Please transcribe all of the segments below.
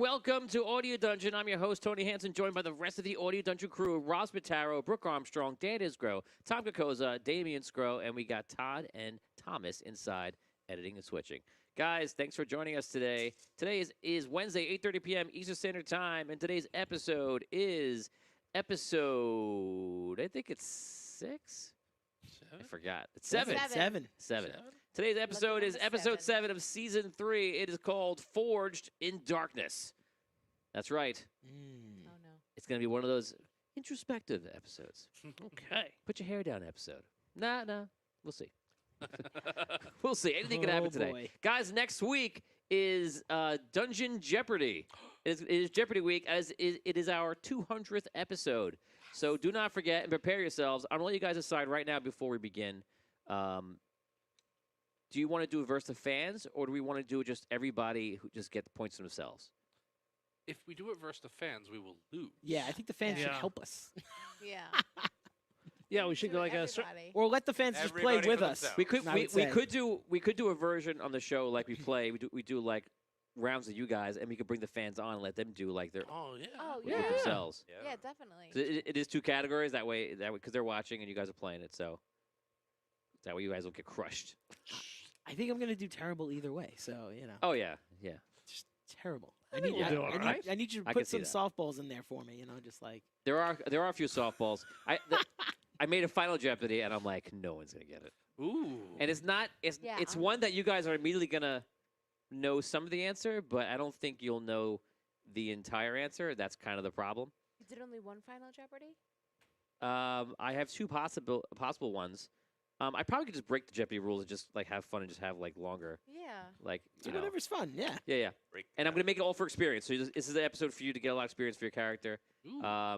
welcome to Audio Dungeon. I'm your host, Tony Hansen, joined by the rest of the Audio Dungeon crew, Ross Mataro, Brooke Armstrong, Dan Isgro, Tom Kokoza, Damian Scro, and we got Todd and Thomas inside editing and switching. Guys, thanks for joining us today. Today is Wednesday, 8:30 p.m. Eastern Standard Time, and today's episode is episode, I think it's 6? I forgot. It's 7. Seven. Today's episode is episode 7 of season 3. It is called Forged in Darkness. That's right. Oh, no. It's going to be one of those introspective episodes. Okay. Put your hair down episode. Nah. We'll see. We'll see. Anything can happen today. Boy. Guys, next week is Dungeon Jeopardy. It is Jeopardy week, as it is our 200th episode. So do not forget and prepare yourselves. I'm going to let you guys decide right now before we begin. Do you want to do it versus the fans, or do we want to do just everybody who just get the points themselves? If we do it versus the fans, we will lose. Yeah, I think the fans should Yeah. help us. Yeah. Yeah, we should go like a. Everybody. Or let the fans just play Everybody with for us. themselves. We could I we, would we say. could do a version on the show like we play. We do like rounds of you guys, and we could bring the fans on and let them do like their Oh, yeah. Oh, with yeah. themselves. Yeah, definitely. So it is 2 categories that way because they're watching and you guys are playing it. So that way you guys will get crushed. I think I'm going to do terrible either way. So, you know, Oh yeah. just terrible. I think we'll do all right. I need you to I can put see some that. softballs in there for me, just like. There are a few softballs. I made a Final Jeopardy and I'm like, no one's gonna get it. Ooh. And it's Yeah, it's one that you guys are immediately gonna know some of the answer, but I don't think you'll know the entire answer. That's kind of the problem. Is it only one Final Jeopardy? I have 2 possible ones. I probably could just break the Jeopardy rules and just like have fun and just have like longer, Yeah. like you know. Whatever's fun, yeah. Yeah. Break And I'm down. gonna make it all for experience. So this is an episode for you to get a lot of experience for your character. Ooh. So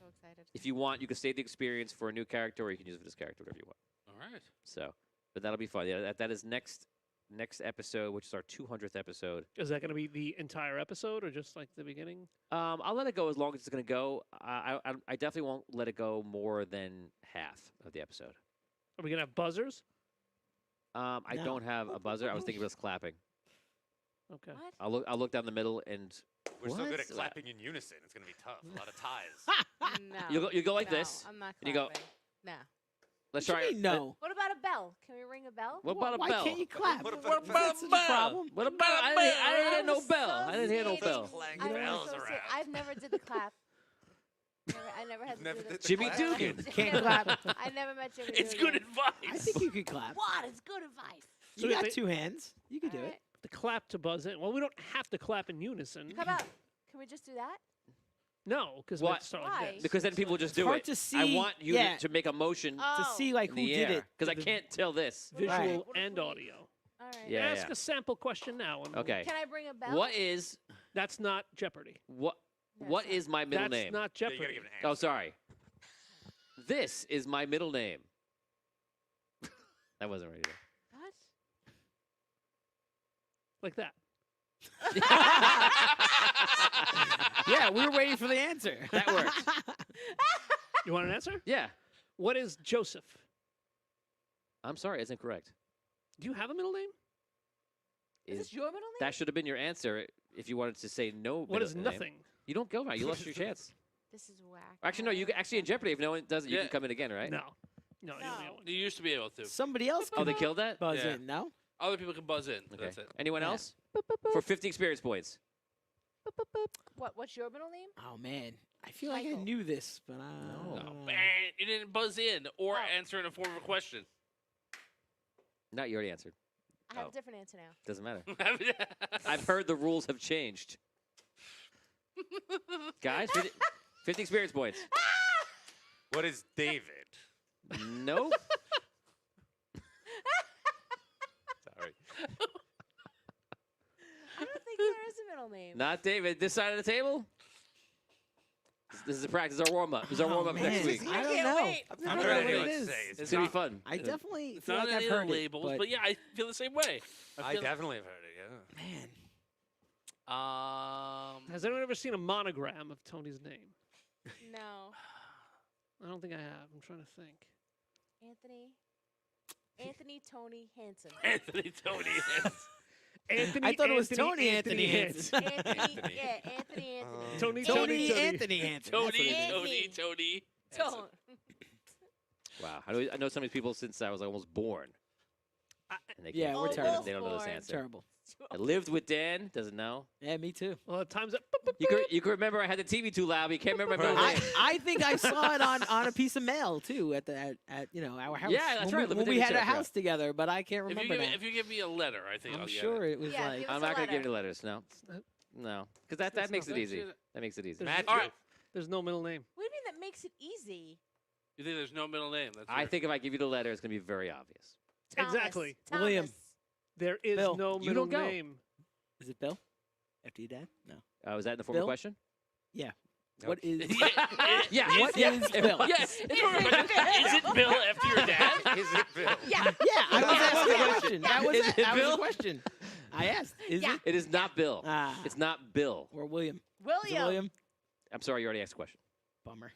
excited. If you want, you can save the experience for a new character, or you can use it for this character, whatever you want. All right. So, but that'll be fun. Yeah, that is next episode, which is our 200th episode. Is that going to be the entire episode or just like the beginning? I'll let it go as long as it's going to go. I definitely won't let it go more than half of the episode. Are we going to have buzzers? I No. don't have a buzzer. I was thinking of us clapping. Okay. What? I'll look down the middle, and We're so good at What? clapping in unison. It's going to be tough. A lot of ties. No. you go like no, this. I'm not and you go- clapping. No. Let's What try you it. mean, no. What about a bell? Can we ring a bell? What about a Why bell? can't you clap? What about a bell? That's such a problem. What about? I didn't hear no was bell. so I didn't hear no scared. bell. Clang I was bells so around. scared. I've never did the clap. I never had to Never do did the the Jimmy clap? Dugan. Can't clap. I never met Jimmy It's Dugan. good advice. I think you could clap. What? It's good advice. So You if got they- 2 hands. You could do All it. right. The clap to buzz in. Well, we don't have to clap in unison. How about, can we just do that? No, because we Why? have to start Why? like this. Because then people just It's do hard it. to I see- want you yeah. to make a motion To see like in who the did air it. because I The- can't tell this. Visual Right. What if and we- audio. All right. Yeah. Ask a sample question now. And Okay. Can I bring a bell? What is That's not Jeopardy. what? That's What not- is my middle That's name? not Yeah, you Jeopardy. gotta give an answer. Oh, sorry. This is my middle name. That wasn't right. What? Like that. Yeah, we were waiting for the answer. That works. You want an answer? Yeah. What is Joseph? I'm sorry, that's incorrect. Do you have a middle name? Is this your middle name? That should have been your answer if you wanted to say no. What is middle name. nothing? You don't go right. You lost your chance. This is whack. Actually, no. You can, actually in Jeopardy, if no one does it, you Yeah. can come in again, right? No. No, you only No. got one. You used to be able to. Somebody else Oh, can they killed that. buzz Yeah. in, no? Other people can buzz in. Okay. That's it. Anyone Yeah. else? For 50 experience points. What's your middle name? Oh, man. I feel like I Michael. knew this, but I No. don't No. know. Bang. You didn't buzz in or Oh. answer in a form of a question. No, you already answered. I have Oh. a different answer now. Doesn't matter. I've heard the rules have changed. Guys, 50 experience points. What is David? No. Sorry. I don't think there is a middle name. Not David. This side of the table? This is a practice. This is our warm-up. This is our Oh, warm-up next man. week. I don't can't know. wait. I've I'm never ready heard to what it let's is. say It's it's going to not- be fun. I definitely It's feel not like I've any of heard the it, labels, but yeah, I feel the same way. I feel- definitely have heard it, yeah. man, Has anyone ever seen a monogram of Tony's name? No. I don't think I have. I'm trying to think. Anthony Tony Hansen. Anthony Tony. Anthony. I thought it was Tony Anthony Hansen. Anthony. Yeah, Anthony. Tony. Tony Anthony Hansen. That's what it is. Tony. Don't. Wow. I know some of these people since I was almost born. And they Yeah, can't- we're they- terrible. They don't know this Born. answer. Terrible. I lived with Dan. Doesn't know. Yeah, me too. Well, time's up. You can remember I had the TV too loud, but you can't remember my middle I, name. I think I saw it on a piece of mail too at our house. Yeah, that's when right, We, Living when we had a Together. house together, but I can't If remember you, that. if you give me a letter, I think I'm I'll get sure it. it was Yeah, like. give us I'm a not going to give letter. you the letters. No. No. Because that That's makes not- it easy. That makes it easy. There's- All right. There's no middle name. What do you mean that makes it easy? You think there's no middle name? That's I weird. think if I give you the letter, it's going to be very obvious. Thomas. Exactly. William. Thomas. There is Bill, no you middle don't go. name. Is it Bill? After you dad? No. Was that in the form of a Bill? question? What is? Yeah. What yeah. is Bill? Yes. It's more of a question. Is it Bill after your dad? Is it Bill? Yeah. Yeah, I was asking a Yeah. question. That was Is it. it That was Bill? a question. I asked. Is Yeah. it? It is not Bill. Ah. It's not Bill. Or William. Is it William. William? I'm sorry, you already asked a question. Bummer.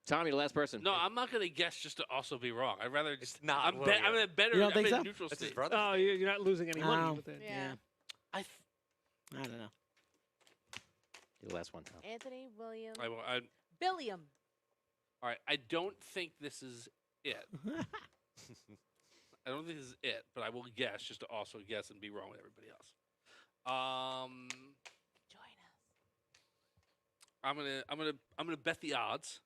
Tommy, the last person. No, I'm not going to guess just to also be wrong. I'd rather just. not I'm William. in a better. You don't I'm think in so? neutral That's his state. brother. Oh, you're not losing any money Oh. with it. Yeah. I, f- I don't know. You're the last one, Tom. Anthony. William. I, Billiam. all right. I don't think this is it. I don't think this is it, but I will guess just to also guess and be wrong with everybody else. Join us. I'm gonna bet the odds.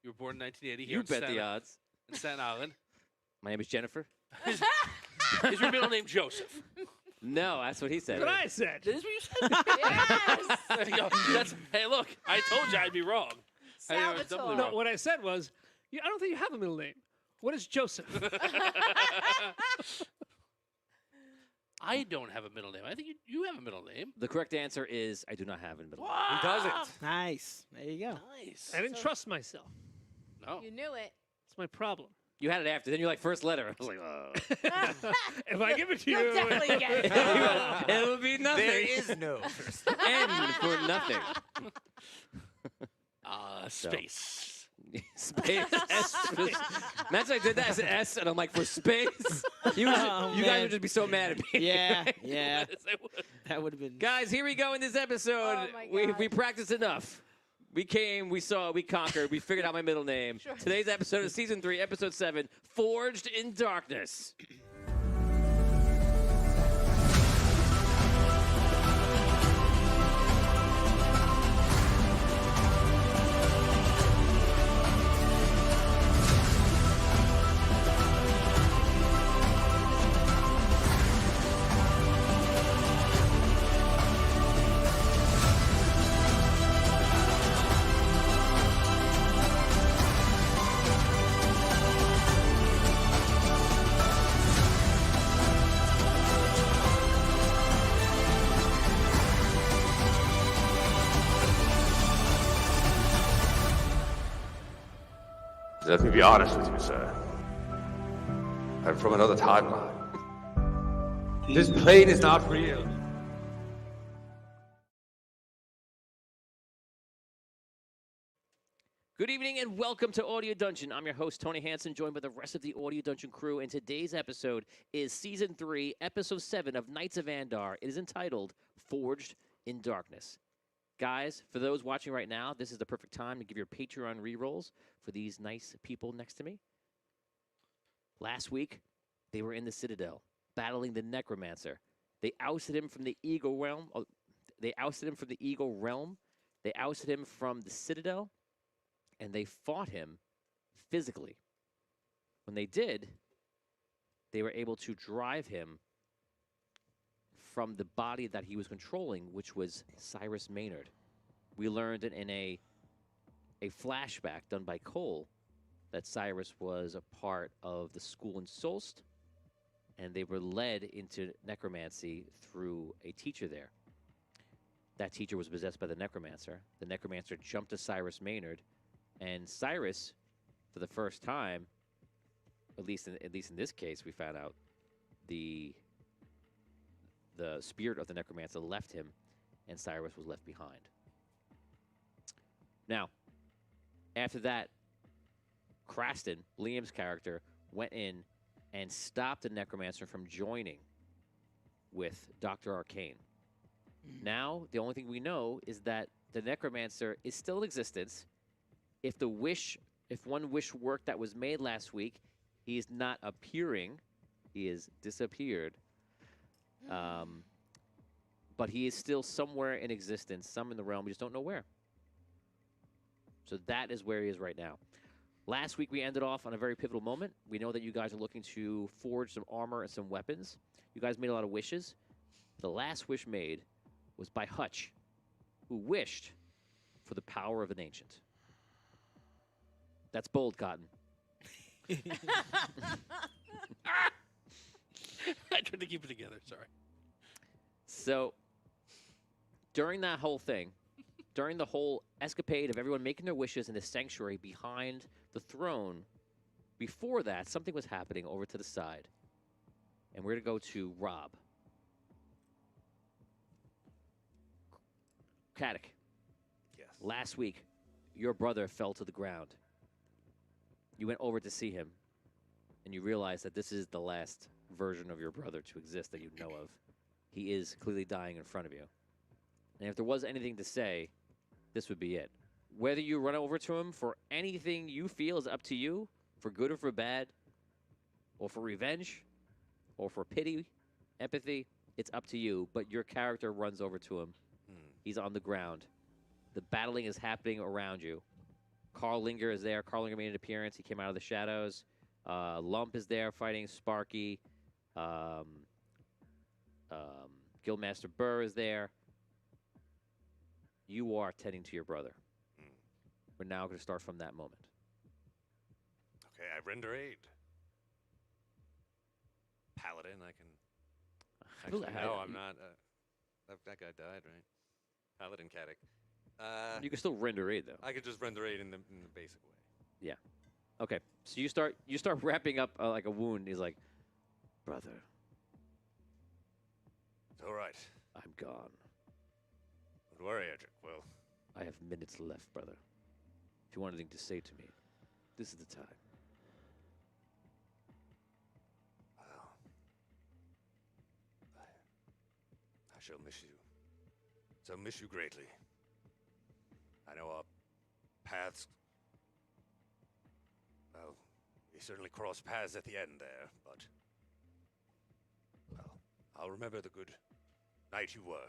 You were born in 1980 here You in bet Staten, the odds. in Staten Island. My name is Jennifer. Is your middle name Joseph? No, that's what he said. That's what I said. That is what you said. Yes. There you go. Hey, look, I told you I'd be wrong. I was Salvatore. definitely No, wrong. what I said was, I don't think you have a middle name. What is Joseph? I don't have a middle name. I think you have a middle name. The correct answer is I do not have a middle name. He doesn't. Nice. There you go. Nice. I didn't trust myself. No. You knew it. It's my problem. You had it after. Then you're like, first letter. I was like, oh. If I give it to You'll you, definitely get it. It will be nothing. There is no first. N for nothing. So. Space. Space. S. Imagine I did that as an S, and I'm like, for space? You Oh, guys man. would just be so mad at me. Yeah, yeah. Yes, I would. That would have been. Guys, here we go in this episode. Oh, my we God. practiced enough. We came, we saw, we conquered, we figured out my middle name. Sure. Today's episode is Season 3, Episode 7, Forged in Darkness. Let me be honest with you, sir. I'm from another timeline. This plane is not real. Good evening and welcome to Audio Dungeon. I'm your host, Tony Hansen, joined by the rest of the Audio Dungeon crew. And today's episode is Season 3, Episode 7 of Knights of Andar. It is entitled Forged in Darkness. Guys, for those watching right now, this is the perfect time to give your Patreon rerolls for these nice people next to me. Last week, they were in the Citadel, battling the Necromancer. They ousted him from the Eagle Realm. They ousted him from the Eagle Realm. They ousted him from the Citadel. And they fought him physically. When they did, they were able to drive him from the body that he was controlling, which was Cyrus Maynard. We learned in a flashback done by Cole that Cyrus was a part of the school in Solst, and they were led into necromancy through a teacher there. That teacher was possessed by the Necromancer. The Necromancer jumped to Cyrus Maynard, and Cyrus, for the first time, at least in this case, we found out the spirit of the Necromancer left him, and Cyrus was left behind. Now, after that, Craston, Liam's character, went in and stopped the Necromancer from joining with Dr. Arcane. Now, the only thing we know is that the necromancer is still in existence. If one wish worked that was made last week, he is not appearing. He is disappeared. But he is still somewhere in existence, some in the realm. We just don't know where. So that is where he is right now. Last week, we ended off on a very pivotal moment. We know that you guys are looking to forge some armor and some weapons. You guys made a lot of wishes. The last wish made was by Hutch, who wished for the power of an ancient. That's bold, Cotton. I tried to keep it together. Sorry. So, during that whole thing, during the whole escapade of everyone making their wishes in the sanctuary behind the throne, before that, something was happening over to the side. And we're going to go to Rob. Caddick, Yes. last week, your brother fell to the ground. You went over to see him, and you realized that this is the last version of your brother to exist that you know of. He is clearly dying in front of you. And if there was anything to say, this would be it. Whether you run over to him for anything you feel is up to you, for good or for bad, or for revenge, or for pity, empathy, it's up to you. But your character runs over to him. He's on the ground. The battling is happening around you. Carl Linger is there. Carl Linger made an appearance. He came out of the shadows. Lump is there fighting Sparky. Guildmaster Burr is there. You are tending to your brother. We're now going to start from that moment. Okay, I render aid. Paladin, I can. Who- Actually, no, I'm not. That guy died, right? Paladin Caddick. You can still render aid, though. I could just render aid in the basic way. Okay, so you start wrapping up like a wound. He's like, brother, It's all right. I'm gone. Don't worry, Edric. Well, I have minutes left, brother. If you want anything to say to me, this is the time. well, I shall miss you. Shall miss you greatly. I know our paths. Well, we certainly crossed paths at the end there, but well, I'll remember the good knight you were.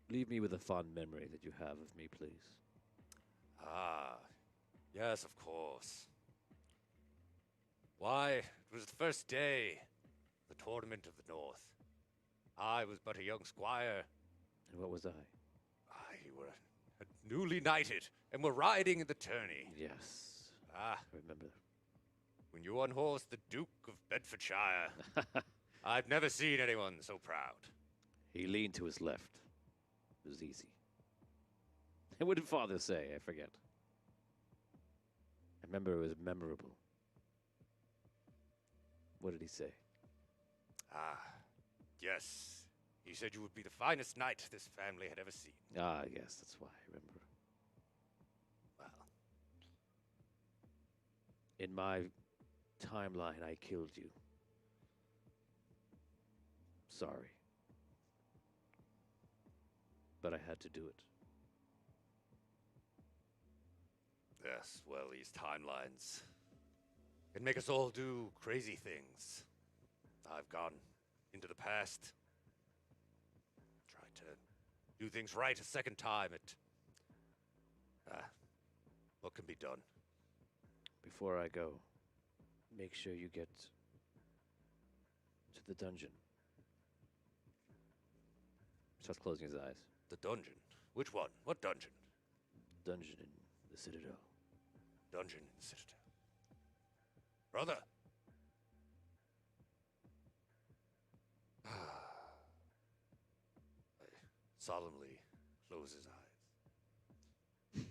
Leave me with a fond memory that you have of me, please. Ah, yes, of course. Why, it was the first day, the Tournament of the North. I was but a young squire. And what was I? You were newly knighted, and were riding in the tourney. Yes, Ah, I remember. when you unhorsed the Duke of Bedfordshire, I've never seen anyone so proud. He leaned to his left. It was easy. And what did father say? I forget. I remember it was memorable. What did he say? Ah, yes. He said you would be the finest knight this family had ever seen. Ah, yes, that's why I remember. Well, In my timeline, I killed you. Sorry. But I had to do it. yes, well, these timelines can make us all do crazy things. I've gone into the past, tried to do things right a second time. What can be done? Before I go, make sure you get to the dungeon. Starts closing his eyes. The dungeon? Which one? What dungeon? Dungeon in the Citadel. Dungeon in the Citadel. Brother! I solemnly close his eyes.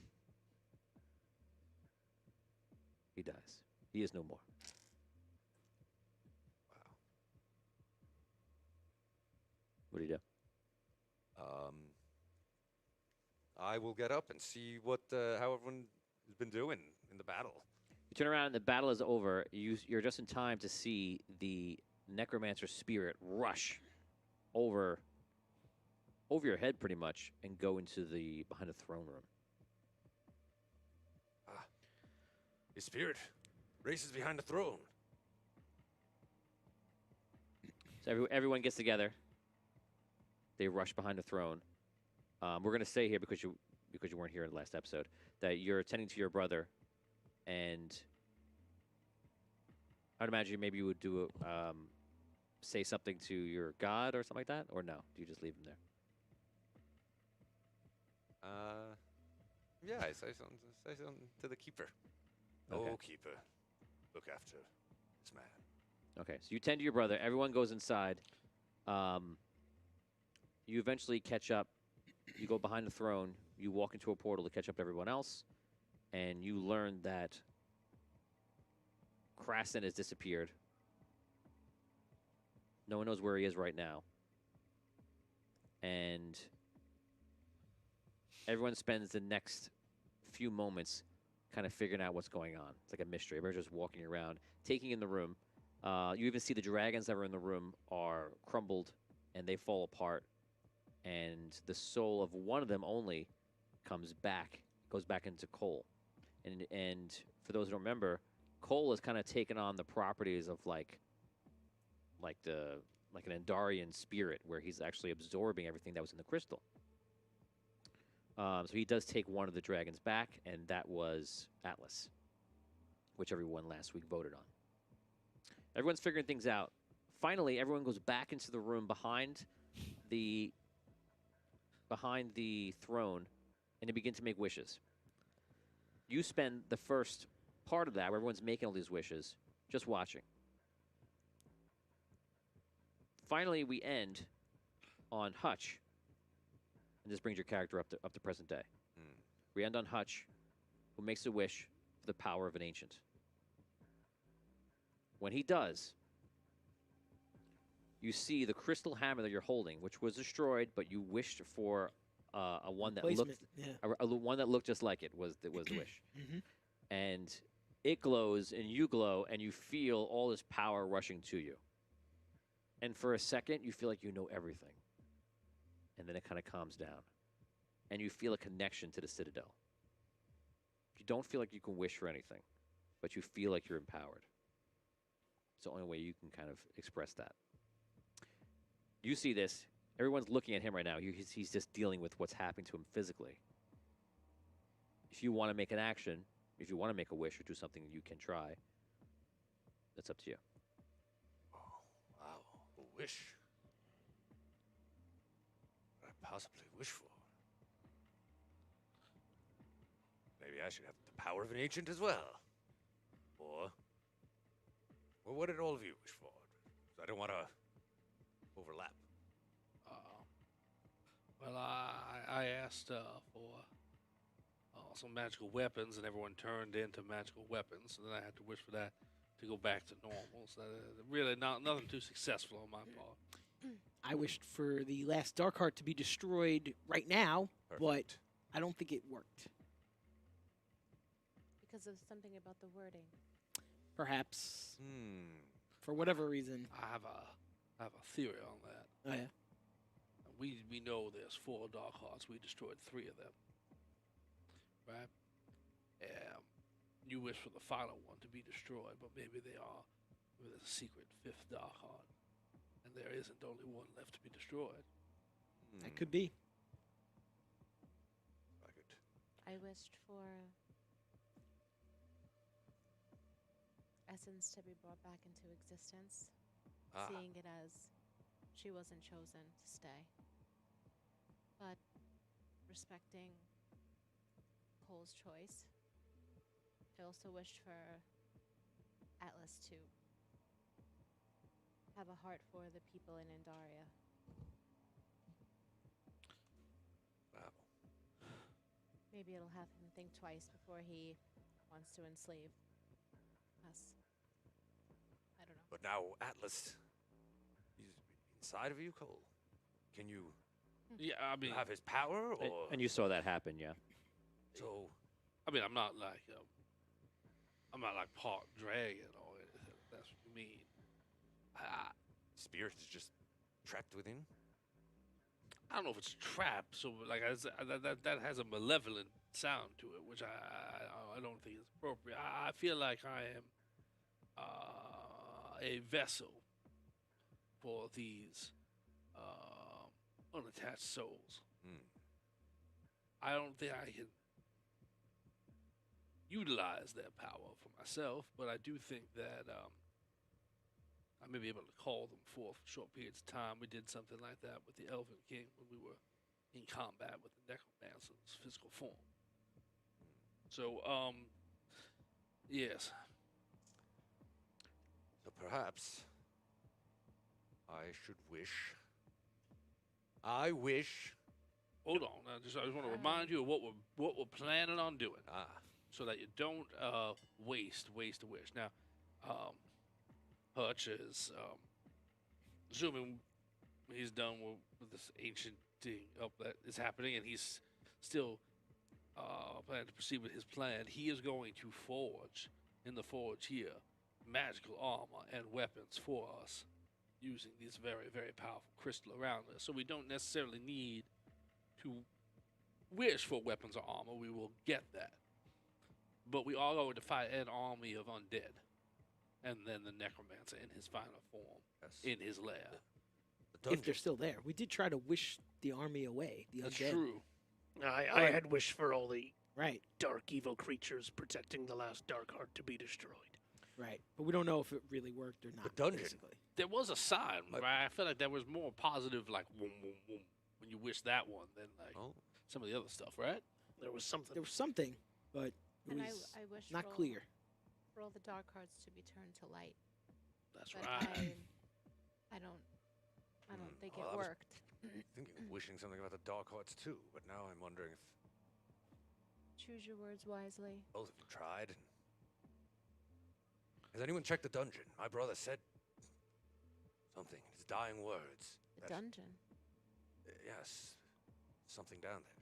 He dies. He is no more. Wow. What do you do? I will get up and see what how everyone has been doing in the battle. You turn around and the battle is over. You're just in time to see the necromancer spirit rush over your head pretty much and go into the behind the throne room. His spirit races behind the throne. So everyone gets together. They rush behind the throne. We're gonna say here because you weren't here in the last episode that you're attending to your brother, and I'd imagine maybe you would do say something to your god or something like that, or no? Do you just leave him there? Yeah, I say something to the keeper. Okay. Oh, keeper, look after this man. Okay, so you tend to your brother. Everyone goes inside. You eventually catch up. You go behind the throne. You walk into a portal to catch up to everyone else, and you learn that Krasen has disappeared. No one knows where he is right now. And everyone spends the next few moments kind of figuring out what's going on. It's like a mystery. Everyone's just walking around, taking in the room. You even see the dragons that were in the room are crumbled, and they fall apart. And the soul of one of them only goes back into Cole. And for those who don't remember, Cole has kind of taken on the properties of like an Andarian spirit, where he's actually absorbing everything that was in the crystal. So he does take one of the dragons back, and that was Atlas, which everyone last week voted on. Everyone's figuring things out. Finally, everyone goes back into the room behind the throne, and they begin to make wishes. You spend the first part of that, where everyone's making all these wishes, just watching. Finally, we end on Hutch, and this brings your character up to present day. We end on Hutch, who makes a wish for the power of an ancient. When he does, you see the crystal hammer that you're holding, which was destroyed, but you wished for a one that looked one that looked just like it was the wish. And it glows, and you glow, and you feel all this power rushing to you. And for a second, you feel like you know everything. And then it kind of calms down. And you feel a connection to the Citadel. You don't feel like you can wish for anything, but you feel like you're empowered. It's the only way you can kind of express that. You see this. Everyone's looking at him right now. He's just dealing with what's happening to him physically. If you want to make an action, if you want to make a wish or do something, you can try. That's up to you. Wow, a wish. What I possibly wish for. Maybe I should have the power of an ancient as well. Or what did all of you wish for? I don't want to overlap. Well, I asked for some magical weapons, and everyone turned into magical weapons. So then I had to wish for that to go back to normal. So really, nothing too successful on my part. I wished for the last Dark Heart to be destroyed right now, but Perfect. I don't think it worked. Because of something about the wording. Perhaps Hmm. for whatever reason. I have a theory on that. Oh yeah. We know there's 4 Dark Hearts. We destroyed 3 of them. Right? You wish for the final one to be destroyed, but maybe there's a secret 5th Dark Heart. And there isn't only one left to be destroyed. That could be. I could. I wished for Essence to be brought back into existence, seeing it as she wasn't chosen to stay. But respecting Cole's choice, I also wished for Atlas to have a heart for the people in Andaria. Wow. Maybe it'll have him think twice before he wants to enslave us. I don't know. But now Atlas, he's inside of you, Cole. Can you Yeah, I mean, have his power, or And you saw that happen, yeah. so? I'm not like part dragon or anything. That's what you mean. spirit is just trapped within? I don't know if it's trapped, so like that has a malevolent sound to it, which I don't think is appropriate. I feel like I am a vessel for these unattached souls. I don't think I can utilize their power for myself, but I do think that I may be able to call them forth for short periods of time. We did something like that with the Elven King when we were in combat with the Necromancer's physical form. So, yes. So perhaps I should wish. I wish. Hold on. I just want to remind you of what we're planning on doing, so that you don't waste a wish. Now, Hutch is assuming he's done with this ancient thing up that is happening, and he's still planning to proceed with his plan. He is going to forge in the forge here magical armor and weapons for us, using these very, very powerful crystal around us. So we don't necessarily need to wish for weapons or armor. We will get that. But we are going to fight an army of undead. And then the necromancer in his final form, in his lair. If they're still there. We did try to wish the army away. The That's undead. true. I had wished for all the Right, dark evil creatures protecting the last dark heart to be destroyed. right. But we don't know if it really worked or not. The dungeon. Basically. There was a sign, Like- right? I feel like there was more positive, like, whoom, whoom, whoom, when you wish that one than, like, some of the other stuff, right? There was something. There was something, but it And was I wish not for all- clear. for all the dark hearts to be turned to light. That's But right. I don't think well, it I was worked. thinking of wishing something about the Dark Hearts too, but now I'm wondering if Choose your words wisely. both of you tried. Has anyone checked the dungeon? My brother said something in his dying words. The that- dungeon. Yes, something down there.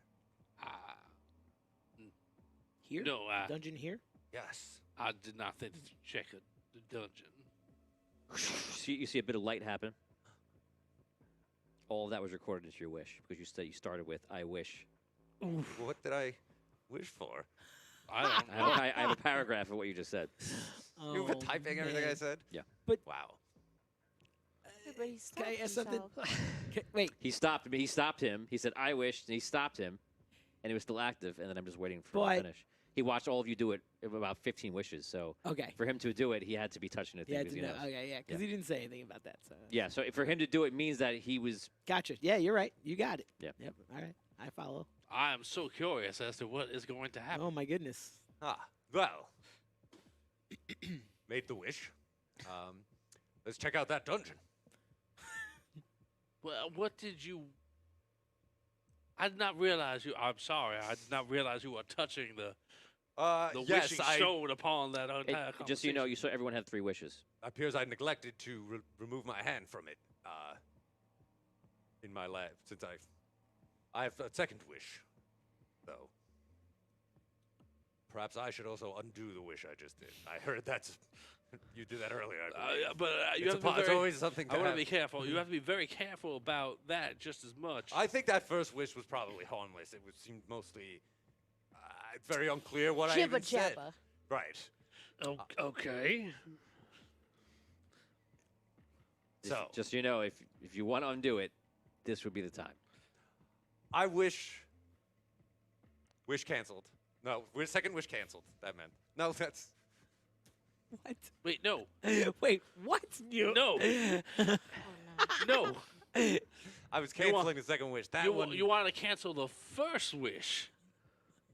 Here? No, Dungeon here? Yes. I did not think to check the dungeon. You see a bit of light happen. All of that was recorded into your wish because you started with "I wish." What did I wish for? I don't know. I have a paragraph of what you just said. You were typing everything I man. said? Yeah. But- Wow. But he Can I stopped ask something? himself. Wait, He stopped me. He stopped him. He said, "I wish," and he stopped him, and it was still active. And then I'm just waiting for him But- to finish. He watched all of you do it about 15 wishes. So okay. for him to do it, he had to be touching the Yeah, thing. to know. Okay, yeah, because Yeah. he didn't say anything about that. So Yeah. So for him to do it means that he was. gotcha. Yeah, you're right. You got it. Yeah. Yep. All right. I follow. I am so curious as to what is going to happen. Oh my goodness. Well. Made the wish. Let's check out that dungeon. Well, what did you... I did not realize you... I'm sorry. I did not realize you were touching the Yes, wishing stone upon that entire Just so you know, conversation. you saw everyone had 3 wishes. appears I neglected to remove my hand from it in my lab since I have a second wish, though. Perhaps I should also undo the wish I just did. I heard that's you did that earlier. I believe. But you It's have to be it's very... always something to I want to have. be careful. You have to be very careful about that just as much. I think that first wish was probably harmless. It seemed mostly very unclear what I Jibba even said. jabba. Right. Okay. So Just so you know, if you want to undo it, this would be the time. I wish canceled. No, second wish canceled. That meant no. That's What? Wait, no. Wait, what? No. Oh no. No. I was You want- canceling the second wish. That You, one. you want to cancel the first wish.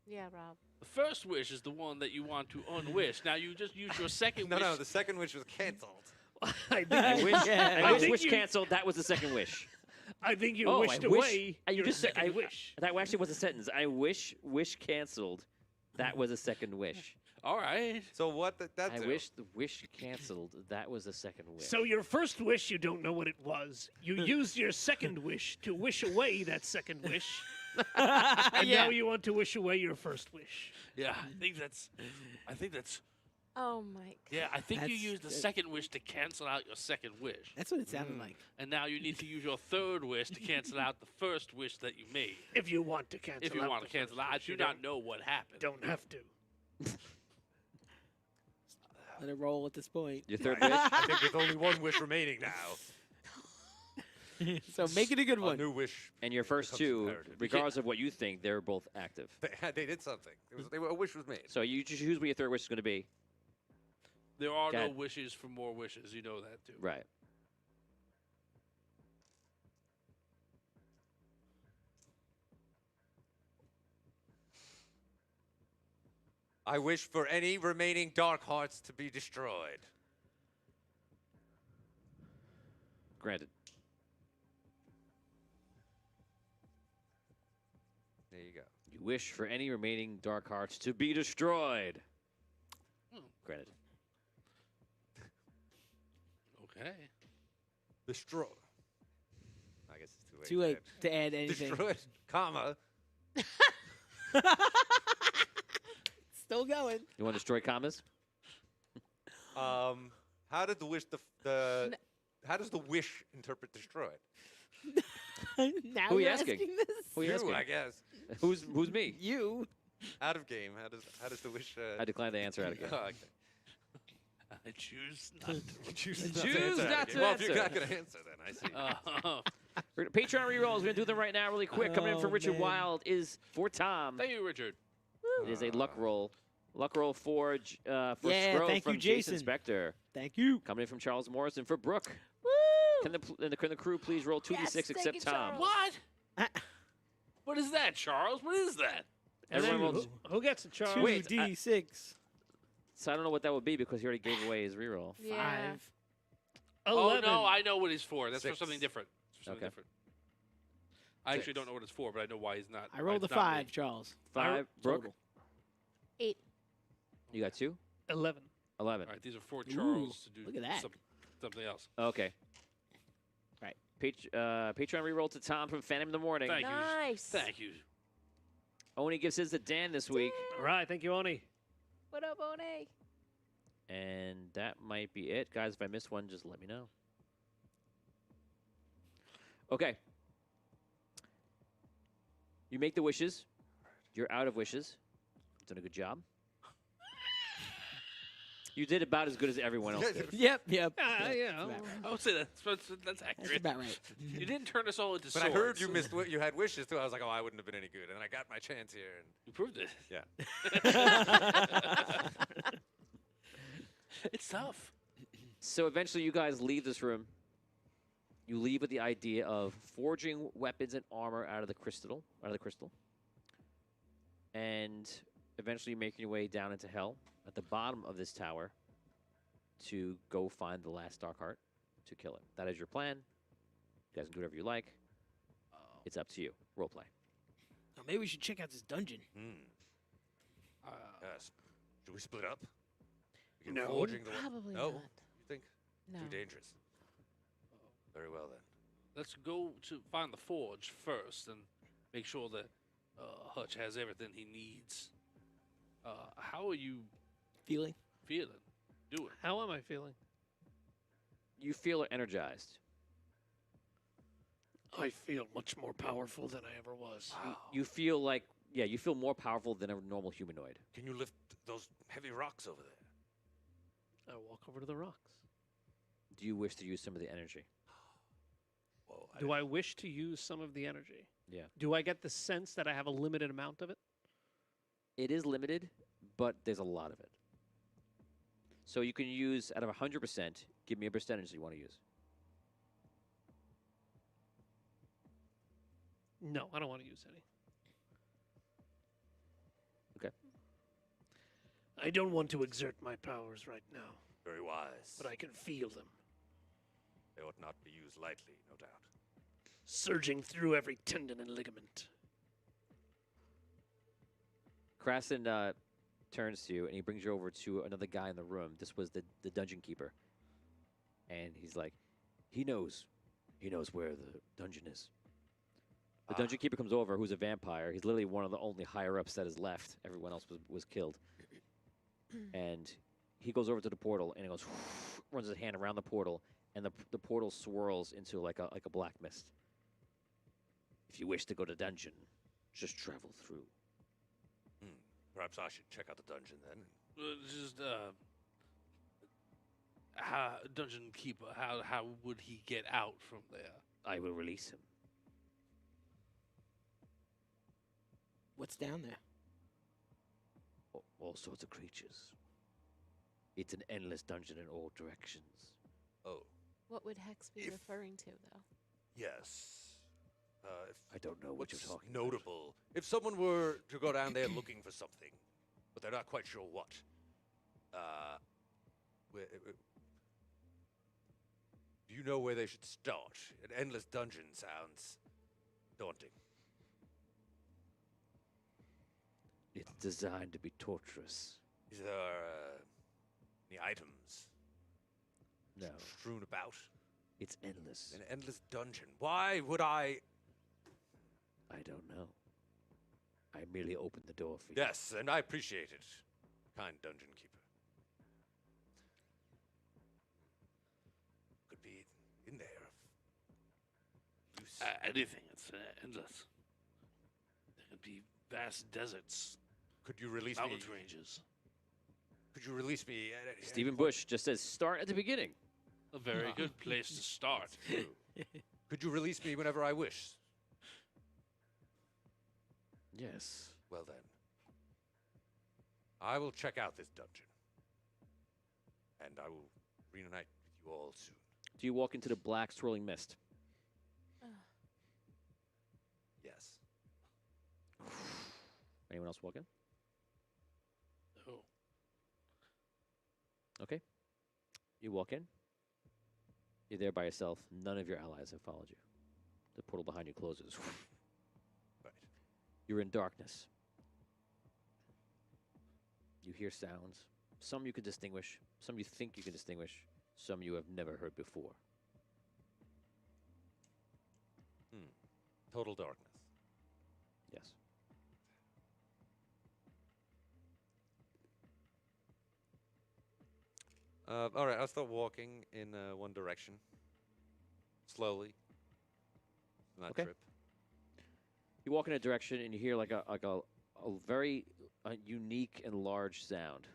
Yeah, Rob. The first wish is the one that you want to unwish. Now you just use your second no, wish. no. The second wish was canceled. I think I wish, Yeah. I wish, think wish you- canceled. That was the second wish. I think you Oh, wished I wish- away you your just said- second I- wish. That actually was a sentence. I wish canceled. That was a second wish. All right. So what? That's I wish the wish canceled. That was a second wish. So your first wish, you don't know what it was. You used your second wish to wish away that second wish, and Yeah. now you want to wish away your first wish. Yeah, I think that's Oh my god. Yeah, I think you That's used the good. second wish to cancel out your second wish. That's what it sounded like. And now you need to use your third wish to cancel out the first wish that you made. If you want to cancel If you out want the to cancel first out, I wish, do you not know what happened. don't have to. Let it roll at this point. Your third wish? I think with only one wish remaining now, So make it a good a one. new wish. And your first becomes two, imperative. regardless of what you think, they're both active. They did something. A wish was made. So you choose what your third wish is going to be. There are no God. wishes for more wishes. You know that too. Right. I wish for any remaining dark hearts to be destroyed. Granted. There you go. You wish for any remaining dark hearts to be destroyed. Granted. Okay. Destroy. I guess it's too late. Too late to add anything. Destroyed, comma. Still going. You want to destroy commas? How did the wish how does the wish interpret destroyed? Now Who you're you asking? this? Who you asking? I guess. Who's me? You. Out of game. How does the wish? I decline the answer out again. Oh, okay. I choose not to. Choose Choose not to Well, if you're answer. not gonna answer, then I see. We're gonna Patreon rerolls. We're going to do them right now really quick. Coming in for Oh, Richard man. Wild is for Tom. Thank you, Richard. It is a luck roll. Luck roll for Yeah, Scro thank you, from Jason Jason. Spector. Thank you. Coming in from Charles Morrison for Brooke. Woo! Can the crew please roll 2d6 Yes, thank except you, Tom? Charles. What? What is that, Charles? What is that? Everyone rolls. Who gets a charge? 2d6. So I don't know what that would be because he already gave away his reroll. Yeah. 5. 11. Oh no, I know what he's for. That's for 6. something different. It's for something Okay. different. I actually 6. don't know what it's for, but I know why he's not. I why rolled a it's not 5, me. Charles. 5. Brooke, Total. 8. you got 2? 11. 11. All right, these are for Charles to do look at that. something else. Okay. Right. Patreon reroll to Tom from Phantom in the Morning. Thank you. Nice. Thank you. Oni gives his to Dan this week. All right, thank you, Oni. What up, One? And that might be it. Guys, if I missed one, just let me know. Okay. You make the wishes. You're out of wishes. You've done a good job. You did about as good as everyone else did. Yep. Yeah, That's yeah. about right. I would say that's That's accurate. about right. You didn't turn us all into But swords. I heard you missed. You had wishes too. I was like, oh, I wouldn't have been any good, and I got my chance here. And You proved it. yeah. It's tough. So eventually you guys leave this room. You leave with the idea of forging weapons and armor out of the crystal. And eventually making your way down into hell at the bottom of this tower to go find the last Dark Heart to kill it. That is your plan. You guys can do whatever you like. It's up to you. Role play. Oh, maybe we should check out this dungeon. Yes. Should we split up? We can No. forging the Probably no. not. You think No. too dangerous? Very well then. Let's go to find the forge first and make sure that Hutch has everything he needs. How are you Feeling? feeling? Doing? How am I feeling? You feel energized. I feel much more powerful than I ever was. You feel like, yeah, you feel more powerful than a normal humanoid. Can you lift those heavy rocks over there? I walk over to the rocks. Do you wish to use some of the energy? Whoa. Do I wish to use some of the energy? Yeah. Do I get the sense that I have a limited amount of it? It is limited, but there's a lot of it. So you can use, out of 100%, give me a percentage that you want to use. No, I don't want to use any. Okay. I don't want to exert my powers right now, Very wise. but I can feel them They ought not be used lightly, no doubt. surging through every tendon and ligament. Krasen turns to you, and he brings you over to another guy in the room. This was the dungeon keeper. And he's like, he knows where the dungeon is. The dungeon keeper comes over, who's a vampire. He's literally one of the only higher-ups that is left. Everyone else was killed. And he goes over to the portal and he goes, runs his hand around the portal, and the portal swirls into like a black mist. If you wish to go to dungeon, just travel through. Perhaps I should check out the dungeon then. Just how dungeon keeper? How would he get out from there? I will release him. What's down there? All sorts of creatures. It's an endless dungeon in all directions. Oh, What would Hex be If- referring to, though? yes. I don't know what you're What's talking about. notable? If someone were to go down there looking for something, but they're not quite sure what, do you know where they should start? An endless dungeon sounds daunting. It's designed to be torturous. Is there any items No, strewn about? it's endless. An endless dungeon. Why would I? I don't know. I merely opened the door for you. Yes, and I appreciate it, kind dungeon keeper. Could be in there. Use. Anything. It's endless. There could be vast deserts, Could you release me? mountain ranges. Could you release me at any Stephen point? Bush just says start at the beginning. A very good place to start. Could you release me whenever I wish? Yes. Well then, I will check out this dungeon, and I will reunite with you all soon. Do you walk into the black swirling mist? Yes. Anyone else walk in? Oh. Okay. You walk in. You're there by yourself. None of your allies have followed you. The portal behind you closes. Right. You're in darkness. You hear sounds. Some you can distinguish. Some you think you can distinguish. Some you have never heard before. Total darkness. Yes. All right, I'll start walking in one direction, slowly. Not Okay. trip. You walk in a direction and you hear like a very unique and large sound.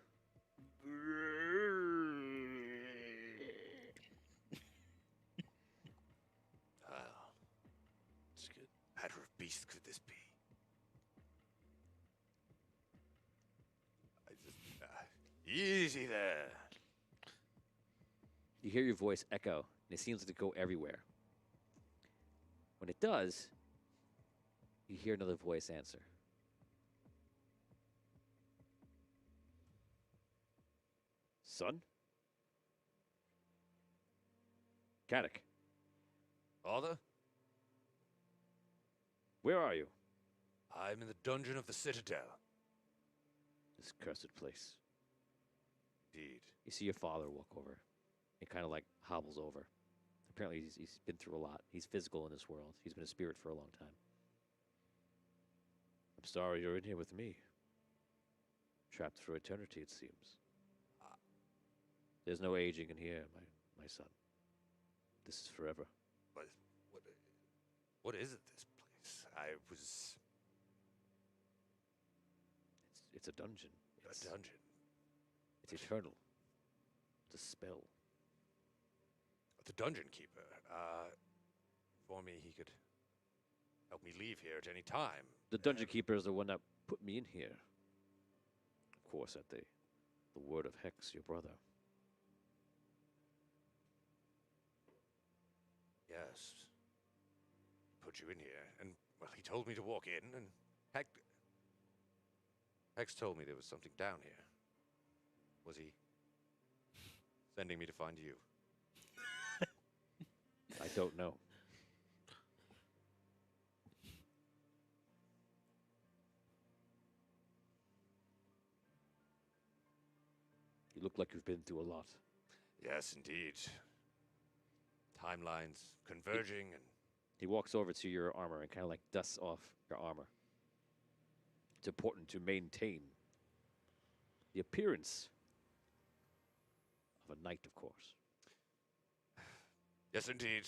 It's good. Matter of beast could this be? I just easy there. You hear your voice echo, and it seems to go everywhere. When it does, you hear another voice answer. Son? Caddock, Father, where are you? I'm in the dungeon of the Citadel. This cursed place. Indeed. You see your father walk over. He kind of like hobbles over. Apparently, he's been through a lot. He's physical in this world. He's been a spirit for a long time. I'm sorry you're in here with me. Trapped for eternity, it seems. There's no aging in here, my son. This is forever. What is it, this place? I was It's a dungeon. a dungeon. It's eternal. It's a spell. The dungeon keeper. For me, he could help me leave here at any time. The dungeon keeper is the one that put me in here. Of course, at the word of Hex, your brother. Yes. Put you in here, and well, he told me to walk in, and Hex told me there was something down here. Was he sending me to find you? I don't know. You look like you've been through a lot. Yes, indeed. Timelines converging, and He walks over to your armor and kind of like dusts off your armor. It's important to maintain the appearance of a knight, of course. Yes, indeed.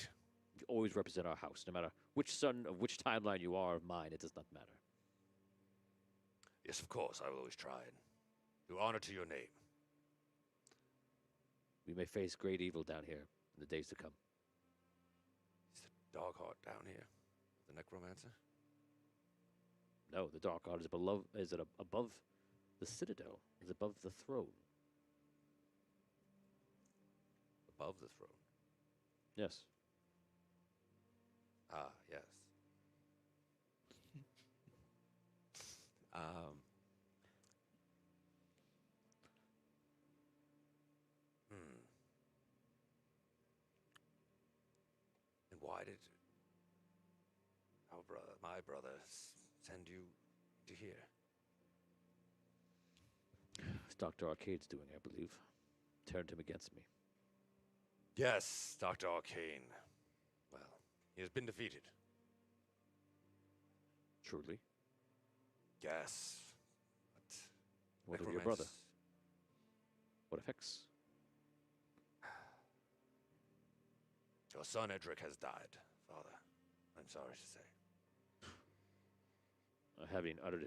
You always represent our house, no matter which son of which timeline you are of mine. It does not matter. Yes, of course. I will always try and do honor to your name. We may face great evil down here in the days to come. Is the dog heart down here? The necromancer? No, the Dark God is below. Is it above the citadel? Is above the throne? Above the throne. Yes. Ah, yes. um. And why did my brother, send you to here? It's Dr. Arcade's doing, I believe. Turned him against me. Yes, Dr. Arcane. Well, he has been defeated. Truly. Yes. What But of your brother? What effects? Your son Edric has died, Father. I'm sorry to say. I haven't even uttered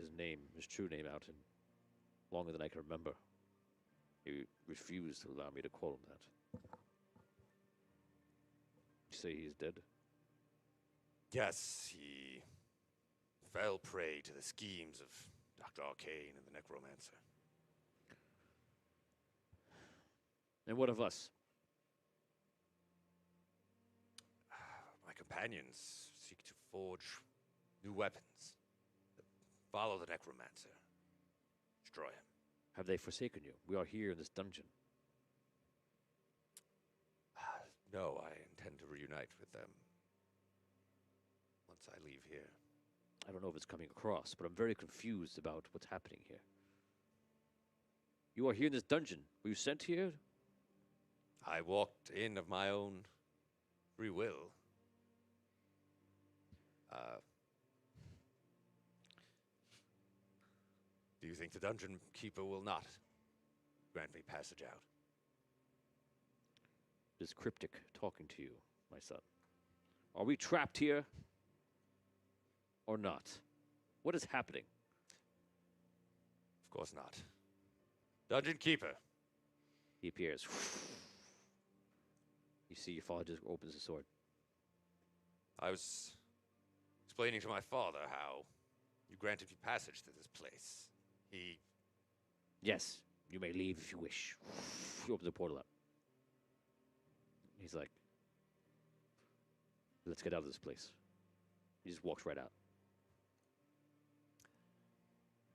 his true name out in longer than I can remember. He refused to allow me to call him that. You say he's dead? Yes, he fell prey to the schemes of Dr. Arcane and the Necromancer. And what of us? My companions seek to forge new weapons. Follow the Necromancer. Destroy him. Have they forsaken you? We are here in this dungeon. No, I intend to reunite with them once I leave here. I don't know if it's coming across, but I'm very confused about what's happening here. You are here in this dungeon. Were you sent here? I walked in of my own free will. Do you think the dungeon keeper will not grant me passage out? It is cryptic talking to you, my son. Are we trapped here or not? What is happening? Of course not. Dungeon keeper. He appears. You see your father just opens his sword. I was explaining to my father how you granted me passage to this place. He... Yes, you may leave if you wish. He opens the portal up. He's like, let's get out of this place. He just walks right out.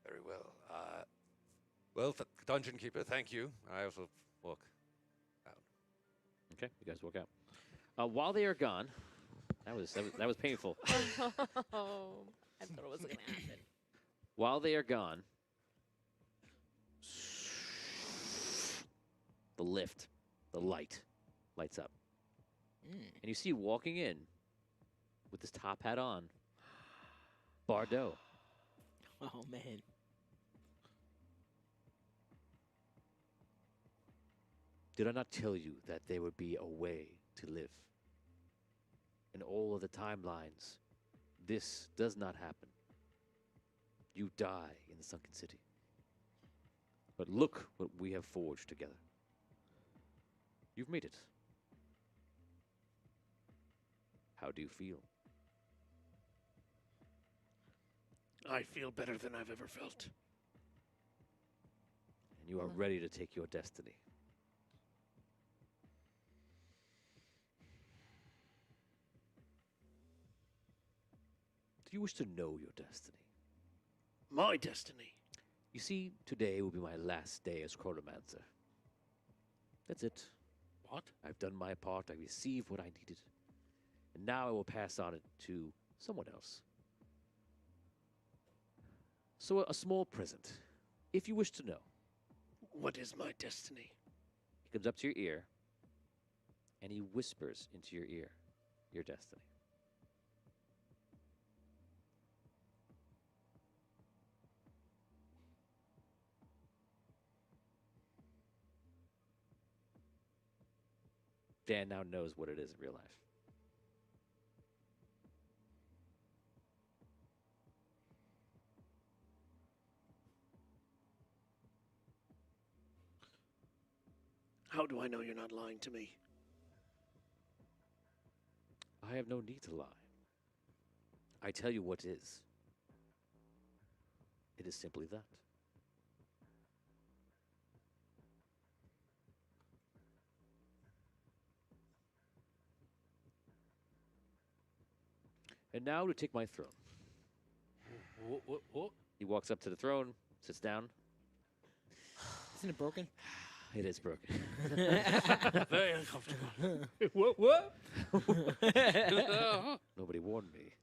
Very well. Well, Dungeon Keeper, thank you. I also walk out. Okay, you guys walk out. While they are gone, that was painful. Oh, I thought it was going to happen. While they are gone, the lift, the light, lights up. And you see walking in with this top hat on, Bardot. Oh, man. Did I not tell you that there would be a way to live? In all of the timelines, this does not happen. You die in the sunken city. But look what we have forged together. You've made it. How do you feel? I feel better than I've ever felt. And you are ready to take your destiny. Do you wish to know your destiny? My destiny. You see, today will be my last day as Chronomancer. That's it. What? I've done my part. I received what I needed. And now I will pass on it to someone else. So a small present, if you wish to know. What is my destiny? He comes up to your ear, and he whispers into your ear your destiny. Dan now knows what it is in real life. How do I know you're not lying to me? I have no need to lie. I tell you what is. It is simply that. And now to take my throne. What? He walks up to the throne, sits down. Isn't it broken? It is broken. Very uncomfortable. What? Nobody warned me.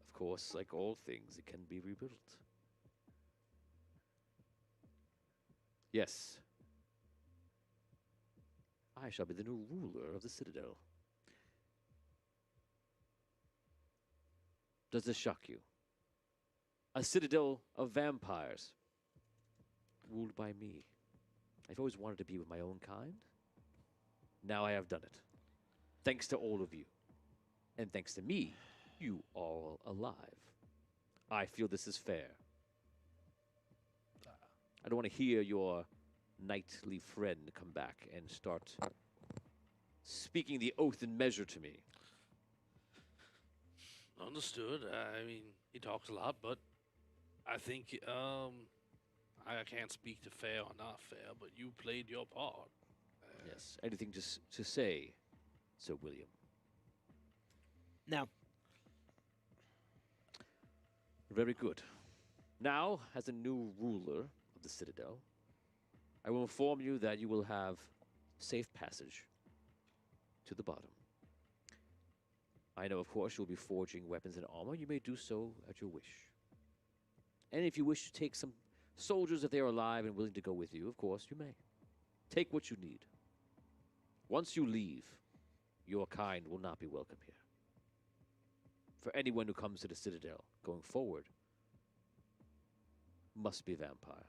Of course, like all things, it can be rebuilt. Yes. I shall be the new ruler of the Citadel. Does this shock you? A citadel of vampires, ruled by me. I've always wanted to be with my own kind. Now I have done it. Thanks to all of you. And thanks to me, you are all alive. I feel this is fair. I don't want to hear your knightly friend come back and start speaking the oath and measure to me. Understood. I mean, he talks a lot, but I think I can't speak to fair or not fair, but you played your part. Yes. Anything to say, Sir William? No. Very good. Now, as a new ruler of the Citadel, I will inform you that you will have safe passage to the bottom. I know, of course, you'll be forging weapons and armor. You may do so at your wish. And if you wish to take some soldiers, if they are alive and willing to go with you, of course, you may. Take what you need. Once you leave, your kind will not be welcome here. For anyone who comes to the Citadel going forward, must be vampire.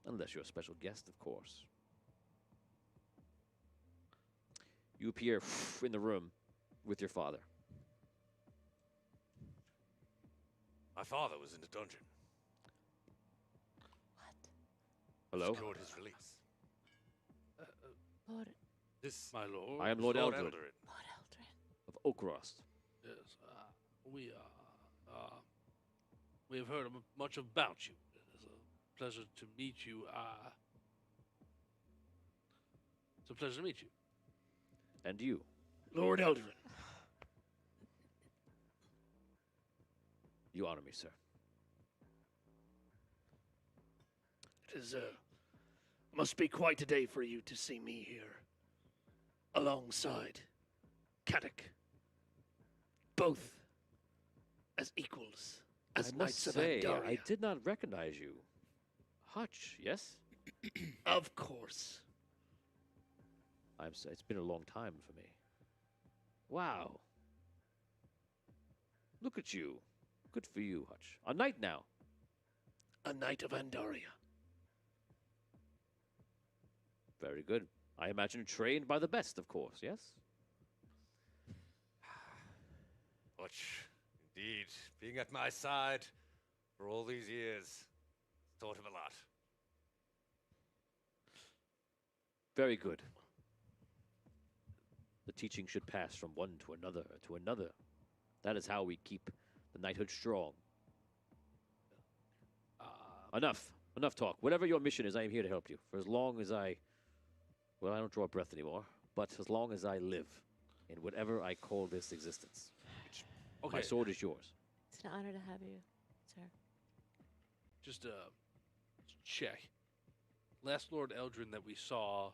Unless you're a special guest, of course. You appear in the room with your father. My father was in the dungeon. Hello? Secured his release. Lord, This My lord. I am Lord Lord Eldred Lord Eldrin. of Oakrost. Yes, we have heard much about you. It's a pleasure to meet you. It's a pleasure to meet you. And you. Lord Eldrin. You honor me, sir. It is, must be quite a day for you to see me here, alongside Kadok, both as equals, as I knights must of say, Andaria. I did not recognize you. Hutch, yes? Of course. It's been a long time for me. Wow. Look at you. Good for you, Hutch. A knight now. A knight of Andaria. Very good. I imagine trained by the best, of course, yes? Butch, indeed, being at my side for all these years, taught him a lot. Very good. The teaching should pass from one to another to another. That is how we keep the knighthood strong. Enough. Enough talk. Whatever your mission is, I am here to help you. For as long as I don't draw breath anymore, but as long as I live in whatever I call this existence. Okay. My sword is yours. It's an honor to have you, sir. Just check. Last Lord Eldrin that we saw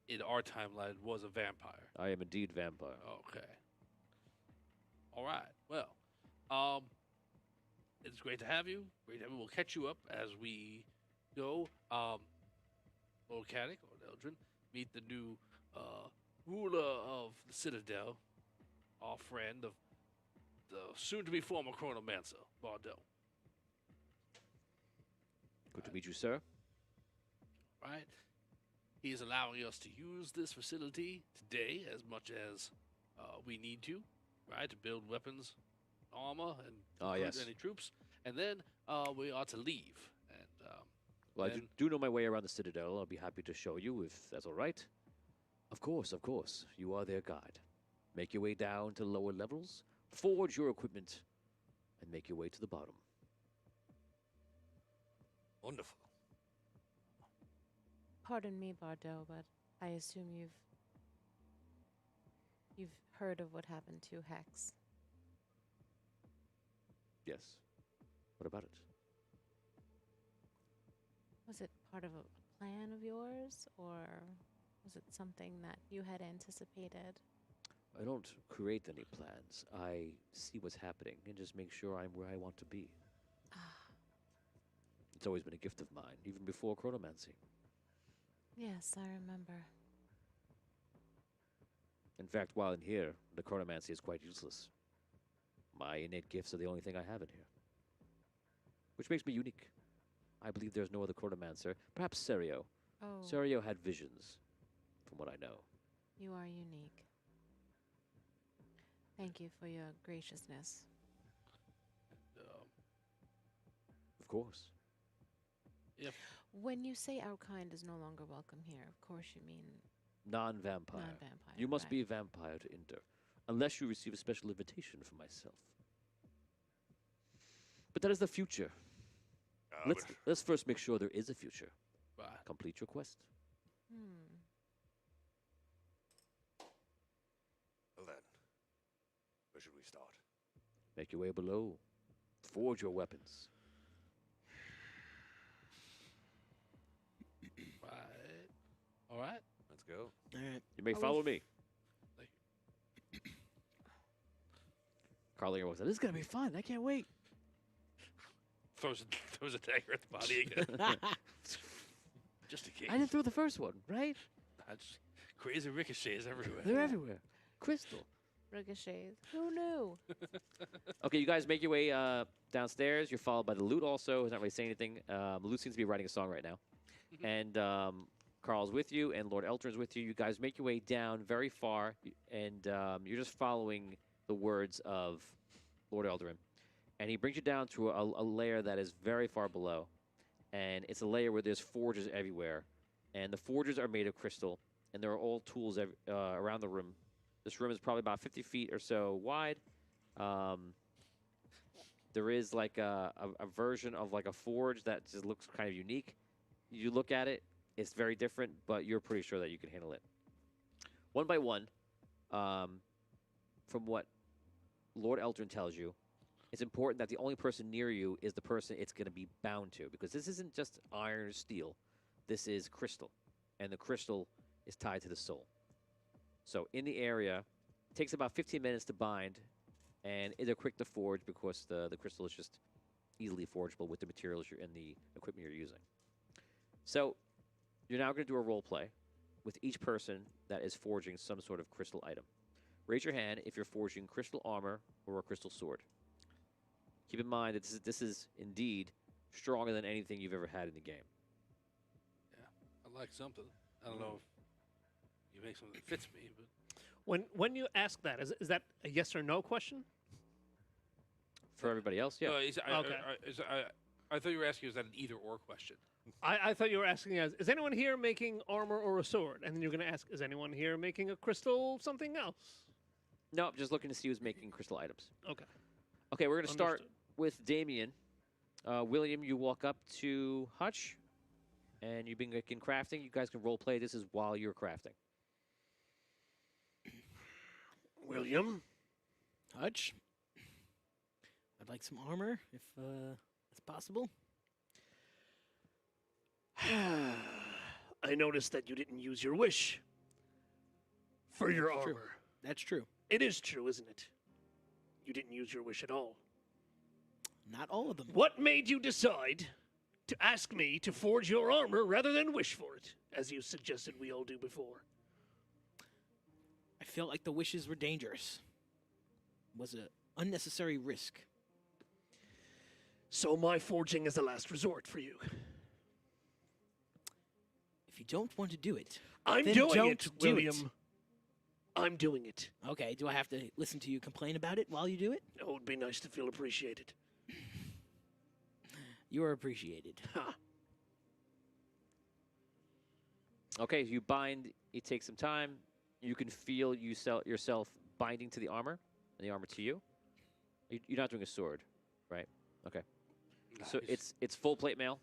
in our timeline was a vampire. I am indeed vampire. Okay. All right. Well, it's great to have you. Great to have you. We'll catch you up as we go. Lord Kadok, Lord Eldrin, meet the new ruler of the Citadel, our friend of the soon-to-be former Chronomancer, Bardell. Good to meet you, sir. right? He is allowing us to use this facility today as much as we need to, right, to build weapons, armor, and Ah, recruit yes. any troops. And then we are to leave. And Well, I then do know my way around the Citadel. I'll be happy to show you if that's all right. Of course, of course. You are their guide. Make your way down to lower levels, forge your equipment, and make your way to the bottom. Wonderful. Pardon me, Bardo, but I assume you've heard of what happened to Hex. Yes. What about it? Was it part of a plan of yours, or was it something that you had anticipated? I don't create any plans. I see what's happening and just make sure I'm where I want to be. It's always been a gift of mine, even before chronomancy. Yes, I remember. In fact, while in here, the chronomancy is quite useless. My innate gifts are the only thing I have in here. Which makes me unique. I believe there's no other chronomancer. Perhaps Serio. Oh, Serio had visions, from what I know. you are unique. Thank you for your graciousness. Of course. When you say our kind is no longer welcome here, of course you mean Non-vampire. non-vampire. You must right. be a vampire to enter, unless you receive a special invitation from myself. But that is the future. Let's first make sure there is a future. right. Complete your quest. Well then, where should we start? Make your way below. Forge your weapons. Right. All right. Let's go. All right. You may Are we follow f- me. Carly walks out. This is gonna be fun. I can't wait. Throws a dagger at the body again. Just in case. I didn't throw the first one, right? That's crazy ricochets everywhere. They're everywhere. Crystal. Ricochets. Who knew? Okay, you guys make your way downstairs. You're followed by the loot also. He's not really saying anything. Loot seems to be writing a song right now. And Carl's with you, and Lord Eltron's with you. You guys make your way down very far, and you're just following the words of Lord Eldrin. And he brings you down to a layer that is very far below. And it's a layer where there's forges everywhere. And the forges are made of crystal, and there are all tools around the room. This room is probably about 50 feet or so wide. There is like a version of like a forge that just looks kind of unique. You look at it, it's very different, but you're pretty sure that you can handle it. One by one, from what Lord Eldrin tells you, it's important that the only person near you is the person it's going to be bound to, because this isn't just iron or steel. This is crystal, and the crystal is tied to the soul. So in the area, it takes about 15 minutes to bind, and they're quick to forge because the crystal is just easily forgeable with the materials and the equipment you're using. So you're now going to do a role play with each person that is forging some sort of crystal item. Raise your hand if you're forging crystal armor or a crystal sword. Keep in mind that this is indeed stronger than anything you've ever had in the game. I like something. I don't know if you make something that fits me, but When you ask that, is that a yes or no question? For everybody else, yeah. Okay. I thought you were asking, is that an either or question? I thought you were asking is anyone here making armor or a sword? And then you're going to ask, is anyone here making a crystal something else? No, just looking to see who's making crystal items. Okay. Okay, we're going to start Understood. with Damien. William, you walk up to Hutch, and you begin crafting. You guys can role play. This is while you're crafting. William? Hutch, I'd like some armor, if it's possible. I noticed that you didn't use your wish for your That's true. armor. That's true. It is true, isn't it? You didn't use your wish at all. Not all of them. What made you decide to ask me to forge your armor rather than wish for it, as you suggested we all do before? I felt like the wishes were dangerous. Was an unnecessary risk. So my forging is the last resort for you. If you don't want to do it, I'm then doing don't it, do it. William. I'm doing it. okay, do I have to listen to you complain about it while you do it? Oh, it'd be nice to feel appreciated. You are appreciated. Ha. Okay, you bind. It takes some time. You can feel yourself binding to the armor, and the armor to you. You're not doing a sword, right? Okay. So Nice. it's full plate mail,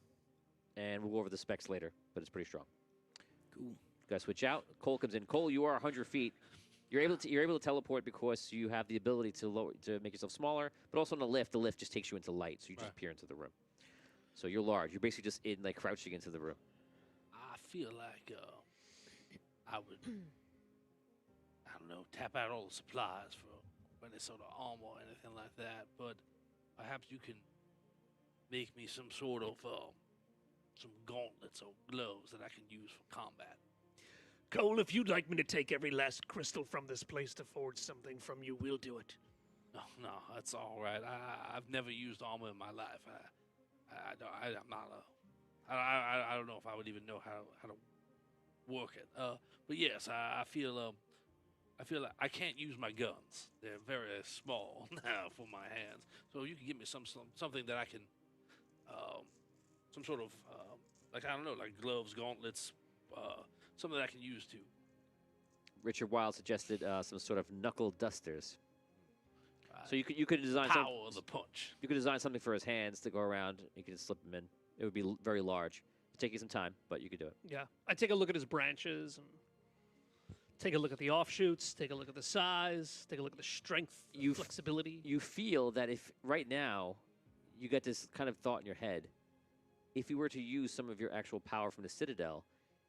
and we'll go over the specs later, but it's pretty strong. Cool. You guys switch out. Cole comes in. Cole, you are 100 feet. You're able to teleport because you have the ability to make yourself smaller, but also on the lift just takes you into light, so you just Right. peer into the room. So you're large. You're basically just crouching into the room. I feel like I would, I don't know, tap out all the supplies for any sort of armor or anything like that. But perhaps you can make me some sort of some gauntlets or gloves that I can use for combat. Cole, if you'd like me to take every last crystal from this place to forge something from you, we'll do it. No, that's all right. I've never used armor in my life. I'm not I don't know if I would even know how to work it. But yes, I feel like I can't use my guns. They're very small now for my hands. So you can give me something that I can, some sort of like I don't know, like gloves, gauntlets, something that I can use to. Richard Wild suggested some sort of knuckle dusters. So you could design Power some, of the punch. you could design something for his hands to go around. You can slip them in. It would be very large. It'd take you some time, but you could do it. Yeah. I take a look at his branches and take a look at the offshoots, take a look at the size, take a look at the strength, the flexibility. You feel that if right now you got this kind of thought in your head, if you were to use some of your actual power from the Citadel,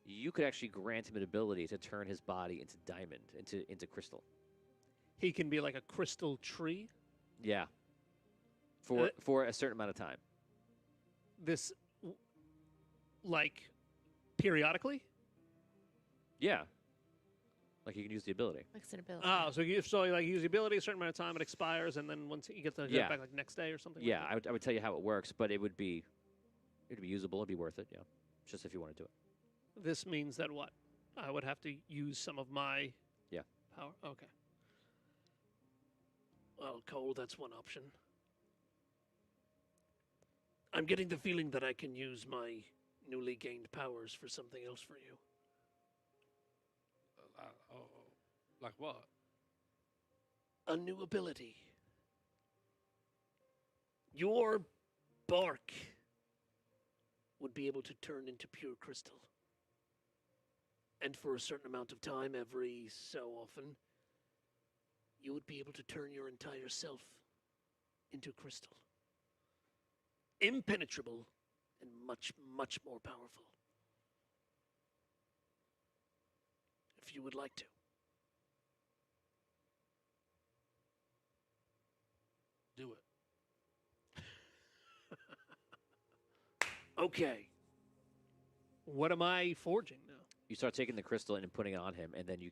you could actually grant him an ability to turn his body into diamond, into crystal. He can be like a crystal tree. Yeah. For a certain amount of time. This, like, periodically? Yeah. Like you can use the ability. Flexibility. Oh, so you use the ability a certain amount of time, it expires, and then once you get to get Yeah. it back like next day or something. Yeah, Like I would tell you how it works, but it'd be usable. It'd be worth it. Yeah, just if you want to do it. that? This means that what? I would have to use some of my Yeah. power. Okay. Well, Cole, that's one option. I'm getting the feeling that I can use my newly gained powers for something else for you. Like what? A new ability. Your bark would be able to turn into pure crystal. And for a certain amount of time, every so often, you would be able to turn your entire self into crystal. Impenetrable and much, much more powerful. If you would like to. Do it. Okay. What am I forging now? You start taking the crystal and putting it on him, and then you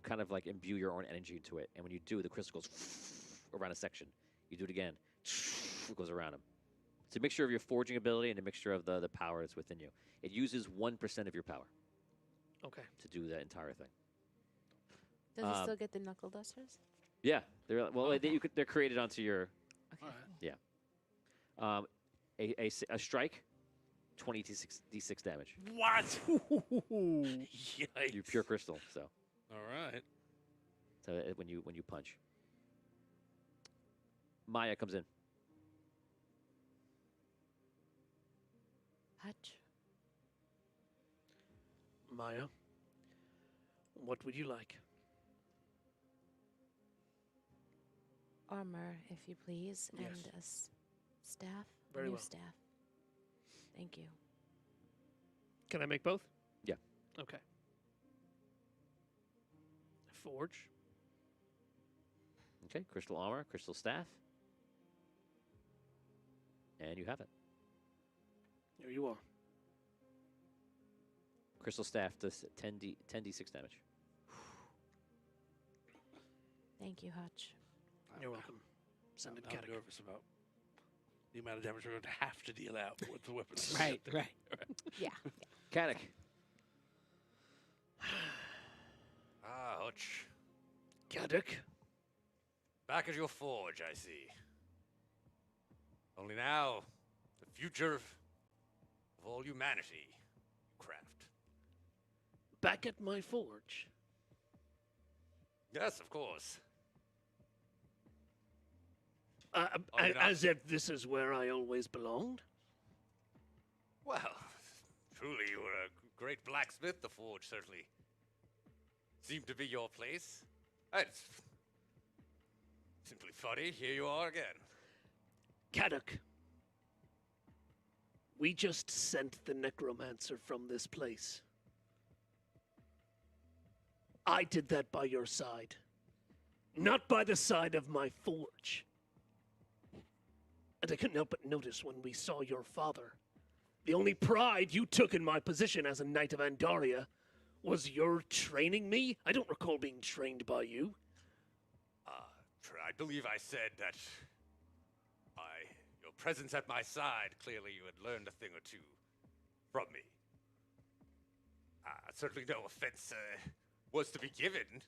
kind of like imbue your own energy into it. And when you do, the crystal goes around a section. You do it again, it goes around him. It's a mixture of your forging ability and a mixture of the power that's within you. It uses 1% of your power Okay. to do that entire thing. Does it still get the knuckle dusters? Yeah, they're Okay. they're created onto your Okay. All right. a strike, 20 d6 damage. What? Yikes. Yikes. You're pure crystal, so All right. when you punch. Maya comes in. Hutch. Maya, what would you like? Armor, if you please, Yes. and a staff. Very new well. staff. Thank you. Can I make both? Yeah. Okay. Forge. Okay, crystal armor, crystal staff, and you have it. Here you are. Crystal staff does 10d6 damage. Thank you, Hutch. You're welcome. Send it, I'm Caddick. nervous about the amount of damage we're going to have to deal out with the weapons. Right, right. Yeah. Caddick, Hutch. Caddock, Back at your forge, I see. Only now, the future of all humanity you craft. back at my forge. Yes, of course. Uh, Oh, you're not- as if this is where I always belonged. Well, truly, you were a great blacksmith. The forge certainly seemed to be your place. It's simply funny. Here you are again. Caddock, we just sent the necromancer from this place. I did that by your side, not by the side of my forge. And I couldn't help but notice when we saw your father, the only pride you took in my position as a knight of Andaria was your training me. I don't recall being trained by you. I believe I said that by your presence at my side, clearly you had learned a thing or two from me. Certainly no offense was to be given.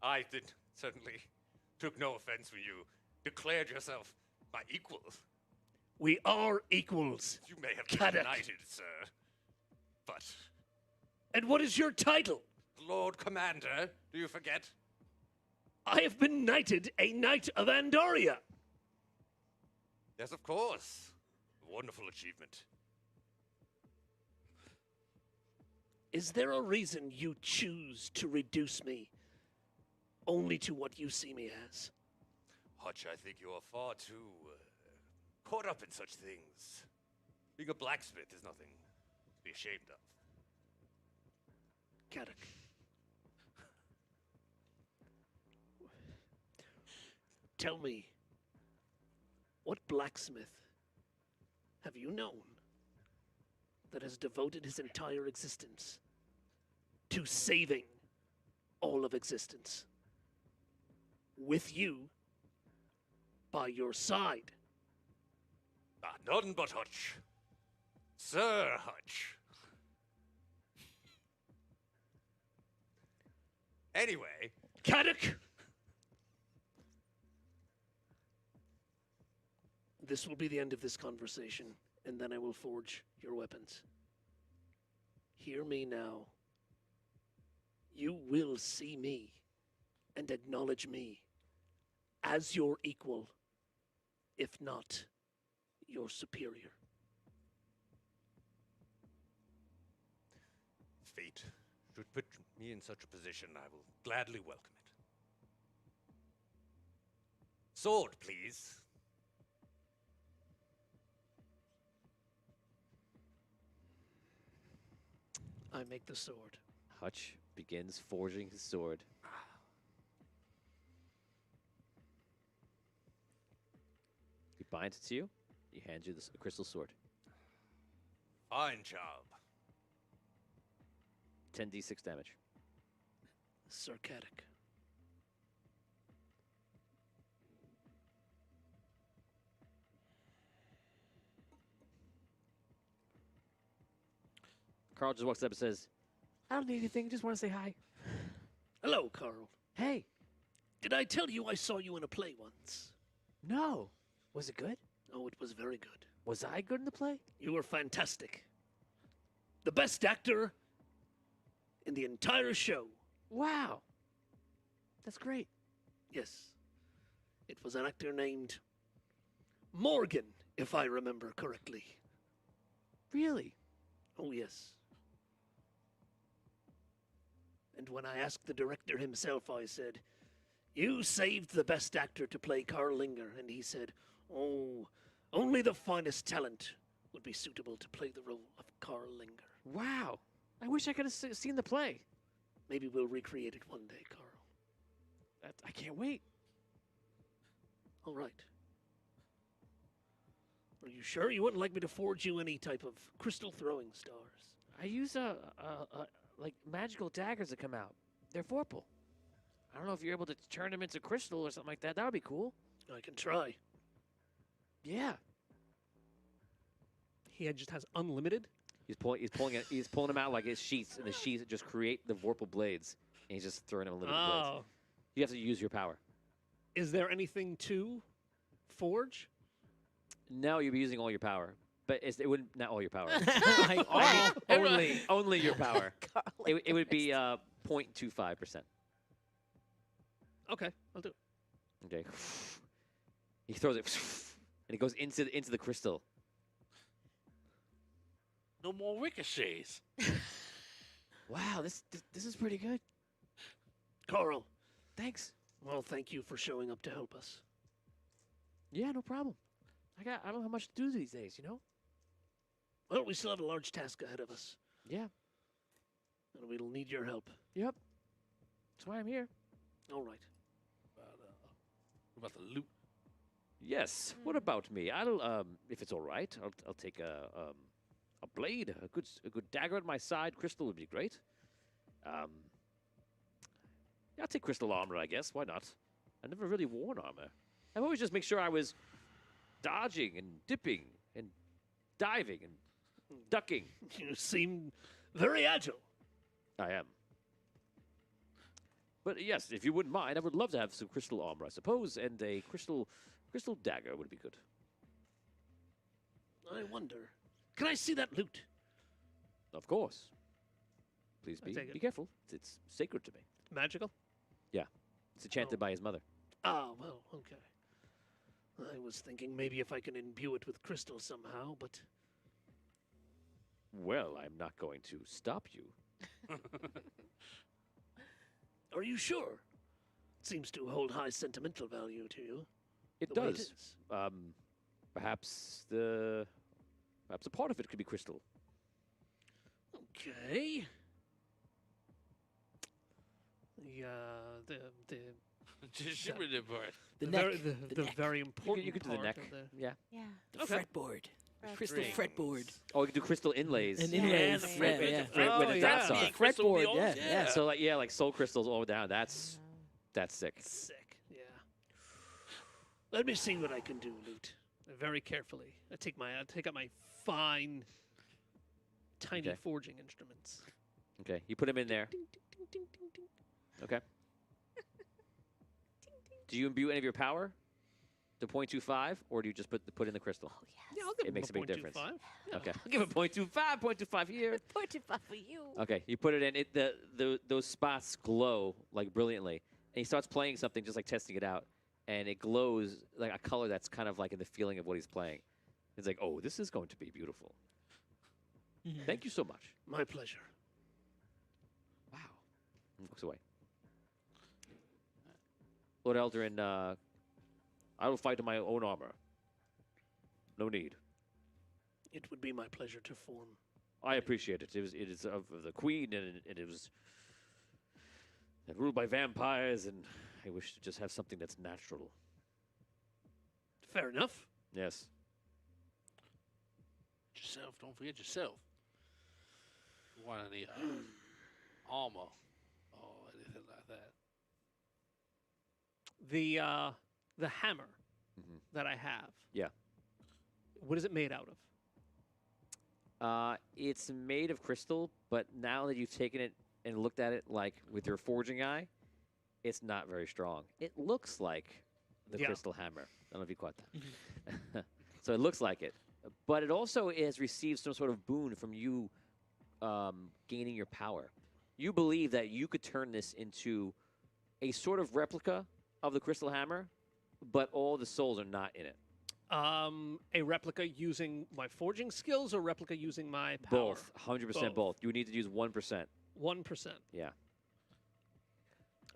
I certainly took no offense when you declared yourself my equal. We are equals. You may have been Caddock. knighted, sir, but And what is your title? Lord Commander, do you forget? I have been knighted a knight of Andaria. Yes, of course. A wonderful achievement. Is there a reason you choose to reduce me only to what you see me as? Hutch, I think you are far too caught up in such things. Being a blacksmith is nothing to be ashamed of. Caddock. Tell me, what blacksmith have you known that has devoted his entire existence to saving all of existence? With you by your side. None but Hutch. Sir Hutch. Anyway, Caddock! This will be the end of this conversation, and then I will forge your weapons. Hear me now. You will see me and acknowledge me as your equal, if not your superior. fate should put me in such a position, I will gladly welcome it. Sword, please. I make the sword. Hutch begins forging his sword. He binds it to you. He hands you the crystal sword. Fine job. 10d6 damage. Sir Caddock. Carl just walks up and says, I don't need anything. Just want to say hi. Hello, Carl. Hey. Did I tell you I saw you in a play once? No. Was it good? Oh, it was very good. Was I good in the play? You were fantastic. The best actor in the entire show. Wow. That's great. Yes. It was an actor named Morgan, if I remember correctly. Really? Oh, yes. And when I asked the director himself, I said, you saved the best actor to play Carl Linger. And he said, oh, only the finest talent would be suitable to play the role of Carl Linger. Wow. I wish I could have seen the play. Maybe we'll recreate it one day, Carl. I can't wait. All right. Are you sure you wouldn't like me to forge you any type of crystal throwing stars? I use like magical daggers that come out. They're vorpal. I don't know if you're able to turn them into crystal or something like that. That would be cool. I can try. Yeah. He just has unlimited. He's pulling them out like his sheaths, and the sheaths just create the vorpal blades. And he's just throwing him unlimited blades. Oh. You have to use your power. Is there anything to forge? No, you'll be using all your power. But it wouldn't, not all your power. Like, only your power. It would be 0.25%. Okay, I'll do it. Okay. He throws it, and it goes into the crystal. No more ricochets. Wow, this is pretty good. Carl, Thanks. well, thank you for showing up to help us. Yeah, no problem. I don't have much to do these days, you know? Well, we still have a large task ahead of us, Yeah. and we'll need your help. Yep. That's why I'm here. All right. What about the loot? Yes. What about me? I'll if it's all right, I'll take a blade, a good dagger at my side. Crystal would be great. Yeah, I'll take crystal armor, I guess. Why not? I never really worn armor. I've always just make sure I was dodging and dipping and diving and ducking. You seem very agile. I am. But yes, if you wouldn't mind, I would love to have some crystal armor, I suppose, and a crystal dagger would be good. I wonder. Can I see that loot? Of course. Please I take be it. careful. It's sacred to me. Magical? Yeah. It's enchanted by his mother. Ah, well, okay. I was thinking maybe if I can imbue it with crystal somehow, but Well, I'm not going to stop you. are you sure? It seems to hold high sentimental value to you. It the way does. is. Perhaps a part of it could be crystal. Okay. The Just shimmer the part. The very, neck. the neck. very important You could do the part neck. of the Yeah. Yeah. The Okay. fretboard. Fret Crystal rings. fretboard. Oh, we could do crystal inlays. And Yeah, inlays. the Yeah, fret- yeah. Right where Oh, the yeah. dots are. Crystal Fretboard, wheels? yeah. So like soul crystals all down. That's sick. sick. Yeah. Let me see what I can do, Loot. Very carefully. I take out my fine, tiny Okay. forging instruments. Okay, you put him in there. Ding, ding, ding, ding, ding, ding. Okay. Do you imbue any of your power to 0.25, or do you just put in the crystal? Oh, yes. Yeah, I'll give It him makes a big difference. 0.25. Yeah. Okay, I'll give it 0.25, 0.25 here. Poor to for you. Okay, you put it in. Those spots glow like brilliantly, and he starts playing something, just like testing it out, and it glows like a color that's kind of like in the feeling of what he's playing. It's like, oh, this is going to be beautiful. Thank you so much. My pleasure. Wow. And walks away. Lord Eldarin, I will fight in my own armor. No need. It would be my pleasure to form. I appreciate it. It is of the queen, and it was ruled by vampires, and I wish to just have something that's natural. Fair enough. Yes. Yourself. Don't forget yourself. You want any armor or anything like that? The hammer Mhm. that I have. Yeah. What is it made out of? It's made of crystal, but now that you've taken it and looked at it like with your forging eye, it's not very strong. It looks like the Yeah. crystal hammer. I don't know if you caught that. So it looks like it, but it also has received some sort of boon from you gaining your power. You believe that you could turn this into a sort of replica of the crystal hammer, but all the souls are not in it. A replica using my forging skills or replica using my power? Both, 100% both. You would need to use 1%. 1%. Yeah.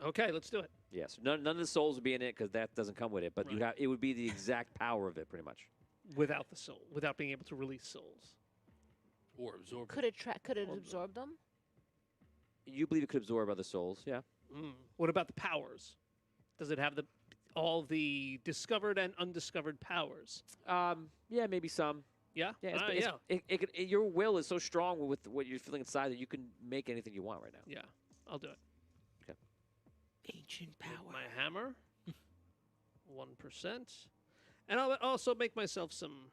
Okay, let's do it. Yes. None of the souls would be in it because that doesn't come with it. But Right. it would be the exact power of it, pretty much. Without the soul, without being able to release souls. Or absorb Could it absorb them? You believe it could absorb other souls? Yeah. What about the powers? Does it have all the discovered and undiscovered powers? Yeah, maybe some. Yeah. Yeah. Yeah. Your will is so strong with what you're feeling inside that you can make anything you want right now. Yeah. I'll do it. Ancient Make power. my hammer. 1%. And I'll also make myself some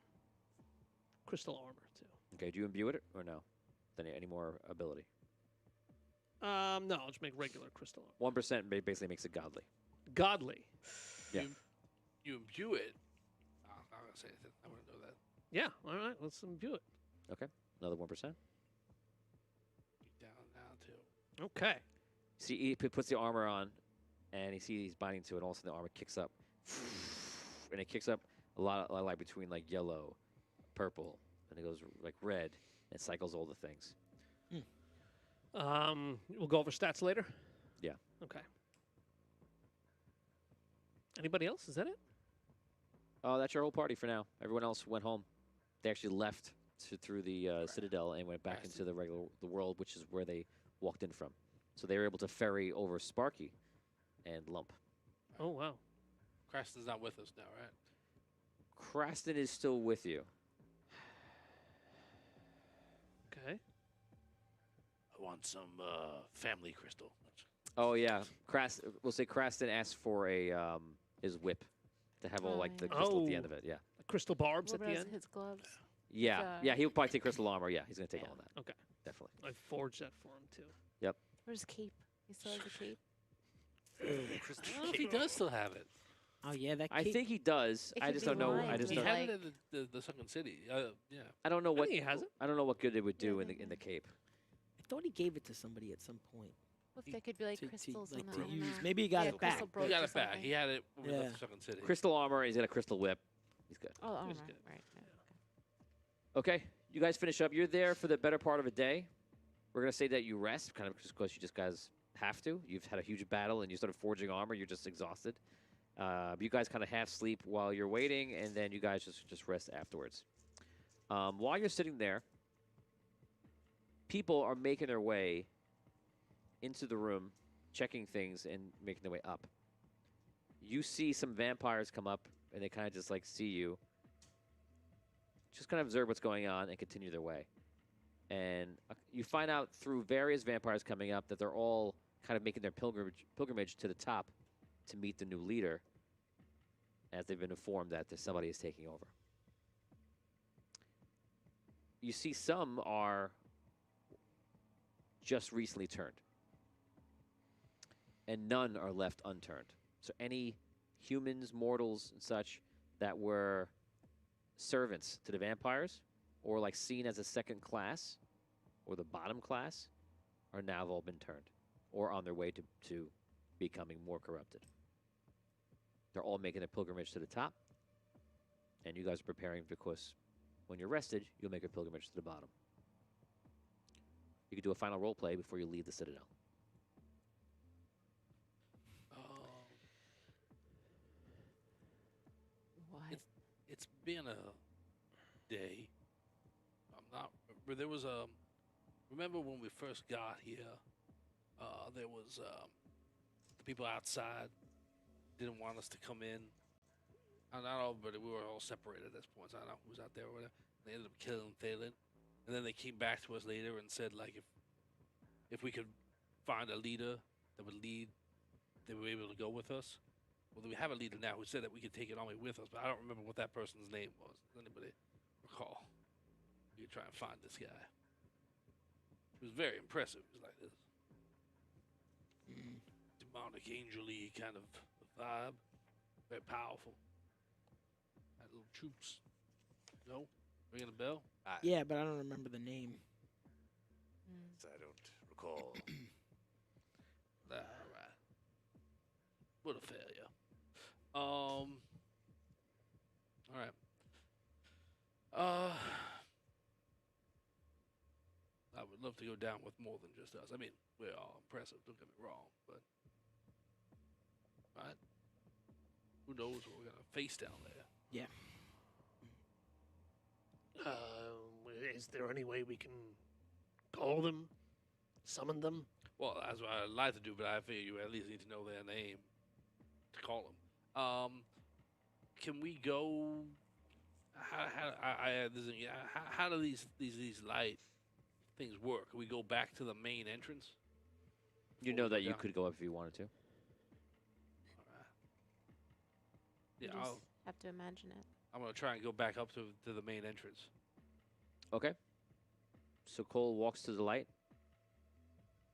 crystal armor too. Okay. Do you imbue it or no? Any more ability? No, I'll just make regular crystal armor. 1% basically makes it godly. Godly. Yeah. You imbue it. I'm not gonna say anything. I want to know that. Yeah. All right. Let's imbue it. Okay. Another 1%. Down too. Okay. See, he puts the armor on, and he sees he's binding to it. And all of a sudden, the armor kicks up, and it kicks up a lot of light between like yellow, purple, and it goes like red. And it cycles all the things. We'll go over stats later. Yeah. Okay. Anybody else? Is that it? Oh, that's your whole party for now. Everyone else went home. They actually left through the Citadel and went back into the world, which is where they walked in from. So they were able to ferry over Sparky and Lump. Oh, wow. Creston's not with us now, right? Craston is still with you. Okay. I want some family crystal. Oh yeah, we'll say Craston asked for a his whip to have all like the crystal at the end of it. Yeah. Crystal barbs What at the about end. his gloves? Yeah. Uh, Yeah. He'll probably take crystal armor. Yeah. He's gonna take Yeah. all that. Okay. Definitely. I forged that for him too. Where's his cape? He still has a cape. I don't know if he does still have it. Oh yeah, that. I cape- think he does. It I could just be don't know. I lined just He with, don't. had like- it in the Sunken City. Yeah. I don't know what. think he has it. I don't know what good it would do Yeah, in the yeah. cape. I thought he gave it to somebody at some point. What if they could be like to, crystals like, on to that? I don't use. know. Maybe he got Yeah, it back. crystal but- brooch He got or it back. something. He had it when we Yeah. left the Sunken City. Crystal armor. He's got a crystal whip. He's good. Oh, all He's right, good. right. Yeah, okay. Okay, you guys finish up. You're there for the better part of a day. We're gonna say that you rest, kind of just because you just guys have to. You've had a huge battle and you started forging armor. You're just exhausted. You guys kind of half sleep while you're waiting, and then you guys just rest afterwards. While you're sitting there, people are making their way into the room, checking things and making their way up. You see some vampires come up, and they kind of just like see you. Just kind of observe what's going on and continue their way. And you find out through various vampires coming up that they're all kind of making their pilgrimage to the top to meet the new leader, as they've been informed that somebody is taking over. You see some are just recently turned, and none are left unturned. So any humans, mortals, and such that were servants to the vampires, or like seen as a second class, or the bottom class, are now all been turned, or on their way to becoming more corrupted. They're all making a pilgrimage to the top, and you guys are preparing because when you're rested, you'll make a pilgrimage to the bottom. You can do a final role play before you leave the Citadel. What? It's been a day. I'm not. But there was a. Remember when we first got here? There was the people outside didn't want us to come in. Not all, but we were all separated at this point. So I don't know who was out there or whatever. They ended up killing Thalen, and then they came back to us later and said like if we could find a leader that would lead, they were able to go with us. Well, we have a leader now who said that we could take an army with us, but I don't remember what that person's name was. Does anybody recall? We could try and find this guy. He was very impressive. He was like this demonic, angel-y kind of vibe. Very powerful. Had little troops. No? Ringing a bell? Yeah, but I don't remember the name. I don't recall. All right. What a failure. All right. I would love to go down with more than just us. I mean, we're all impressive, don't get me wrong, but right? Who knows what we're gonna face down there? Yeah. Is there any way we can call them, summon them? Well, that's what I'd like to do, but I figure you at least need to know their name to call them. Can we go? How do these light things work? Can we go back to the main entrance? You Before know we go that you down? could go up if you wanted to. All right. You Yeah, just have to imagine it. I'm gonna try and go back up to the main entrance. Okay. So Cole walks to the light,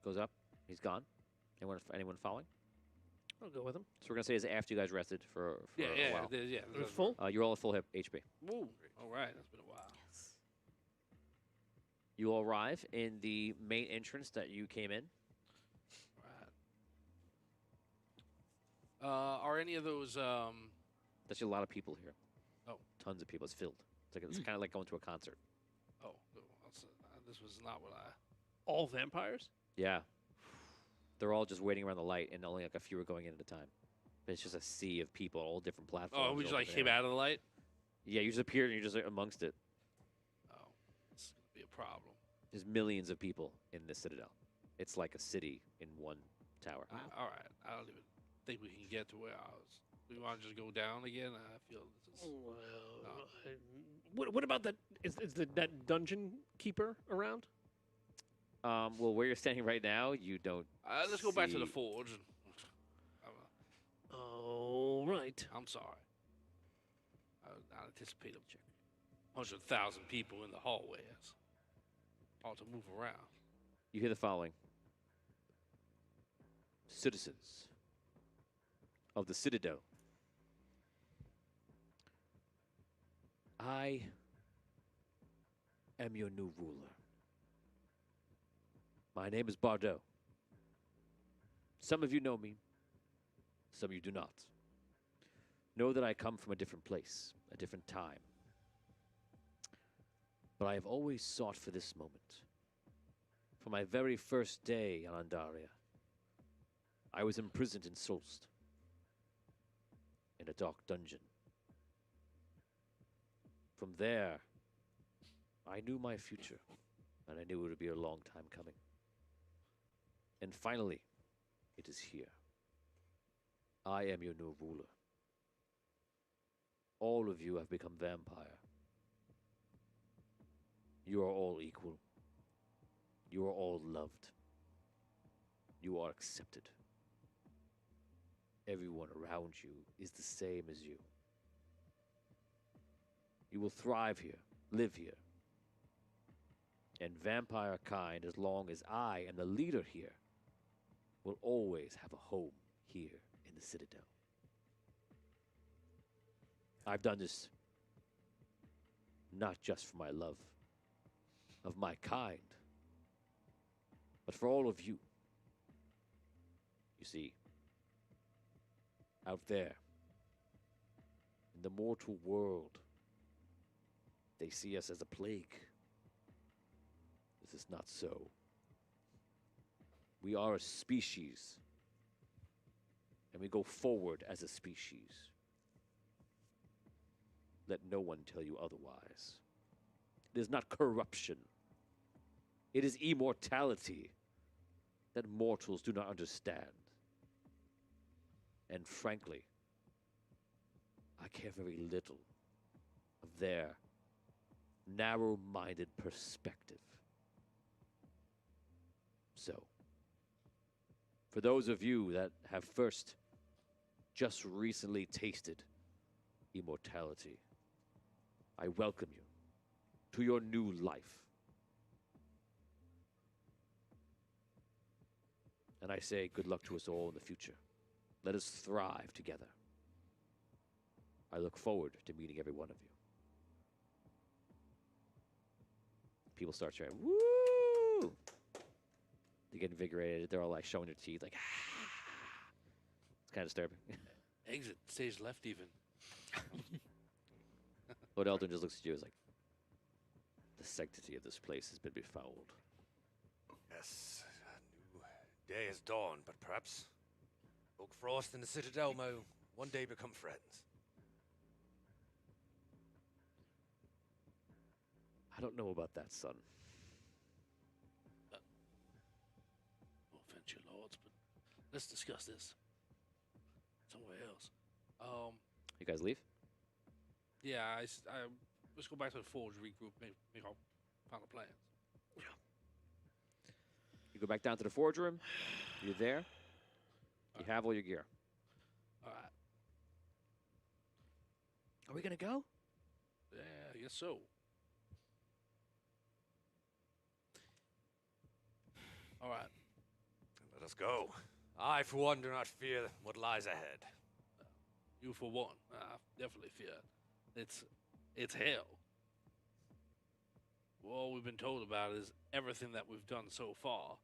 goes up. He's gone. Anyone following? I'll go with him. So we're gonna say is after you guys rested for Yeah, a while. yeah. We're full. You're all at full HP. Woo. All right, that's been a while. Yes. You all arrive in the main entrance that you came in. Right. Are any of those? There's a lot of people here. Oh. Tons of people. It's filled. It's kind of like going to a concert. Oh, this was not what I. All vampires? Yeah. They're all just waiting around the light, and only like a few are going in at a time. But it's just a sea of people, all different platforms. Oh, we just over like came there. out of the light. Yeah, you just appeared and you're just like, amongst it. Oh, this is gonna be a problem. There's millions of people in this citadel. It's like a city in one tower. All right, I don't even think we can get to where I was. We want to just go down again. I feel this is. Well, what about that? Is that dungeon keeper around? Well, where you're standing right now, you don't. Let's go back to the see- forge. All right. I'm sorry. I anticipate 100,000 people in the hallways. All to move around. You hear the following: citizens of the citadel. I am your new ruler. My name is Bardot. Some of you know me, some of you do not. Know that I come from a different place, a different time. But I have always sought for this moment. From my very first day on Andaria, I was imprisoned in Solst, in a dark dungeon. From there, I knew my future, and I knew it would be a long time coming. And finally, it is here. I am your new ruler. All of you have become vampire. You are all equal. You are all loved. You are accepted. Everyone around you is the same as you. You will thrive here, live here. And vampire kind, as long as I am the leader here, will always have a home here in the Citadel. I've done this not just for my love of my kind, but for all of you. You see, out there, in the mortal world, they see us as a plague. This is not so. We are a species, and we go forward as a species. Let no one tell you otherwise. It is not corruption. It is immortality that mortals do not understand. And frankly, I care very little of their narrow-minded perspective. So, for those of you that have just recently tasted immortality, I welcome you to your new life. And I say good luck to us all in the future. Let us thrive together. I look forward to meeting every one of you. People start cheering, woo! They get invigorated. They're all like showing their teeth, like, ah. It's kind of disturbing. Exit, stage left even. Lord Eldrin just looks at you as like, the sanctity of this place has been befouled. Yes, a new day has dawned, but perhaps Oak Frost and the Citadel may one day become friends. I don't know about that, son. No offense, your lords, but let's discuss this somewhere else. You guys leave? Yeah, let's go back to the forge, regroup, make our final plans. You go back down to the forge room. You're there. You have all your gear. All right. Are we gonna go? Yeah, I guess so. All right. Let us go. I, for one, do not fear what lies ahead. You for one, I definitely fear it. It's hell. All we've been told about is everything that we've done so far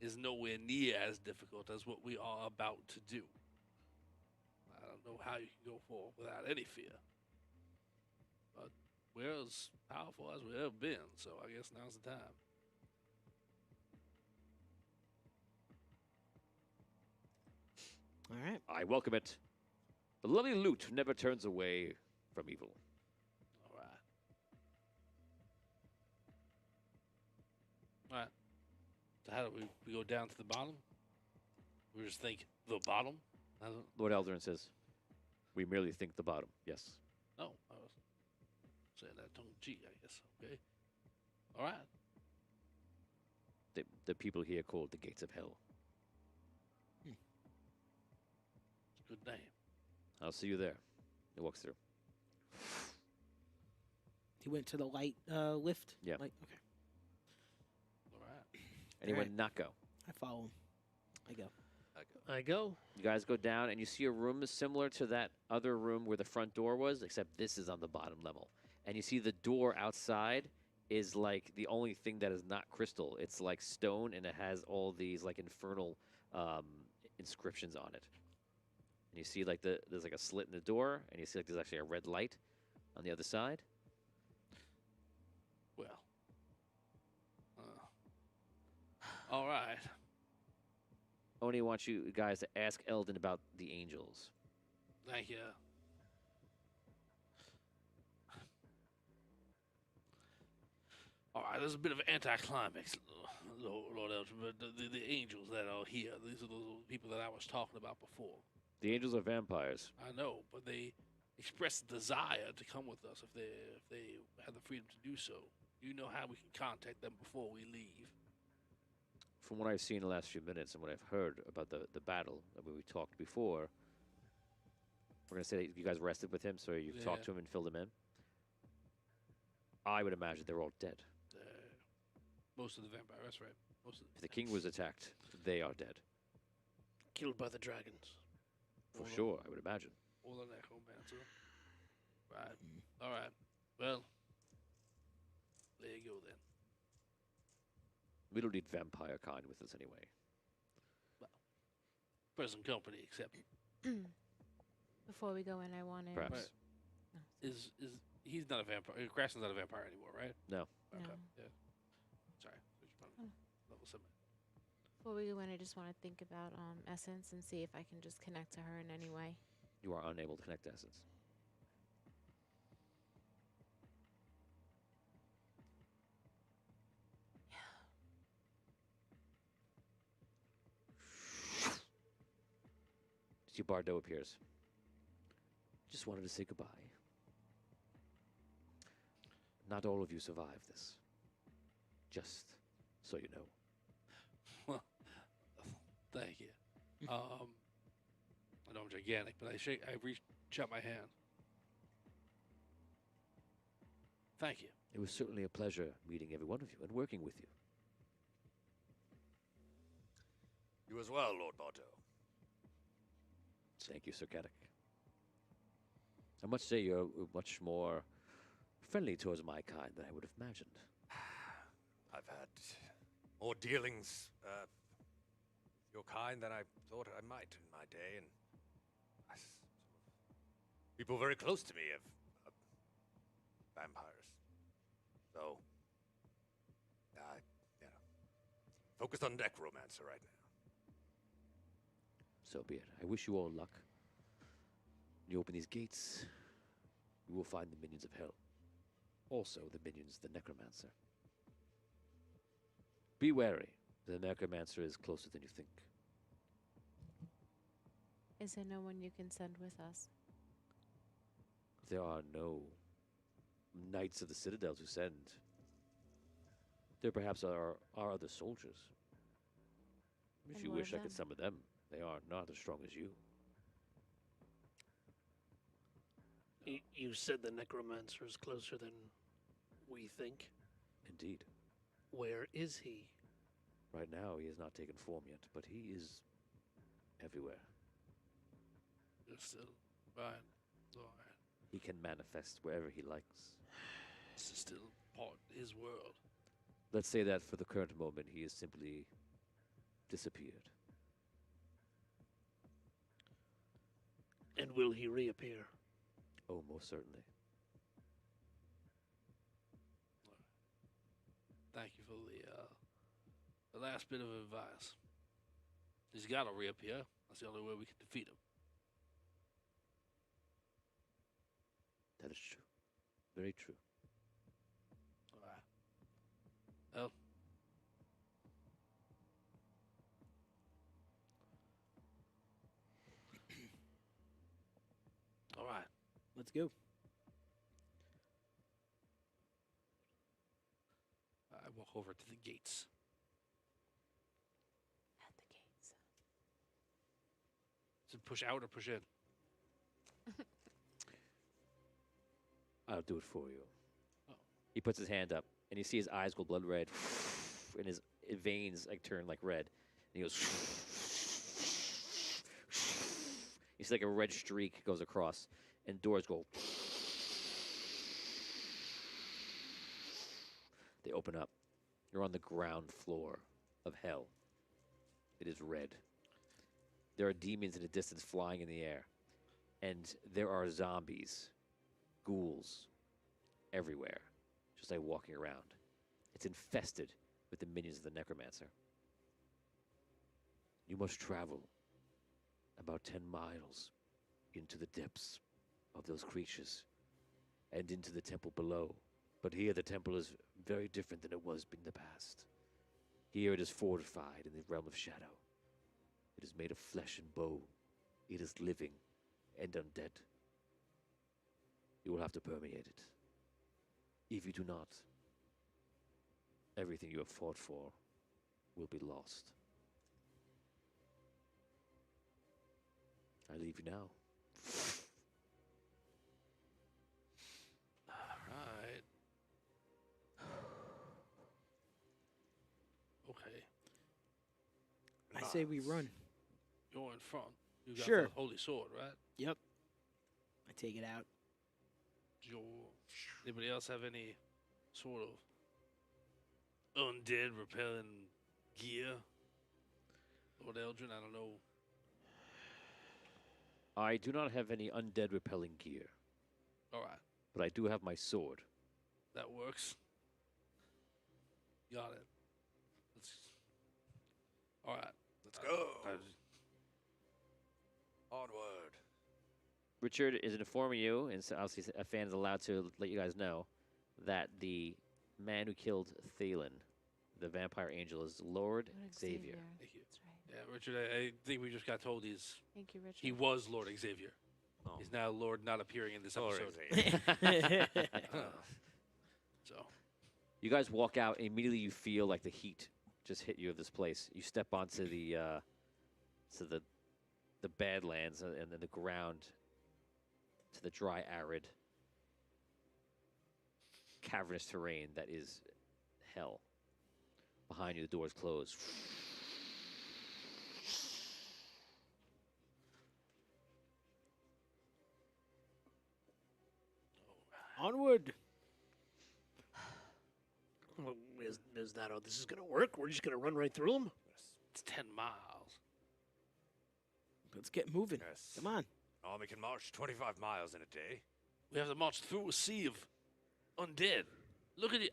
is nowhere near as difficult as what we are about to do. I don't know how you can go forward without any fear. But we're as powerful as we've ever been, so I guess now's the time. All right. I welcome it. The lovely loot never turns away from evil. All right. All right. So how do we go down to the bottom? We just think the bottom? I don't, Lord Eldarin says, we merely think the bottom. Yes. no, I was saying that tongue in cheek, I guess. Okay. All right. The people here call it the gates of hell. It's a good name. I'll see you there. He walks through. He went to the light lift. Yeah. Light? Okay. All right. Anyone Alright. not go? I follow him. I go. I go. You guys go down and you see a room similar to that other room where the front door was, except this is on the bottom level. And you see the door outside is like the only thing that is not crystal. It's like stone and it has all these like infernal inscriptions on it. And you see like there's like a slit in the door and you see like there's actually a red light on the other side. Well. All right. Oni wants you guys to ask Eldon about the angels. Thank you. All right, there's a bit of anticlimax, Lord Elgin, but the angels that are here, these are those people that I was talking about before. The angels are vampires. I know, but they expressed a desire to come with us if they had the freedom to do so. You know how we can contact them before we leave. From what I've seen in the last few minutes and what I've heard about the battle that we talked before, we're going to say that you guys rested with him, so you've talked Yeah. to him and filled him in. I would imagine they're all dead. Most of the vampires, that's right. Most of If the king was attacked, they are dead. Killed by the dragons. For sure, I would imagine. all the necromancer. Right. All right. Well, there you go then. We don't need vampire kind with us anyway. Present company, except Before we go in, I wanted. Perhaps. Right. is he's not a vampire. Craston's not a vampire anymore, right? No. Okay. No. Yeah. Sorry. Level 7. Before we go in, I just want to think about Essence and see if I can just connect to her in any way. You are unable to connect to Essence. See Bardo appears. Just wanted to say goodbye. Not all of you survived this. Just so you know. Thank you. I know I'm gigantic, but I reach out my hand. Thank you. It was certainly a pleasure meeting every one of you and working with you. You as well, Lord Bardo. Thank you, Sir Caddock. I must say you're much more friendly towards my kind than I would have imagined. I've had more dealings with your kind than I thought I might in my day, and people very close to me have vampires. So, focused on necromancer right now. So be it. I wish you all luck. When you open these gates, you will find the minions of hell. Also the minions of the necromancer. Be wary. The necromancer is closer than you think. Is there no one you can send with us? There are no knights of the citadel to send. There perhaps are other soldiers. If And you what wish, of I could them? summon them. They are not as strong as you. You said the necromancer is closer than we think. Indeed. Where is he? Right now, he has not taken form yet, but he is everywhere. You're still right. All right. He can manifest wherever he likes. This is still part of his world. Let's say that for the current moment, he has simply disappeared. And will he reappear? Oh, most certainly. Thank you for the last bit of advice. He's got to reappear. That's the only way we can defeat him. That is true. Very true. All right. Well. All right. Let's go. I walk over to the gates. At the gates. Is it push out or push in? I'll do it for you. Oh. He puts his hand up, and you see his eyes go blood red, and his veins like turn like red. And he goes. You see like a red streak goes across, and doors go. They open up. You're on the ground floor of hell. It is red. There are demons in the distance flying in the air, and there are zombies, ghouls, everywhere, just like walking around. It's infested with the minions of the necromancer. You must travel about 10 miles into the depths of those creatures and into the temple below. But here the temple is very different than it was in the past. Here it is fortified in the realm of shadow. It is made of flesh and bone. It is living and undead. You will have to permeate it. If you do not, everything you have fought for will be lost. I leave you now. Alright. Okay. I say we run. You're in front. You got Sure. the holy sword, right? Yep. I take it out. Your anybody else have any sort of undead repelling gear? Lord Eldrin, I don't know. I do not have any undead repelling gear, Alright. but I do have my sword. That works. Got it. Alright. Let's go. Onward. Richard is informing you, and so obviously a fan is allowed to let you guys know, that the man who killed Thalen, the vampire angel, is Lord Xavier. Thank you. That's right. Yeah, Richard, I think we just got told Thank you, Richard. he was Lord Xavier. Oh. He's now Lord not appearing in this Lord episode. Xavier. So, You guys walk out, and immediately you feel like the heat just hit you of this place. You step onto the badlands and then the ground to the dry, arid, cavernous terrain that is hell. Behind you, the doors close. Onward. Well, is that how this is going to work? We're just going to run right through them? it's 10 miles. Let's get moving. Yes. Come on. Army can march 25 miles in a day. We have to march through a sea of undead. Look at it.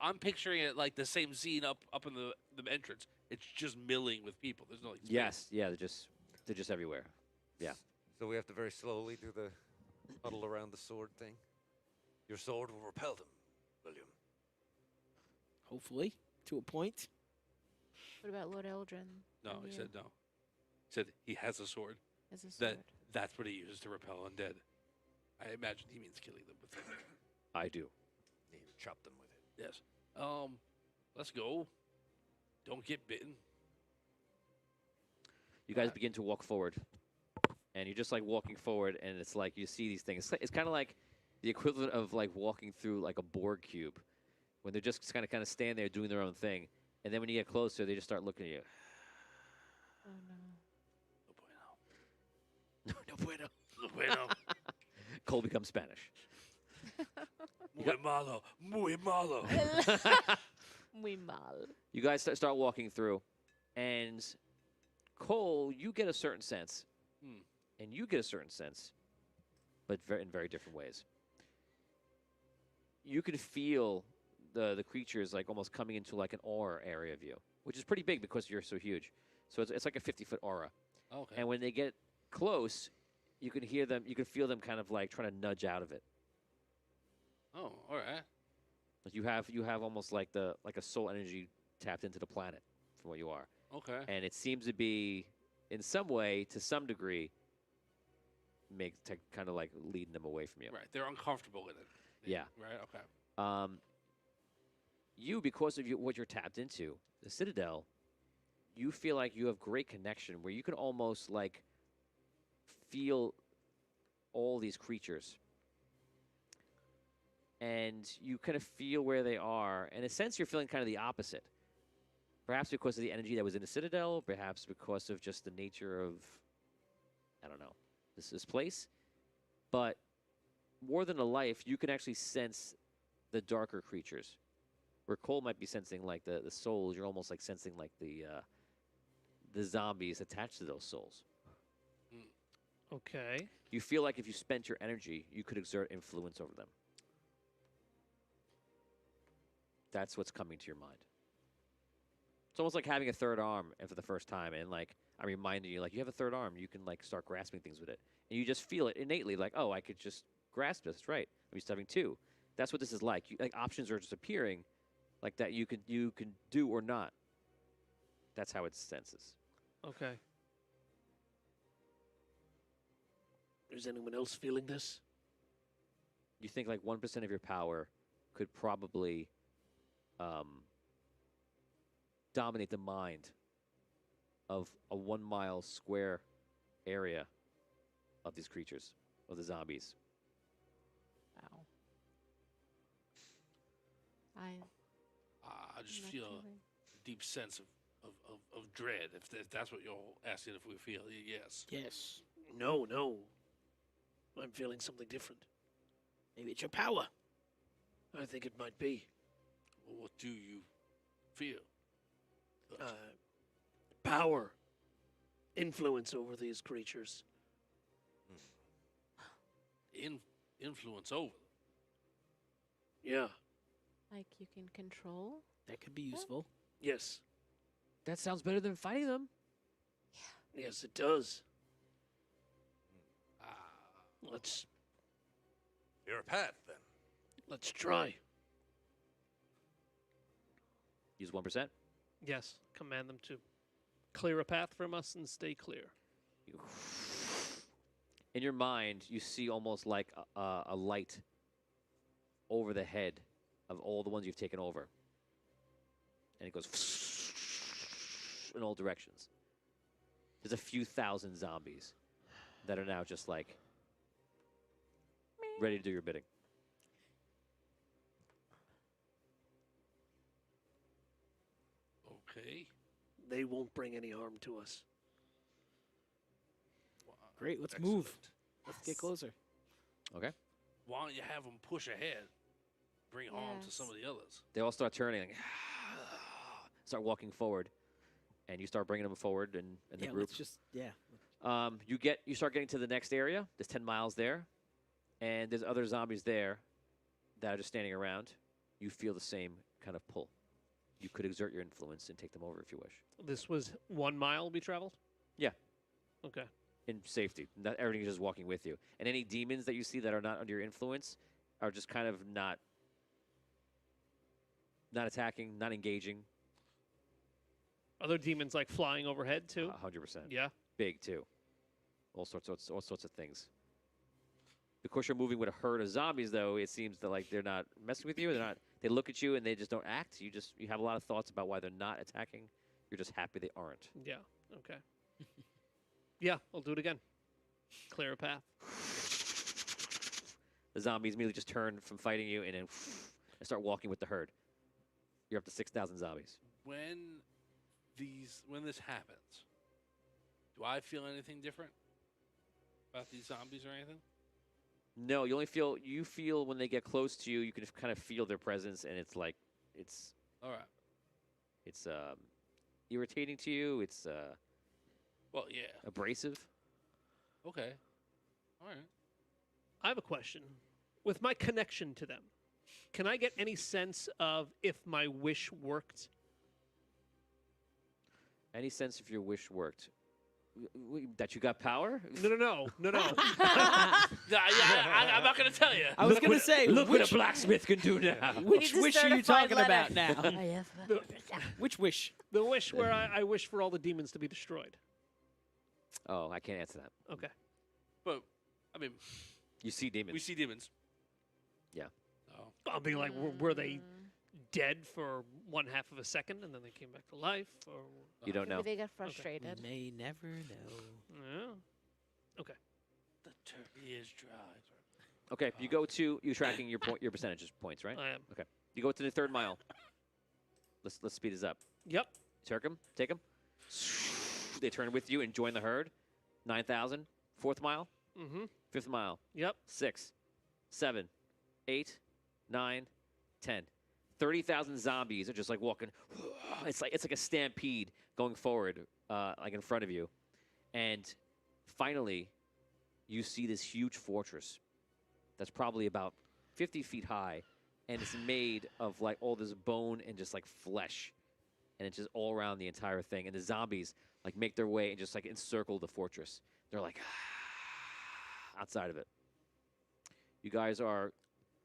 I'm picturing it like the same scene up in the entrance. It's just milling with people. There's no like, space. Yes, yeah, they're just everywhere. Yeah. So we have to very slowly do the huddle around the sword thing. Your sword will repel them, William. Hopefully, to a point. What about Lord Eldrin? No, and he you said no. He said he has a sword. As a sword. That's what he uses to repel undead. I imagine he means killing them with it. I do. You chop them with it. Yes. Let's go. Don't get bitten. You guys begin to walk forward, and you're just like walking forward, and it's like you see these things. It's kind of like the equivalent of like walking through like a Borg cube, when they're just kind of stand there doing their own thing, And then when you get closer, they just start looking at you. Oh no. No bueno. No bueno. No bueno. Cole becomes Spanish. Muy malo. Muy malo. Muy mal. You guys start walking through, and Cole, you get a certain sense, and you get a certain sense, but in very different ways. You can feel the creatures like almost coming into like an aura area of you, which is pretty big because you're so huge. So it's like a 50-foot aura. Okay. And when they get close, you can hear them, you can feel them kind of like trying to nudge out of it. Oh, all right. Like you have almost like a soul energy tapped into the planet from what you are. Okay. And it seems to be in some way, to some degree, kind of like leading them away from you. Right. They're uncomfortable with it. Yeah. Right. Okay. You, because of what you're tapped into, the Citadel, you feel like you have great connection where you can almost like feel all these creatures. And you kind of feel where they are. In a sense, you're feeling kind of the opposite. Perhaps because of the energy that was in the Citadel, perhaps because of just the nature of, I don't know, this place. But more than a life, you can actually sense the darker creatures. Where Cole might be sensing like the souls, you're almost like sensing like the zombies attached to those souls. Okay. You feel like if you spent your energy, you could exert influence over them. That's what's coming to your mind. It's almost like having a third arm and for the first time, and like I'm reminding you, like you have a third arm, you can like start grasping things with it, and you just feel it innately, like oh, I could just grasp this. That's right. I'm used to having two. That's what this is like. Like options are just appearing, like that you can do or not. That's how it senses. Okay. Is anyone else feeling this? You think like 1% of your power could probably dominate the mind of a 1 mile square area of these creatures, of the zombies. Wow. I just not feel feeling- a deep sense of dread. If that's what you're asking, if we feel, yes. Yes. No. I'm feeling something different. Maybe it's your power. I think it might be. Well, what do you feel? Power. Influence over these creatures. Influence over them. Yeah. like you can control. That could be useful. Yes. That sounds better than fighting them. Yes, it does. Ah, Let's You're a path, then. try. Use 1%. Yes, command them to clear a path from us and stay clear. In your mind, you see almost like a light over the head of all the ones you've taken over. And it goes in all directions. There's a few thousand zombies that are now just like ready to do your bidding. okay. They won't bring any harm to us. Great, let's Excellent. move. Let's get closer. Okay? Why don't you have them push ahead? Bring harm to Yes. some of the others. They all start turning, like, start walking forward. And you start bringing them forward in the Yeah, group. let's just, yeah. You start getting to the next area. There's 10 miles there, and there's other zombies there that are just standing around. You feel the same kind of pull. You could exert your influence and take them over if you wish, This was 1 mile we traveled? Yeah. Okay. in safety. Not everything is just walking with you. And any demons that you see that are not under your influence are just kind of not attacking, not engaging. Other demons like flying overhead too? 100%. Yeah. Big too. All sorts of things. Because you're moving with a herd of zombies, though, it seems that like they're not messing with you. They look at you and they just don't act. You have a lot of thoughts about why they're not attacking. You're just happy they aren't. Yeah. Okay. Yeah, I'll do it again. Clear a path. The zombies immediately just turn from fighting you and then and start walking with the herd. You're up to 6,000 zombies. when this happens, do I feel anything different about these zombies or anything? No, you feel when they get close to you, you can kind of feel their presence, and it's like it's All right. it's irritating to you. It's Well, yeah. abrasive. Okay. All right. I have a question. With my connection to them, can I get any sense of if my wish worked? Any sense if your wish worked? That you got power? No. I'm not going to tell you. I was going to say, Look what a blacksmith can do now. which need a wish are you certified talking letter. about now? Which wish? The wish where I wish for all the demons to be destroyed. Oh, I can't answer that. Okay. But, I mean, You see demons. we see demons. Yeah. Oh. I'll be like, were they dead for 1/2 of a second and then they came back to life? Or You don't know. Maybe they get We frustrated. may never know. yeah. Okay. The turkey is dry. Okay, you're tracking your percentages points, right? I am. Okay. You go to the 3rd mile. Let's speed this up. Yep. Take them. They turn with you and join the herd. 9,000. 4th mile. Mm-hmm. 5th mile. Yep. 6, 7, 8, 9, 10. 30,000 zombies are just like walking. It's like a stampede going forward, like in front of you. And finally, you see this huge fortress that's probably about 50 feet high, and it's made of like all this bone and just like flesh, and it's just all around the entire thing. And the zombies like make their way and just like encircle the fortress. They're like outside of it.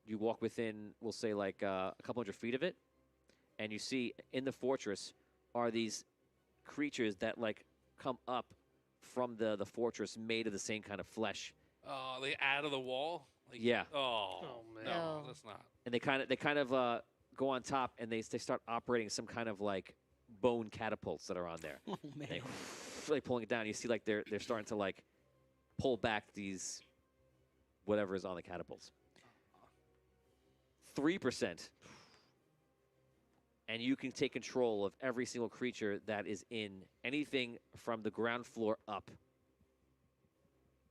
You walk within, we'll say like a couple hundred feet of it, and you see in the fortress are these creatures that like come up from the fortress made of the same kind of flesh. They out of the wall? Like, Yeah. Oh, Oh, man. no, No. that's not. And they kind of go on top, and they start operating some kind of like bone catapults that are on there. Oh, man. They pulling it down. You see like they're starting to like pull back these whatever is on the catapults. 3%. And you can take control of every single creature that is in anything from the ground floor up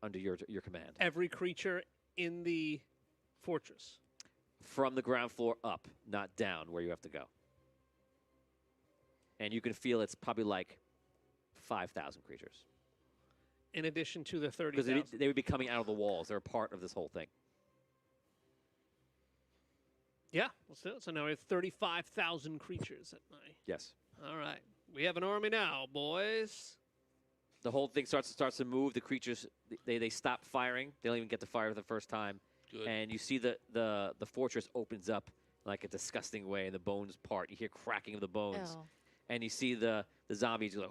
under your command. Every creature in the fortress. From the ground floor up, not down where you have to go. And you can feel it's probably like 5,000 creatures. In addition to the Because 30,000. they would be coming out of the walls. They're a part of this whole thing. Yeah. Let's do it. So now we have 35,000 creatures at my. Yes. All right. We have an army now, boys. The whole thing starts to move. The creatures, they stop firing. They don't even get to fire for the first time. Good. And you see the fortress opens up like a disgusting way, and the bones part. You hear cracking of the bones. Oh. And you see the zombies go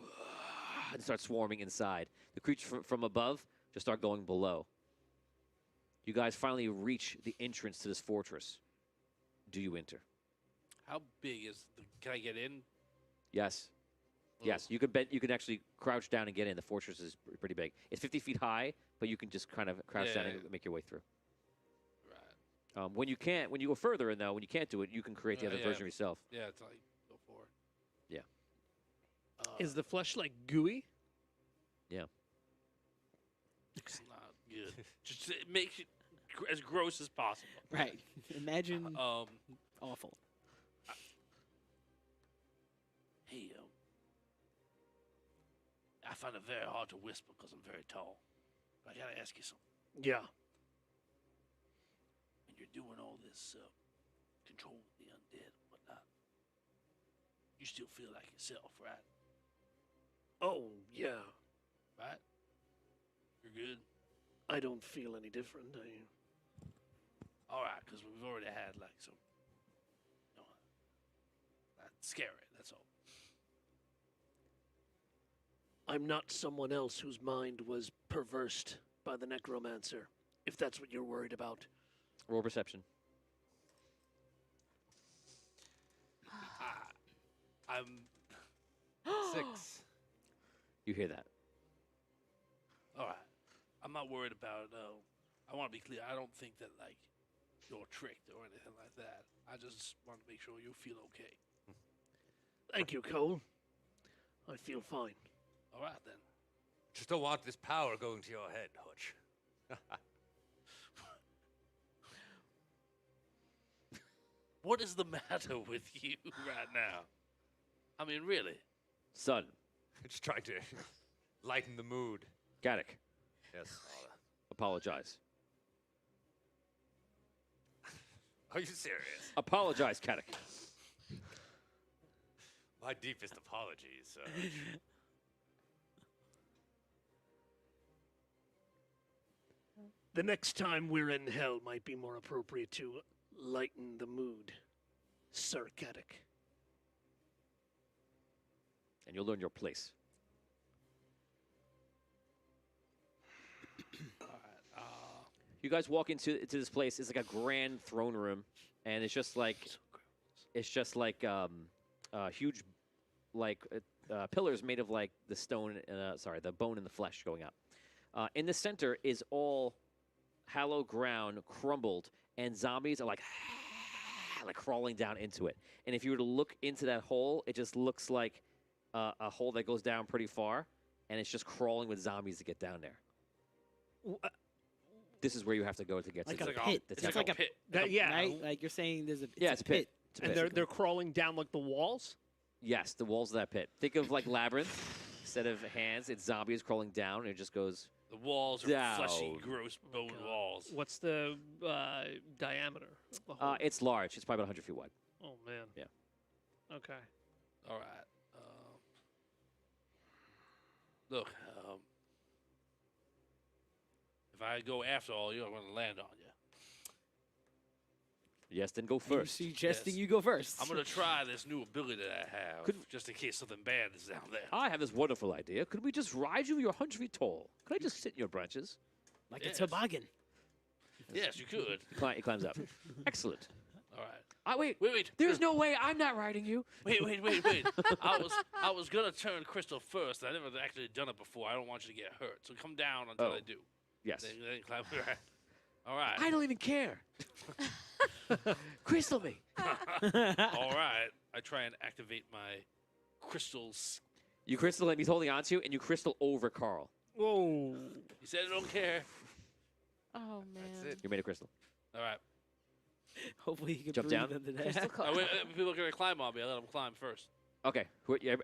and start swarming inside. The creatures from above just start going below. You guys finally reach the entrance to this fortress. Do you enter? How big is can I get in? Yes. Yes, you can actually crouch down and get in. The fortress is pretty big. It's 50 feet high, but you can just kind of crouch down and make your way through. Right. When you go further in though, when you can't do it, you can create the other Yeah. version of yourself. Yeah, it's like go for it. Yeah. Is the flesh like gooey? Yeah. It's not good. Just it makes it as gross as possible. Right. Imagine Um. awful. Hey, I find it very hard to whisper because I'm very tall. But I gotta ask you something. Yeah. When you're doing all this control with the undead and whatnot, you still feel like yourself, right? Oh, yeah. Right? You're good. I don't feel any different. All right, because we've already had like some, that's scary. That's all. I'm not someone else whose mind was perversed by the necromancer, if that's what you're worried about. Roll perception. I'm 6. You hear that? all right. I'm not worried about. I want to be clear. I don't think that like you're tricked or anything like that. I just want to make sure you feel okay. Thank you, Cole. I feel fine. All right, then. Just don't want this power going to your head, Hutch. What is the matter with you right now? I mean, really? Son, Just trying to lighten the mood. Gaddock, Yes, Father. apologize. Are you serious? Apologize, Gaddock. My deepest apologies. The next time we're in hell might be more appropriate to lighten the mood, Sir Gaddock. And you'll learn your place. You guys walk into this place. It's like a grand throne room, and it's just like huge, like pillars made of like the stone. The bone and the flesh going up. In the center is all hallowed ground, crumbled, and zombies are like crawling down into it. And if you were to look into that hole, it just looks like a hole that goes down pretty far, and it's just crawling with zombies to get down there. This is where you have to go to get Like to a the pit. the It's temple. like a pit. Yeah. Right? Like you're saying there's a Yeah, it's a pit. It's a And pit. they're crawling down like the walls. Yes, the walls of that pit. Think of like labyrinth. Instead of hands, it's zombies crawling down, and it just goes. The walls are Down. fleshy, gross bone walls. What's the diameter? Of the hole? It's large. It's probably about 100 feet wide. Oh man. Yeah. Okay. All right. Look, if I go after all you, I'm going to land on you. Yes, then go You're first. suggesting Yes. you go first. I'm going to try this new ability that I have, Could- just in case something bad is down there. I have this wonderful idea. Could we just ride you? You're 100 feet tall. Could I just sit in your branches? like Yes. a toboggan. Yes, you could. He climbs up. Excellent. All right. Wait. Wait. There's no way I'm not riding you. Wait. I was gonna turn Crystal first. I never actually done it before. I don't want you to get hurt. So come down until Oh. I do. Yes. Then climb. All right. I don't even care. Crystal me. All right. I try and activate my crystals. You crystal him. He's holding on to you, and you crystal over Carl. Whoa. You said I don't care. Oh man. That's it. You made a crystal. All right. Hopefully you can Jump breathe down? under that. Crystal Oh, wait, people are gonna climb on me. I let them climb first. Okay.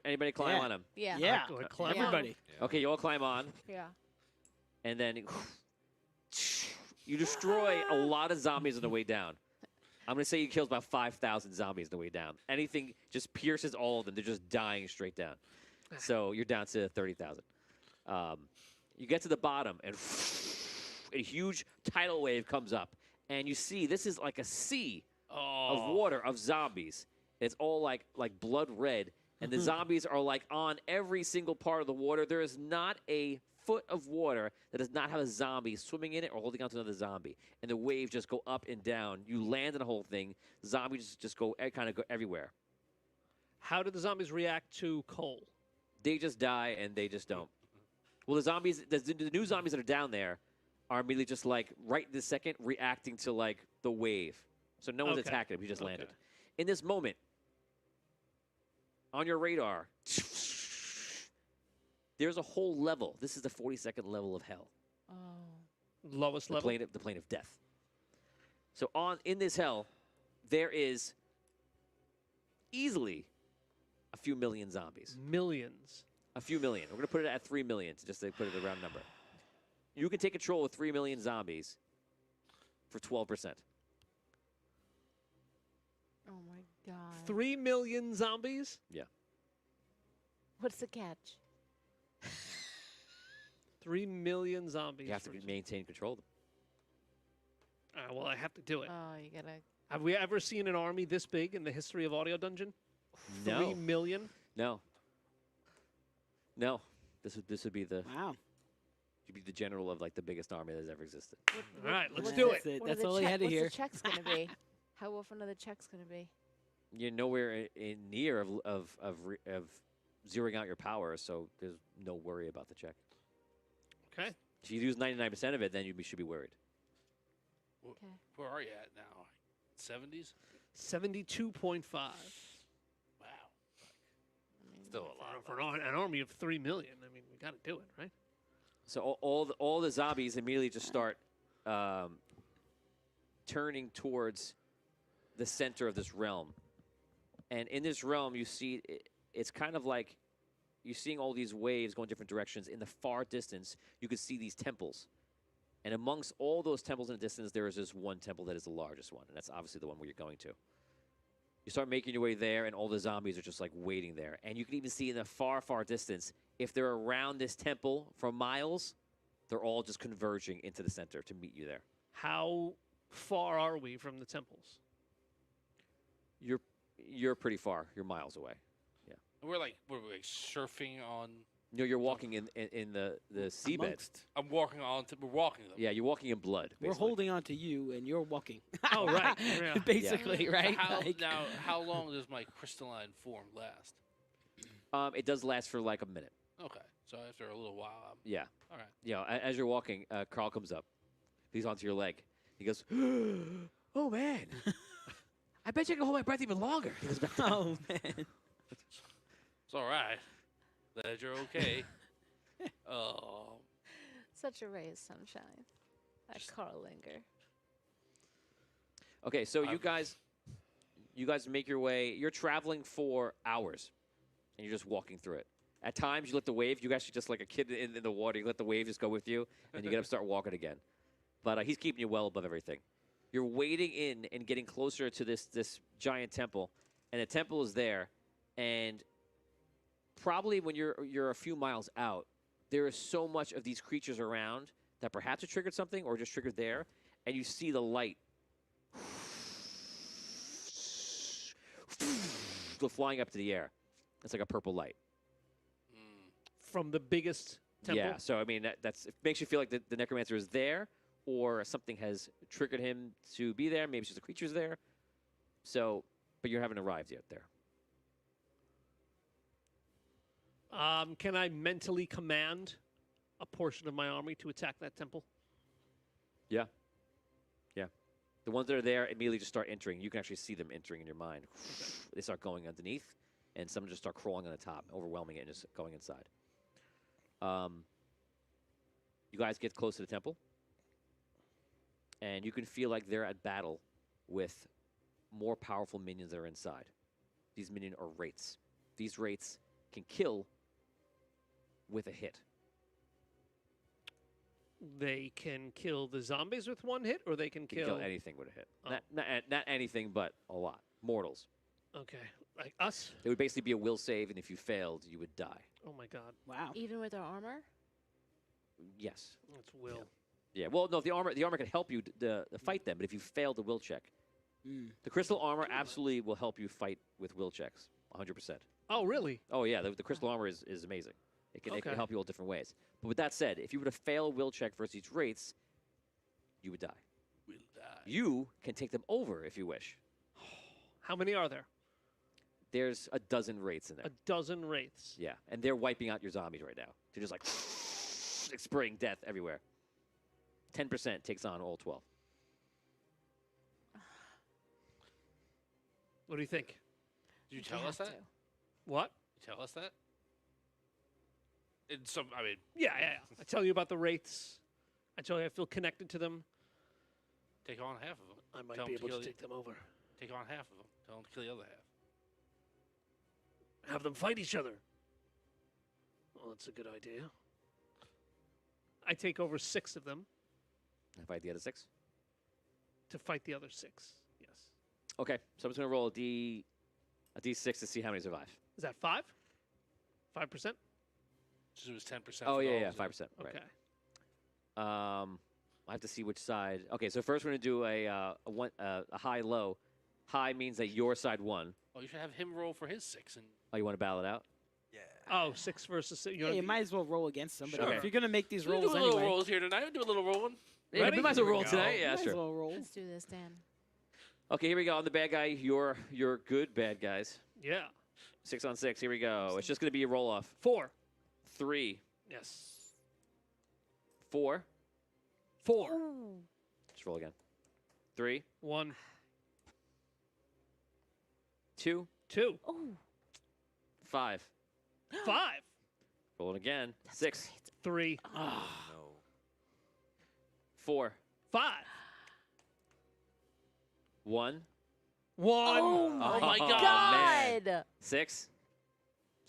Anybody climb Yeah. on him? Yeah. Yeah, Like climb Yeah. everybody. Okay, you all climb on, Yeah. and then you destroy a lot of zombies on the way down. I'm gonna say you kills about 5,000 zombies on the way down. Anything just pierces all of them. They're just dying straight down. So you're down to 30,000. You get to the bottom, and a huge tidal wave comes up, and you see this is like a sea Oh. of water of zombies. It's all like blood red, and the zombies are like on every single part of the water. There is not a foot of water that does not have a zombie swimming in it or holding on to another zombie. And the waves just go up and down. You land in the whole thing. Zombies just go kind of go everywhere. How do the zombies react to coal? They just die and they just don't. Well, the new zombies that are down there are immediately just like right this second reacting to like the wave. So no one's Okay. attacking him. He just landed. Okay. In this moment, on your radar, there's a whole level. This is the 42nd level of hell. Oh. Lowest level. The plane of death. So in this hell, there is easily a few million zombies. Millions. A few million. We're going to put it at 3 million, just to put it a round number. You can take control of 3 million zombies for 12%. Oh my god. 3 million zombies? What's the catch? 3 million zombies. You have to for- maintain control of them. Well, I have to do it. Oh, you gotta. Have we ever seen an army this big in the history of Audio Dungeon? No. 3 million? No. This would be the Wow. you'd be the general of like the biggest army that's ever existed. All right, let's What's do the- it. That's it. what are That's the all I had to what's hear. the checks gonna be? How often are the checks gonna be? You're nowhere in near of zeroing out your power, so there's no worry about the check. Okay. If you use 99% of it, then should be worried. Okay. Where are you at now? 70s? 72.5. Wow. Still a lot. For an army of 3 million, I mean, we got to do it, right? So all the zombies immediately just start turning towards the center of this realm. And in this realm, you see it's kind of like you're seeing all these waves going different directions. In the far distance, you can see these temples. And amongst all those temples in the distance, there is this one temple that is the largest one. And that's obviously the one where you're going to. You start making your way there, and all the zombies are just like waiting there. And you can even see in the far, far distance, if they're around this temple for miles, they're all just converging into the center to meet you there. How far are we from the temples? You're pretty far. You're miles away. We're like surfing on. No, you're walking in the seabed. I'm walking on. We're walking them. Yeah, you're walking in blood. We're basically. holding on to you, and you're walking. Oh, right. Yeah. Basically, So right? how, Like- how long does my crystalline form last? It does last for like a minute. Okay, so after a little while, Yeah. all right. You know, as you're walking, Carl comes up. He's onto your leg. He goes, "Oh man, I bet you can hold my breath even longer." He goes back down. Oh man. It's all right. Glad you're okay. Oh, Such a ray of sunshine. That Carl Linger. Okay, so you I've- guys make your way. You're traveling for hours, and you're just walking through it. At times, you let the wave. You actually just like a kid in the water. You let the wave just go with you, and you get up and start walking again. But he's keeping you well above everything. You're wading in and getting closer to this giant temple, and the temple is there. And probably when you're a few miles out, there is so much of these creatures around that perhaps it triggered something or just triggered there, and you see the light go flying up to the air. It's like a purple light. From the biggest temple? Yeah, so I mean it makes you feel like the necromancer is there, or something has triggered him to be there. Maybe it's just the creature's there. So, but you haven't arrived yet there. Can I mentally command a portion of my army to attack that temple? Yeah. Yeah. The ones that are there immediately just start entering. You can actually see them entering in your mind. They start going underneath, and some just start crawling on the top, overwhelming it, and just going inside. You guys get close to the temple, and you can feel like they're at battle with more powerful minions that are inside. These minions are wraiths. These wraiths can kill with a hit. They can kill the zombies with one hit, or they can Can kill anything with a hit. Oh. Not anything, but a lot. Mortals. Okay, like us? It would basically be a will save, and if you failed, you would die. Oh my God, Wow. Even with our armor? Yes. that's will. Yeah. Well, no, the armor can help you to fight them, but if you fail the will check, Mm. the crystal armor absolutely will help you fight with will checks, 100%. Oh, really? Oh yeah, the crystal armor is amazing. It can Okay. help you all different ways. But with that said, if you were to fail a will check versus these wraiths, you would die. We'll die. You can take them over if you wish. How many are there? There's a dozen wraiths in there. A dozen wraiths. Yeah, and they're wiping out your zombies right now. They're just like spraying death everywhere. 10% takes on all 12. What do you think? Did you We tell us have that? to. What? You tell us that? In some, I mean, Yeah. I tell you about the wraiths. I tell you I feel connected to them. take on half of them. I might Tell be 'em to able kill to the- take them over. Take on half of them. Tell them to kill the other half. Have them fight each other. Well, that's a good idea. I take over 6 of them And fight the other 6. to fight the other 6. Yes. Okay, so I'm just gonna roll a d6 to see how many survive. Is that 5? 5%? So it was 10%. Oh for yeah, all yeah, of them. 5%. Okay. Right. I have to see which side. Okay, so first we're gonna do a high low. High means that your side won. Oh, you should have him roll for his 6 and Oh, you want to battle it out? Yeah. Oh, 6 versus 6. Yeah, you might as well roll against somebody. Sure. If you're gonna make these we rolls do a little anyway, rolls here tonight. We do a little rolling. Yeah, Ready? we might as well Here we roll go. tonight. Yeah, might as sure. well roll. Let's do this, Dan. Okay, here we go. I'm the bad guy. You're good bad guys. Yeah. 6 on 6. Here we go. It's just gonna be a roll off. 4. 3, Yes. 4. 4. Let's roll again. 3, 1. 2, 2. Oh, 5. 5. Rolling again. 6, 3. No. 4, 5. 1, 1. Oh my my God. God. 6,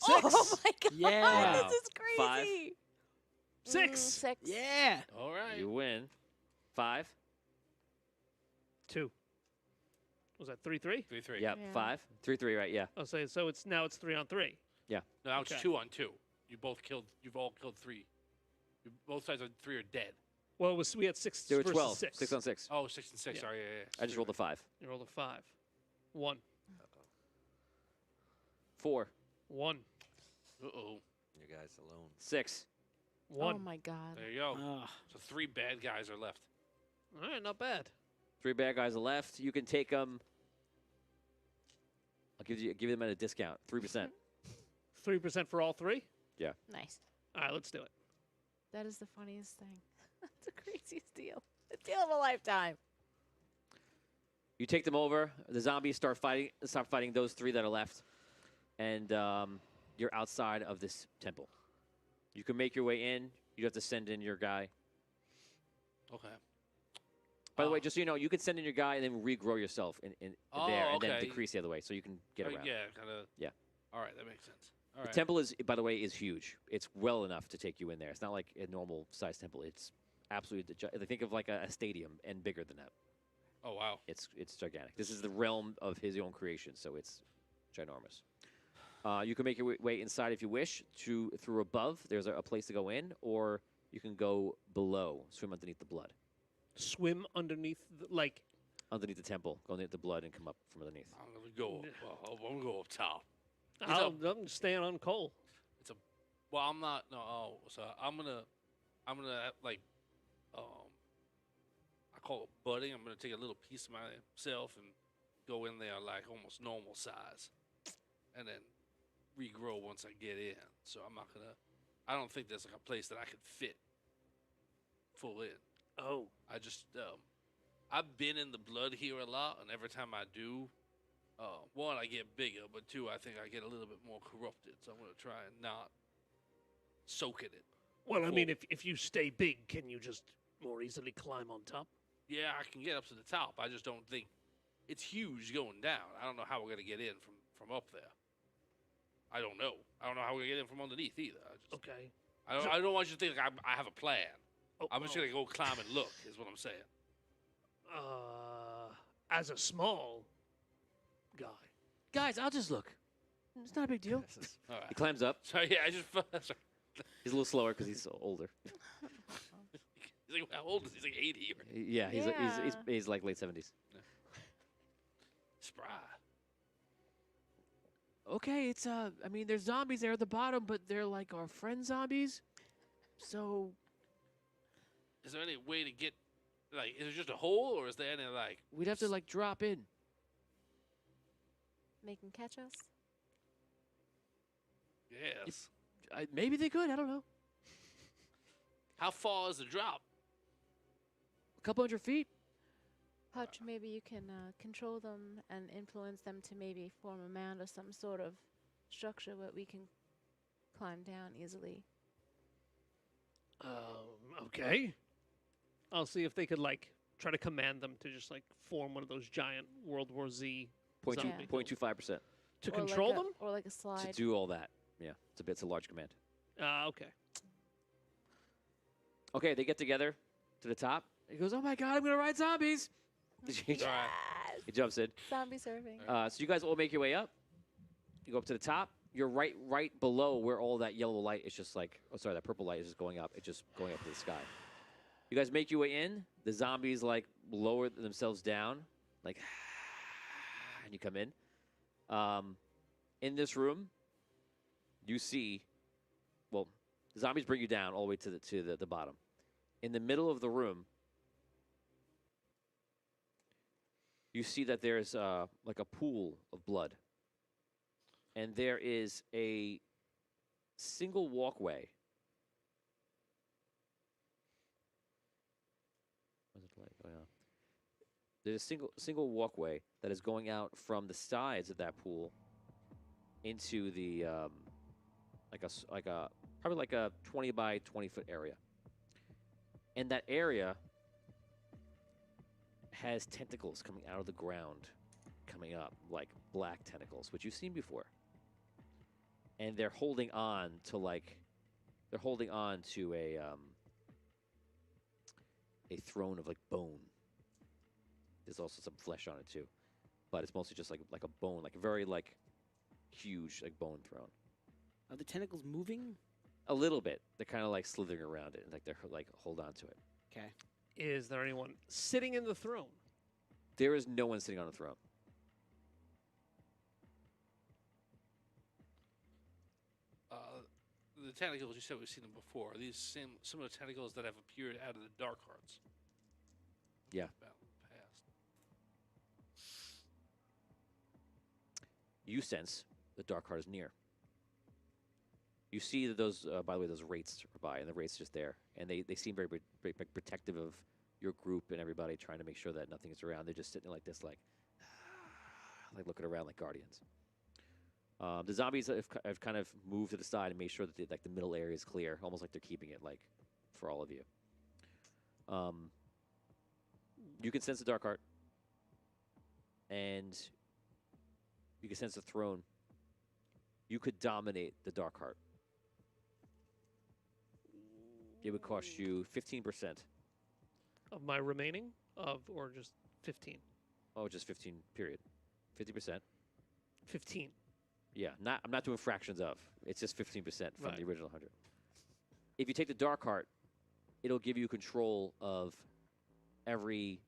Oh my God. Yeah. This is Five. crazy. 6. 6. Yeah. All right. You win. 5. 2. Was that 3-3? 3-3. Yep. Yeah. 5. 3-3. Right. Yeah. I'll say so. It's now it's 3 on 3. No, now it's Okay. 2 on 2. You both killed. You've all killed 3. Both sides of 3 are dead. Well, it was we had 6 There were versus 12. 6. 6 on 6. Oh, 6 and 6. Yeah. Sorry, yeah. I just rolled a 5. You rolled a 5. 1. 4, 1. Uh-oh. You guys alone. 6. 1. Oh my God. There you go. Ah. So 3 bad guys are left. All right, not bad. 3 bad guys are left. You can take them. I'll give them at a discount. 3%. 3% for all 3. Nice. All right, let's do it. That is the funniest thing. That's the craziest deal. The deal of a lifetime. You take them over. The zombies start fighting those 3 that are left, and you're outside of this temple. You can make your way in. You have to send in your guy. Okay. By the way, just so you know, you can send in your guy and then regrow yourself in Oh, there, and then okay. decrease the other way, so you can get around. Yeah, kind of. Yeah. All right, that makes sense. All The right. temple is, by the way, is huge. It's well enough to take you in there. It's not like a normal sized temple. It's absolutely. Think of like a stadium and bigger than that. Oh, wow. It's gigantic. This is the realm of his own creation, so it's ginormous. You can make your way inside if you wish. Through above, there's a place to go in, or you can go below, swim underneath the blood, Swim underneath, underneath the temple, go underneath the blood, and come up from underneath. I'm gonna go. I'm gonna go up top. I'm staying on coal. Well, I'm not. No. Oh, so I'm gonna like, I call it budding. I'm gonna take a little piece of myself and go in there like almost normal size, and then regrow once I get in. So I'm not gonna. I don't think there's like a place that I could fit full in. Oh, I just I've been in the blood here a lot, and every time I do, one, I get bigger, but two, I think I get a little bit more corrupted. So I'm gonna try and not soak in it. well, I Full. mean, if you stay big, can you just more easily climb on top? Yeah, I can get up to the top. I just don't think it's huge going down. I don't know how we're gonna get in from up there. I don't know. I don't know how we're gonna get in from underneath either. Okay. I don't want you to think like I have a plan. Oh, I'm just gonna go climb and look. Is what I'm saying. As a small guy. Guys, I'll just look. It's not a big deal. All He right. climbs up. So yeah, I just. Sorry. He's a little slower because he's older. He's like, how old is he? He's like 80 or Yeah, Yeah. he's like late 70s. spry. Okay, it's I mean, there's zombies there at the bottom, but they're like our friend zombies. So Is there any way to get? Like, is it just a hole, or is there any like? we'd have to like drop in. Make him catch us. Yes. Maybe they could. I don't know. How far is the drop? A couple hundred feet. Hutch, maybe you can control them and influence them to maybe form a mound or some sort of structure where we can climb down easily. Okay. I'll see if they could try to command them to just form one of those giant World War Z Point two, Yeah. 0.25% to Or control like them. or like a to slide. do all that. Yeah, it's a large command. Okay. Okay, they get together to the top. He goes, "Oh my God, I'm gonna ride zombies!" he All right. Yes! jumps in. Zombie surfing. So you guys all make your way up. You go up to the top. You're right below where all that yellow light is just that purple light is just going up. It's just going up to the sky. You guys make your way in. The zombies lower themselves down, and you come in. In this room, you see, well, the zombies bring you down all the way to the bottom. In the middle of the room, you see that there's a pool of blood. And there is a single walkway. Where's the light? Oh, yeah. There's a single walkway that is going out from the sides of that pool into the like a probably like a 20 by 20-foot area. And that area has tentacles coming out of the ground, coming up like black tentacles, which you've seen before. And they're holding on to a throne of like bone. There's also some flesh on it too, but it's mostly just like a bone, like a very like huge like bone throne. Are the tentacles moving? A little bit. They're kind of like slithering around it, and like they're like hold on to it. Okay. Is there anyone sitting in the throne? There is no one sitting on the throne. The tentacles, you said we've seen them before. Are these similar tentacles that have appeared out of the Dark Hearts? Yeah. Battle past. You sense the Dark Heart is near. You see that those, by the way, those wraiths are by, and the wraiths just there, and they seem very protective of your group and everybody, trying to make sure that nothing is around. They're just sitting like this, like looking around like guardians. The zombies have kind of moved to the side and made sure that the middle area is clear, almost like they're keeping it like for all of you. You can sense the Dark Heart, and you can sense the throne. You could dominate the Dark Heart. It would cost you 15%. Of my remaining or just 15? Oh, just 15. Period. 50%. 15. Yeah, I'm not doing fractions of. It's just 15% from Right. the original 100. If you take the Dark Heart, it'll give you control of every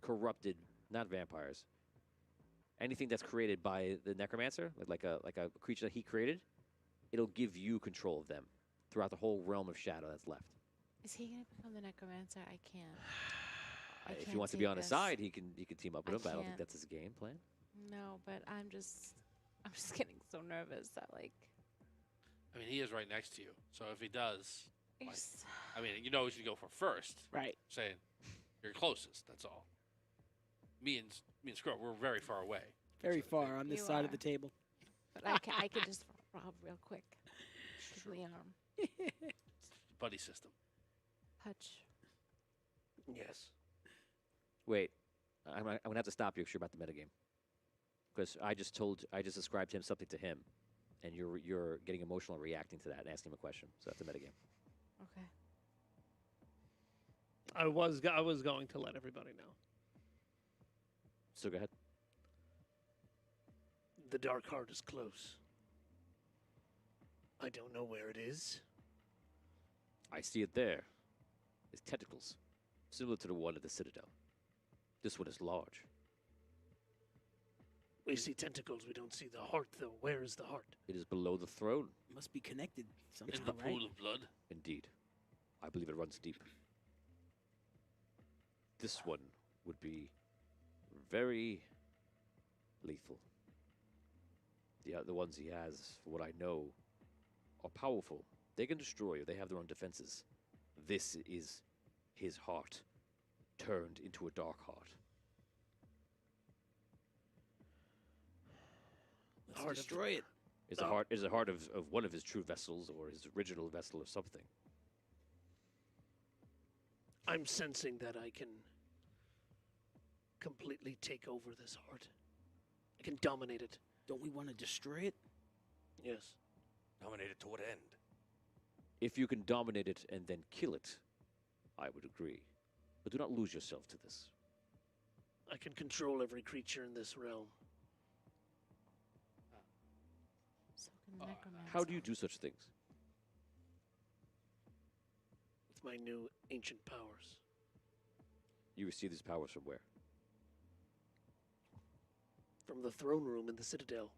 corrupted, not vampires, anything that's created by the Necromancer, like a creature that he created. It'll give you control of them throughout the whole realm of shadow that's left. Is he gonna become the necromancer? I can't. I If he can't wants to be take on his this. side, he can team up with I him. But I don't think can't. that's his game plan. No, but I'm just getting so nervous that like. I mean, he is right next to you. So if he does, like, It's- I mean, you know, he should go for first. Right. Saying you're closest. That's all. Me and Scrub, we're very far away. Very That's what I far think. on this You side of are. the table. But I can just rob real quick. Give me the arm. It's the buddy system. Hutch. Yes. Wait, I'm gonna have to stop you because you're about the metagame. Because I just described him something to him, and you're getting emotional and reacting to that and asking him a question. So that's a metagame. Okay. I was going to let everybody know. So go ahead. The Dark Heart is close. I don't know where it is. I see it there. It's tentacles, similar to the one at the Citadel. This one is large. We see tentacles, we don't see the heart, though. Where is the heart? It is below the throne. Must be connected somehow, In the right? pool of blood. Indeed. I believe it runs deep. This one would be very lethal. The ones he has, for what I know, are powerful. They can destroy you. They have their own defenses. This is his heart turned into a dark heart. Let's Heart of- destroy it. Is a heart of one of his true vessels or his original vessel or something. I'm sensing that I can completely take over this heart. I can dominate it. Don't we want to destroy it? Yes. Dominated to what end? If you can dominate it and then kill it, I would agree. But do not lose yourself to this. I can control every creature in this realm. So can the necromancer. How do you do such things? With my new ancient powers. You receive these powers from where? From the throne room in the Citadel.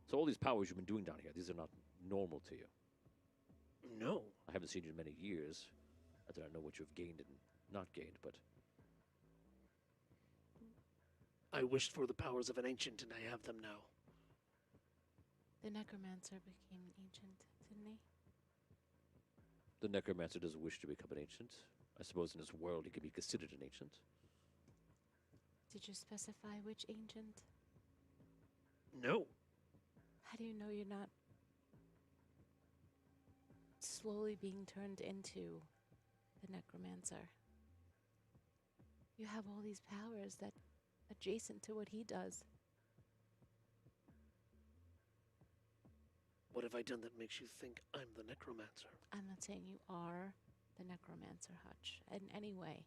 So all these powers you've been doing down here, these are not normal to you. No. I haven't seen you in many years. I do not know what you've gained and not gained, but I wished for the powers of an ancient, and I have them now. The necromancer became ancient, didn't he? the necromancer doesn't wish to become an ancient. I suppose in this world he could be considered an ancient. Did you specify which ancient? No. How do you know you're not slowly being turned into the necromancer. You have all these powers that adjacent to what he does. What have I done that makes you think I'm the necromancer? I'm not saying you are the necromancer, Hutch, in any way.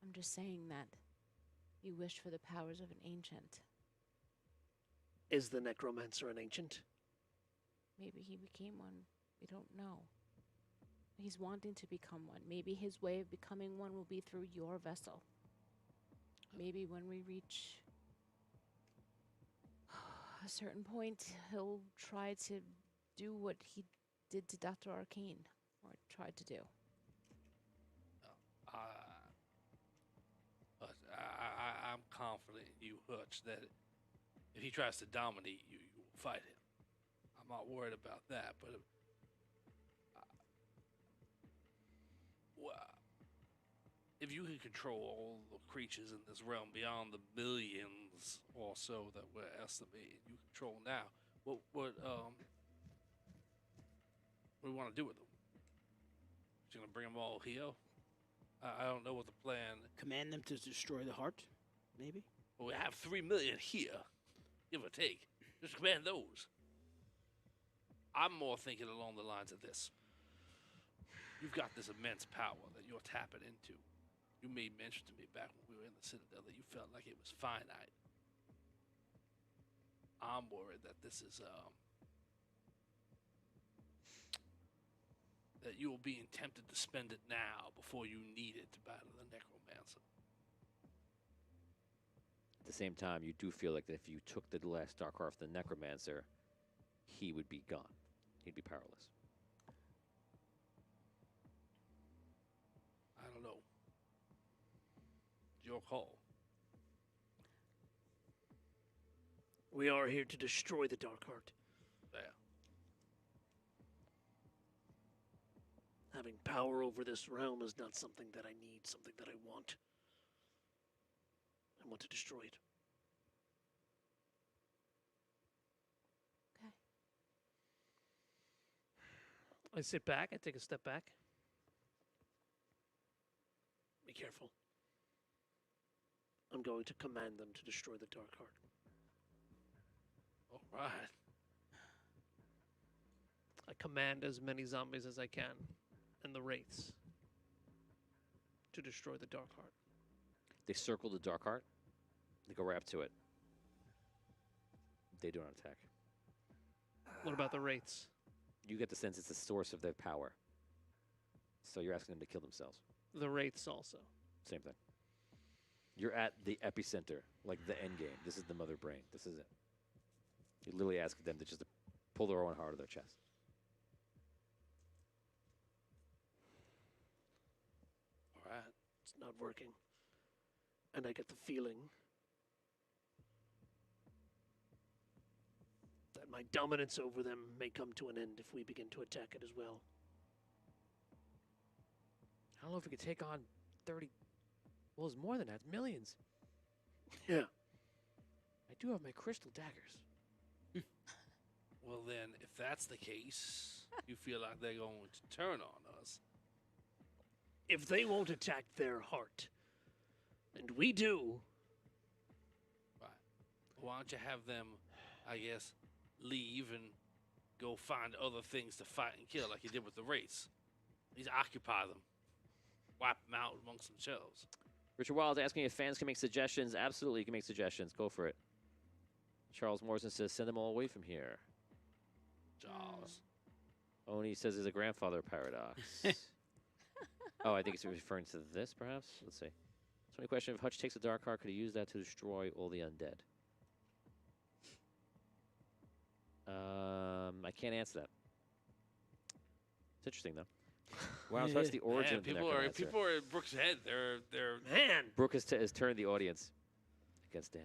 I'm just saying that you wish for the powers of an ancient. Is the necromancer an ancient? Maybe he became one. We don't know. He's wanting to become one. Maybe his way of becoming one will be through your vessel. Maybe when we reach a certain point, he'll try to do what he did to Dr. Arcane, or tried to do. I'm confident in you, Hutch, that if he tries to dominate you, you will fight him. I'm not worried about that, but if you can control all the creatures in this realm beyond the billions or so that we're estimating you control now, what do you want to do with them? You're gonna bring them all here? I don't know what the plan. Command them to destroy the heart, maybe? Well, we have 3 million here, give or take. Just command those. I'm more thinking along the lines of this. You've got this immense power that you're tapping into. You made mention to me back when we were in the Citadel that you felt like it was finite. I'm worried that this is that you are being tempted to spend it now before you need it to battle the necromancer. At the same time, you do feel like that if you took the last dark heart from the necromancer, he would be gone. He'd be powerless. I don't know. It's your call. We are here to destroy the Dark Heart. There. Having power over this realm is not something that I need, something that I want. I want to destroy it. Okay. I sit back. I take a step back. Be careful. I'm going to command them to destroy the Dark Heart. All right. I command as many zombies as I can, and the wraiths, to destroy the Dark Heart. They circle the dark heart. They go right up to it. They do not attack. What about the wraiths? You get the sense it's the source of their power. So you're asking them to kill themselves. The wraiths also. Same thing. You're at the epicenter, like the end game. This is the mother brain. This is it. You literally ask them to just pull their own heart out of their chest. All right. It's not working. And I get the feeling that my dominance over them may come to an end if we begin to attack it as well. I don't know if we could take on 30. Well, it's more than that. It's millions. Yeah. I do have my crystal daggers. Well, then, if that's the case, you feel like they're going to turn on us. If they won't attack their heart, and we do, Right. Why don't you have them, I guess, leave and go find other things to fight and kill like you did with the race? Just occupy them. Wipe them out amongst themselves. Richard Wild asking if fans can make suggestions. Absolutely, you can make suggestions. Go for it. Charles Morrison says, send them all away from here. Jaws. Oni says there's a grandfather paradox. Oh, I think it's referring to this, perhaps? Let's see. So, any question, if Hutch takes a dark heart, could he use that to destroy all the undead? I can't answer that. It's interesting, though. Wow, so that's the origin Man, of the people are necromancer. in Brooks' head. They're man, Brooke has turned the audience against Dan.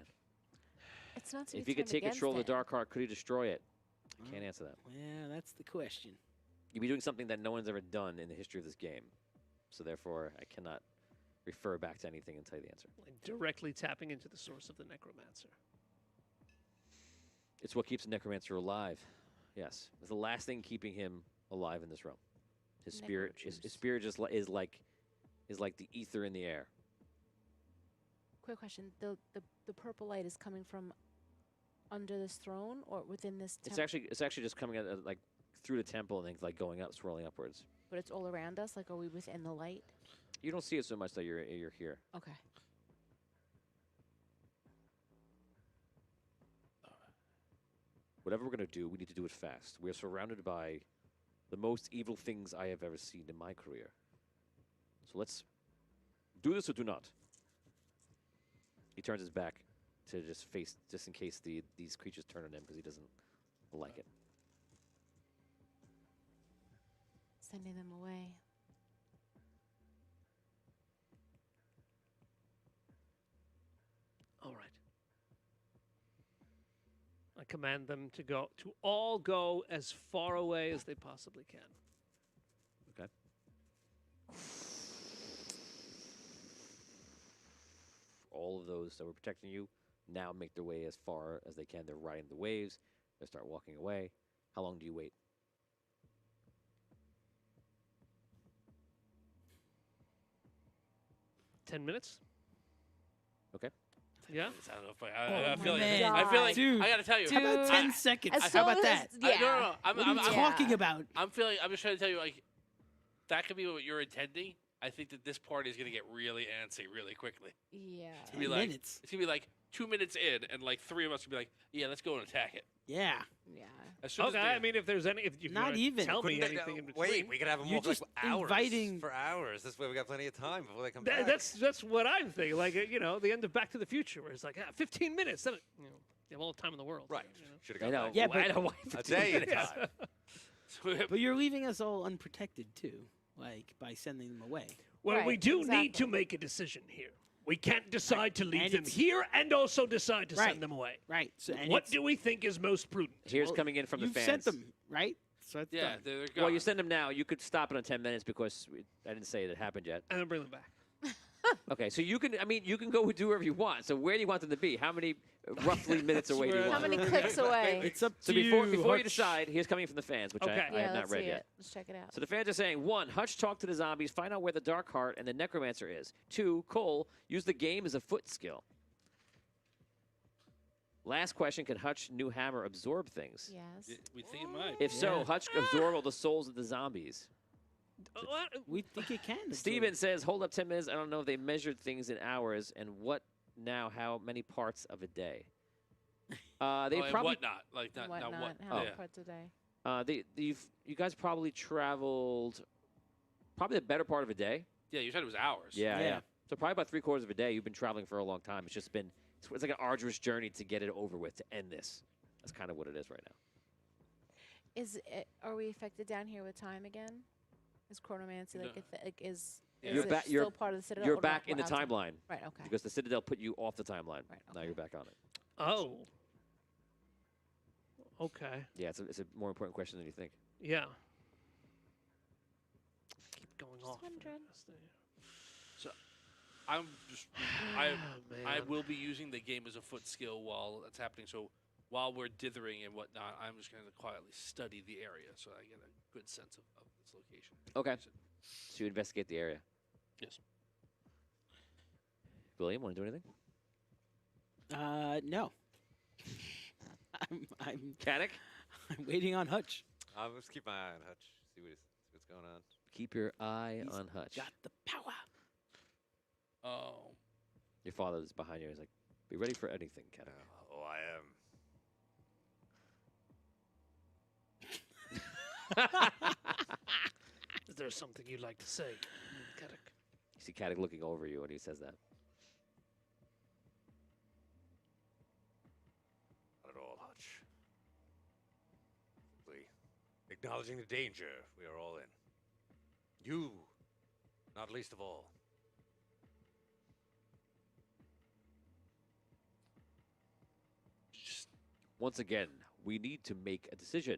It's not to If be he could turned take against control of the it. dark heart, could he destroy it? I can't answer that. Yeah, that's the question. You'd be doing something that no one's ever done in the history of this game. So therefore, I cannot refer back to anything and tell you the answer. Like directly tapping into the source of the necromancer. It's what keeps the necromancer alive. Yes. It's the last thing keeping him alive in this realm. His Necro spirit, his juice. spirit just is like the ether in the air. Quick question: the purple light is coming from under this throne or within this It's temple? actually just coming out like through the temple and then like going up, swirling upwards. But it's all around us. Like, are we within the light? You don't see it so much that you're here. Okay. Whatever we're gonna do, we need to do it fast. We are surrounded by the most evil things I have ever seen in my career. So let's do this or do not. He turns his back to just face, just in case these creatures turn on him because he doesn't like it. Sending them away. All right. I command them to all go as far away as they possibly can. Okay. All of those that were protecting you now make their way as far as they can. They're riding the waves. They start walking away. How long do you wait? $10 Okay. Yeah. I don't know if Oh, I feel like man. I feel like Dude. I gotta tell you. How about Dude. 10 seconds? As How about soon that? as- Yeah. No. What are you Yeah. talking about? I'm just trying to tell you, like, that could be what you're intending. I think that this party is gonna get really antsy really quickly. Yeah. It's gonna be 10 like minutes. it's gonna be like 2 minutes in, and like 3 of us will be like, "Yeah, let's go and attack it." Yeah. Yeah. As soon as Okay. they- I mean, if there's any, if you Not wanna even. tell me Couldn't they- anything in between. wait, we could have them You're walk like just hours inviting- for hours. This way we got plenty of time before they come back. That's what I'm thinking. Like, the end of Back to the Future, where it's like 15 minutes. Then you have all the time in the world. Right. You know? Should I have know. got Yeah, I but- know why a 15 day in minutes. time. But you're leaving us all unprotected, too, like, by sending them away. Well, we Right, do need to exactly. make a decision here. We can't decide to leave And them it's- here and also decide to Right. send them away. Right. So, and What it's- do we think is most prudent? Here's well, coming in from the you've fans. sent them, right? So it's yeah, done. they're gone. Well, you send them now. You could stop it on 10 minutes because I didn't say it happened yet. And then bring them back. Okay, so you can go do wherever you want. So where do you want them to be? How many roughly minutes away do you where- want How them? many clicks away? It's up So to before you. you Hutch. decide, here's coming from the fans, which Okay. I Yeah, have not let's read see yet. it. Let's check it out. So the fans are saying, 1, Hutch talk to the zombies, find out where the Dark Heart and the Necromancer is. 2, Cole, use the game as a foot skill. Last question, can Hutch new hammer absorb things? Yes. We think it might. If so, Yeah. Hutch absorb all the souls of the zombies. We think it can. absorb. Steven says, hold up 10 minutes. I don't know if they measured things in hours and how many parts of a day. They and probably whatnot, like not Whatnot. what. How many yeah. parts a day? you guys probably traveled probably the better part of a day. Yeah, you said it was hours. Yeah, Yeah. yeah. So probably about 3/4 of a day. You've been traveling for a long time. It's just been it's like an arduous journey to get it over with to end this. That's kind of what it is right now. Are we affected down here with time again? Is chronomancy No. like is You're it back- still you're- part of the citadel? You're or back we're in the outside? timeline Right. Okay. because the Citadel put you off the timeline. Right. Now okay. you're back on it. Oh. Okay. Yeah, it's a more important question than you think. Yeah. Keep going Just off. wondering. I'm just Oh, I man. will be using the game as a foot skill while that's happening. So while we're dithering and whatnot, I'm just going to quietly study the area so I get a good sense of this location. Okay. So you investigate the area. Yes. William, want to do anything? No. I'm Caddick? I'm waiting on Hutch. I'll just keep my eye on Hutch, see what's going on. Keep your eye He's on Hutch. Got the power. Oh. Your father is behind you. He's like, be ready for anything, Caddick. Oh, I am. Is there something you'd like to say? Kadek? You see Caddick looking over you when he says that. Not at all, Hutch. Simply acknowledging the danger we are all in. You, not least of all. Once again, we need to make a decision.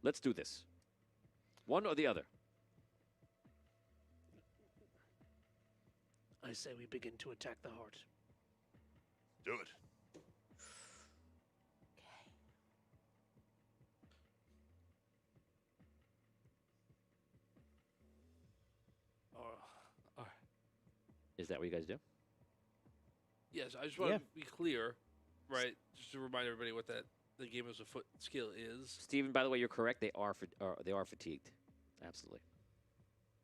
Let's do this. One or the other. I say we begin to attack the heart. Do it. Is that what you guys do? Yes, I just want Yeah. to be clear, right? Just to remind everybody what the game as a foot skill is. Stephen, by the way, you're correct. They are they are fatigued. Absolutely.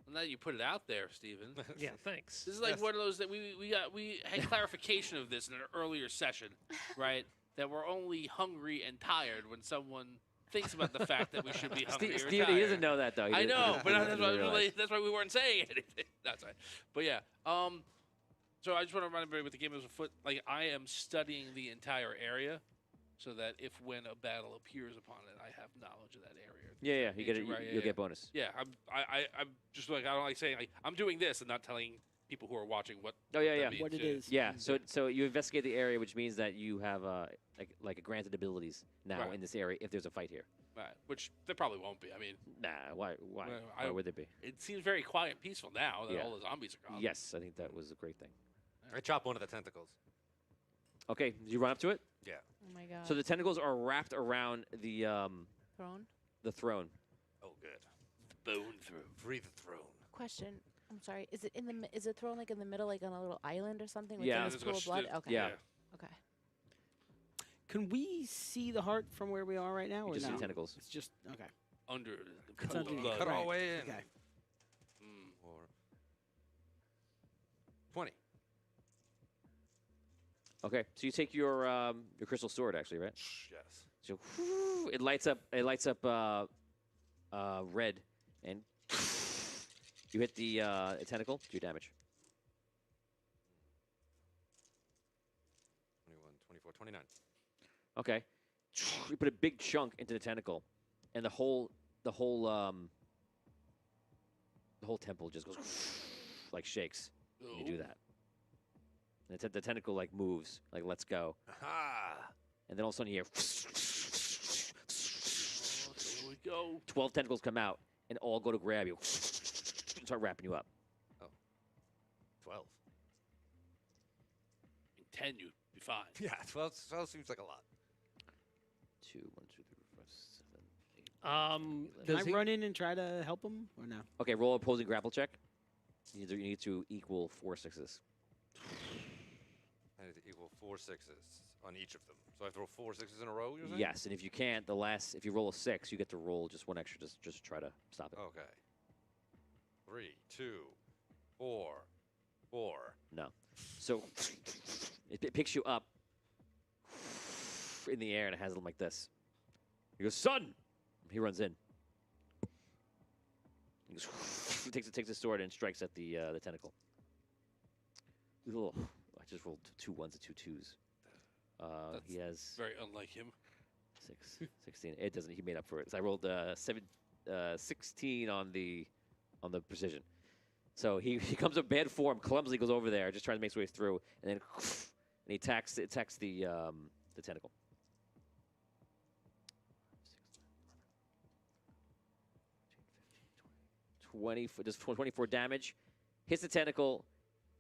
Now that you put it out there, Steven. Yeah, thanks. This is like one of those that we had clarification of this in an earlier session, right? That we're only hungry and tired when someone thinks about the fact that we should be hungry or Stephen, tired. he doesn't know that though. I know, but realize. that's why we weren't saying anything. That's right. But yeah, so I just want to remind everybody with the game as a foot. Like I am studying the entire area, so that if when a battle appears upon it, I have knowledge of that area. Yeah, you get it. Right, You'll get bonus. Yeah, I'm just like I don't like saying like I'm doing this and not telling people who are watching what. Oh yeah, that yeah. means. What it is. Yeah, so you investigate the area, which means that you have like a granted abilities now Right. in this area if there's a fight here. Right, which there probably won't be. I mean, Nah, why Well, why would there be? it seems very quiet and peaceful now that Yeah. all the zombies are gone. Yes, I think that was a great thing. I chop one of the tentacles. Okay, did you run up to it? Yeah. Oh my god. So the tentacles are wrapped around Throne? the throne. Oh, good. Bone through. Free the throne. Question. I'm sorry. Is it in the is it thrown like in the middle, like on a little island or something? Like Yeah. in this It's got pool of blood? sti- Okay. Yeah. Okay. Can we see the heart from where we are right now, You or just see no? tentacles. It's just okay. Under the It's pool of underneath. blood. Cut Right. all the way in. Okay. Mm. Or 20. Okay, so you take your crystal sword, actually, right? Yes. So it lights up. It lights up red, and you hit the tentacle. Do your damage. 21, 24, 29. Okay, you put a big chunk into the tentacle, and the whole temple just goes like shakes. when You do Ooh. that. And the tentacle like moves, like lets go, Aha! and then all of a sudden you hear. Oh, here we go. 12 tentacles come out and all go to grab you and start wrapping you up. 12. In 10, you'd be fine. Yeah, 12 seems like a lot. 2, 1, 2, 3, 4, 5, 7, 8. Can I Does he? run in and try to help him, or no? Okay, roll opposing grapple check. You need to equal 4 6s. I need to equal 4 6s on each of them. So I throw 4 6s in a row, you're saying? Yes, and if you can't, if you roll a 6, you get to roll just one extra, just to try to stop it. Okay. 3, 2, 4, 4. No. So it picks you up in the air and it has him like this. He goes, "Son!" He runs in. He goes, takes his sword and strikes at the tentacle. Ugh, I just rolled 2 1s and 2 2s. He has Very unlike him. 16. It doesn't. He made up for it. So I rolled 16 on the precision. So he comes up bad form, clumsily goes over there, just trying to make his way through, and then he attacks the tentacle. does 24 damage. Hits the tentacle.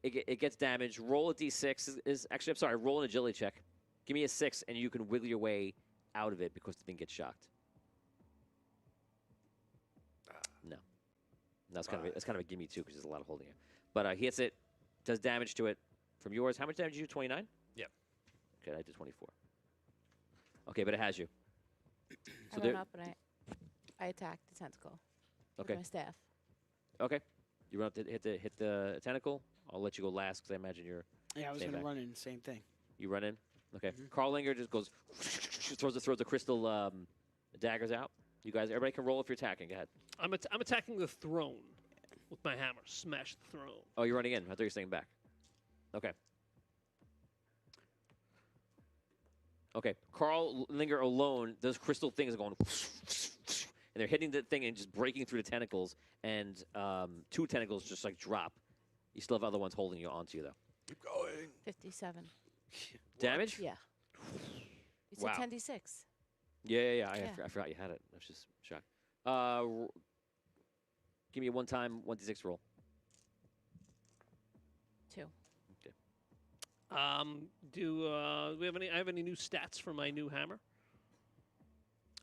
It gets damaged. Roll a d6. Actually, I'm sorry. Roll an agility check. Give me a 6, and you can wiggle your way out of it because the thing gets shocked. No. That's kind of a gimme too, because there's a lot of holding here. But he hits it, does damage to it. From yours, how much damage did you do? 29? Yep. Okay, I did 24. Okay, but it has you. I run up and I attack the tentacle Okay. with my staff. Okay. You run up to hit the tentacle. I'll let you go last because I imagine you're. Yeah, I was Stay gonna back. run in. Same thing. You run in. Okay. Mhm. Carlinger just goes throws the crystal daggers out. You guys, everybody can roll if you're attacking. Go ahead. I'm attacking the throne with my hammer. Smash the throne. Oh, you're running in. I thought you were staying back. Okay. Okay. Carl Linger alone, those crystal things are going, and they're hitting the thing and just breaking through the tentacles, and 2 tentacles just like drop. You still have other ones holding you onto you though. Keep going. 57. Damage? Yeah. You said Wow. 10d6. Yeah. I Yeah. forgot you had it. I was just shocked. Give me a one-time 1d6 roll. 2. Do we have any? I have any new stats for my new hammer?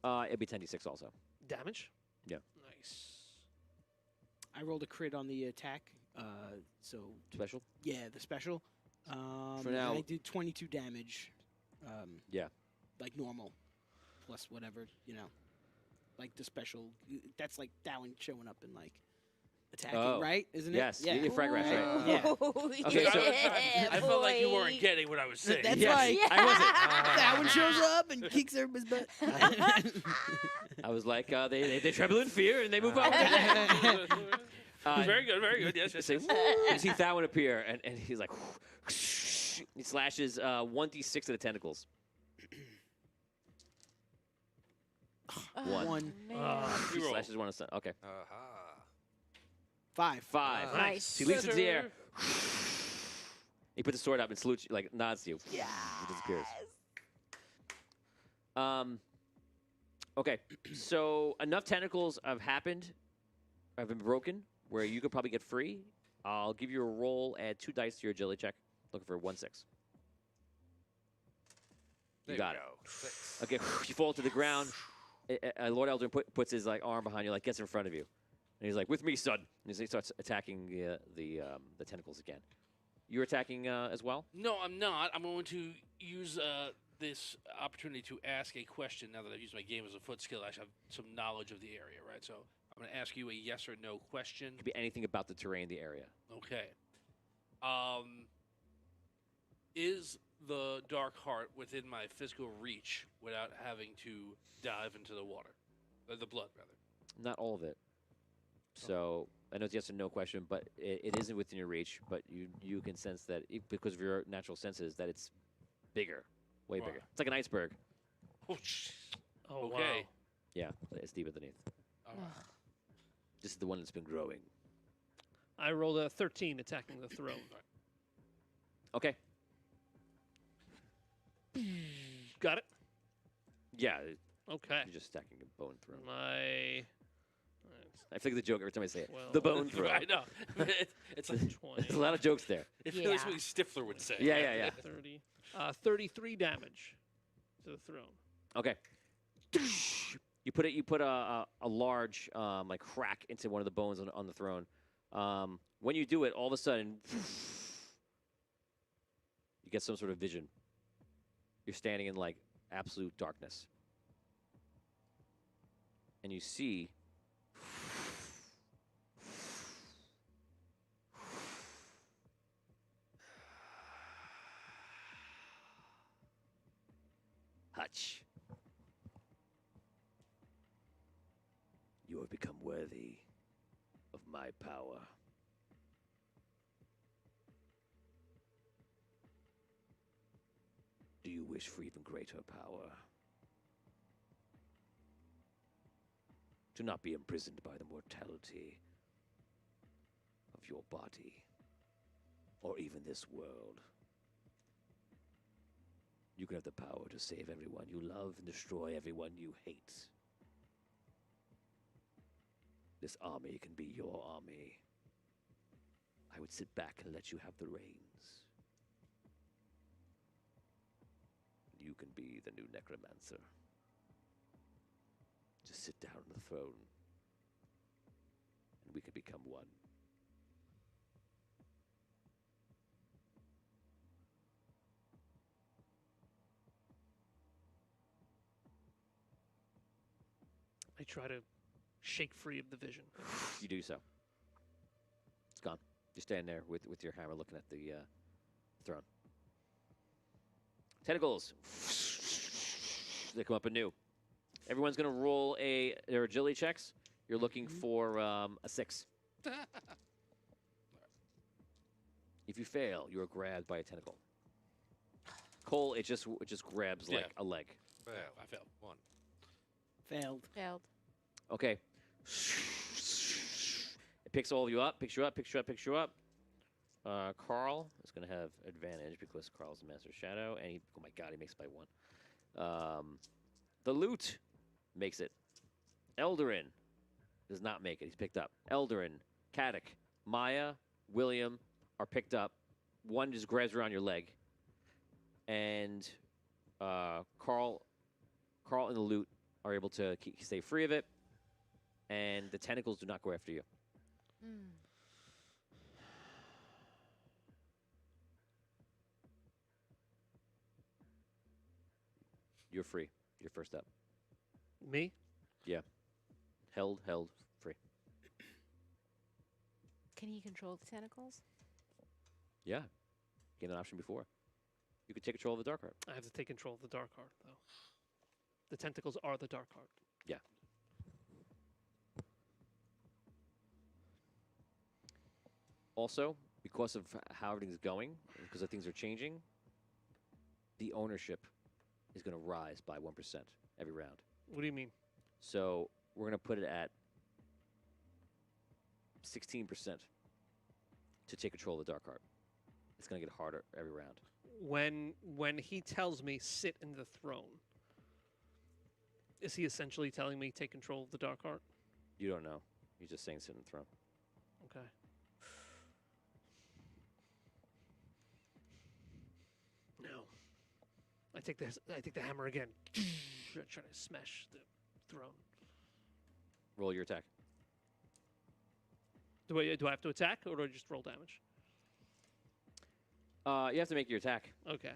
It'd be 10d6 also. Damage. Yeah. Nice. I rolled a crit on the attack, So Special. yeah, the special. For now- I do 22 damage. Yeah. Like normal, plus whatever like the special. That's like Dowling showing up and like attacking, Oh. right? Isn't Yes, it? Yeah. you frag rash, right? Yeah. Okay, so- I felt like you weren't getting what I was saying. That's Yes, right. I wasn't. Dowling shows up and kicks everybody's butt. I was like, they tremble in fear and they move on. Very good, very good. Yes, yes, Say, yes. you see Thawin appear, and he's like, he slashes 1d6 of the tentacles. One. One. He Reroll. slashes one. Okay. Aha. 5. 5. Nice. He leaps into the air. He puts the sword up and salutes you, like nods to you. Yeah. He disappears. Okay, so enough tentacles have happened, have been broken, where you could probably get free. I'll give you a roll, add 2 dice to your agility check. Looking for a 1-6. You There got we it. go. 6. Okay, you fall to the ground. Lord Eldrin puts his like arm behind you, like gets in front of you, and he's like, "With me, son." And he starts attacking the tentacles again. You're attacking as well. No, I'm not. I'm going to use this opportunity to ask a question now that I've used my game as a foot skill. I should have some knowledge of the area, right? So I'm going to ask you a yes or no question. Could be anything about the terrain, the area. Okay. Is the Dark Heart within my physical reach without having to dive into the water? The blood, rather. Not all of it. So I know it's yes or no question, but it isn't within your reach. But you can sense that because of your natural senses that it's bigger, way Wow. bigger. It's like an iceberg. Oh, sh- Oh, Okay. wow. Yeah, it's deep underneath. all right. This is the one that's been growing. I rolled a 13 attacking the throne. Okay. Got it? Yeah, Okay. you're just stacking a bone throne. My I feel like the joke every time I say it. Well, The bone throne. I know. It's like 20, There's a lot of jokes there. it Yeah. feels like Stifler would say. Yeah, yeah, yeah. 30, 33 damage to the throne. Okay. You put a large like crack into one of the bones on the throne. When you do it, all of a sudden, you get some sort of vision. You're standing in like absolute darkness, and you see. Hutch. You have become worthy of my power. Do you wish for even greater power? To not be imprisoned by the mortality of your body, or even this world. You can have the power to save everyone you love and destroy everyone you hate. This army can be your army. I would sit back and let you have the reins. You can be the new necromancer. Just sit down on the throne, and we can become one. I try to shake free of the vision. You do so. It's gone. You're standing there with your hammer looking at the throne. Tentacles. They come up anew. Everyone's going to roll their agility checks. You're looking for a 6. If you fail, you are grabbed by a tentacle. Cole, it just grabs Yeah. like a leg. Fail. I failed. 1. Failed. Failed. Okay. It picks all of you up, picks you up. Carl is going to have advantage because Carl's the Master Shadow, and oh my god, he makes it by 1. The loot makes it. Eldarin does not make it. He's picked up. Eldarin, Kadek, Maya, William are picked up. One just grabs around your leg. And Carl and the loot are able to stay free of it. And the tentacles do not go after you. You're free. Your first step. Me? Held, free. Can he control the tentacles? Yeah. Gave that option before. You could take control of the dark heart. I have to take control of the dark heart, though. The tentacles are the dark heart. Yeah. Also, because of how everything's going, because of things are changing, the ownership is going to rise by 1% every round. What do you mean? So we're going to put it at 16% to take control of the dark heart. It's going to get harder every round. When he tells me sit in the throne, is he essentially telling me take control of the dark heart? You don't know. He's just saying sit in the throne. Okay. No. I take the hammer again. Try to smash the throne. Roll your attack. Do I have to attack or do I just roll damage? You have to make your attack. Okay.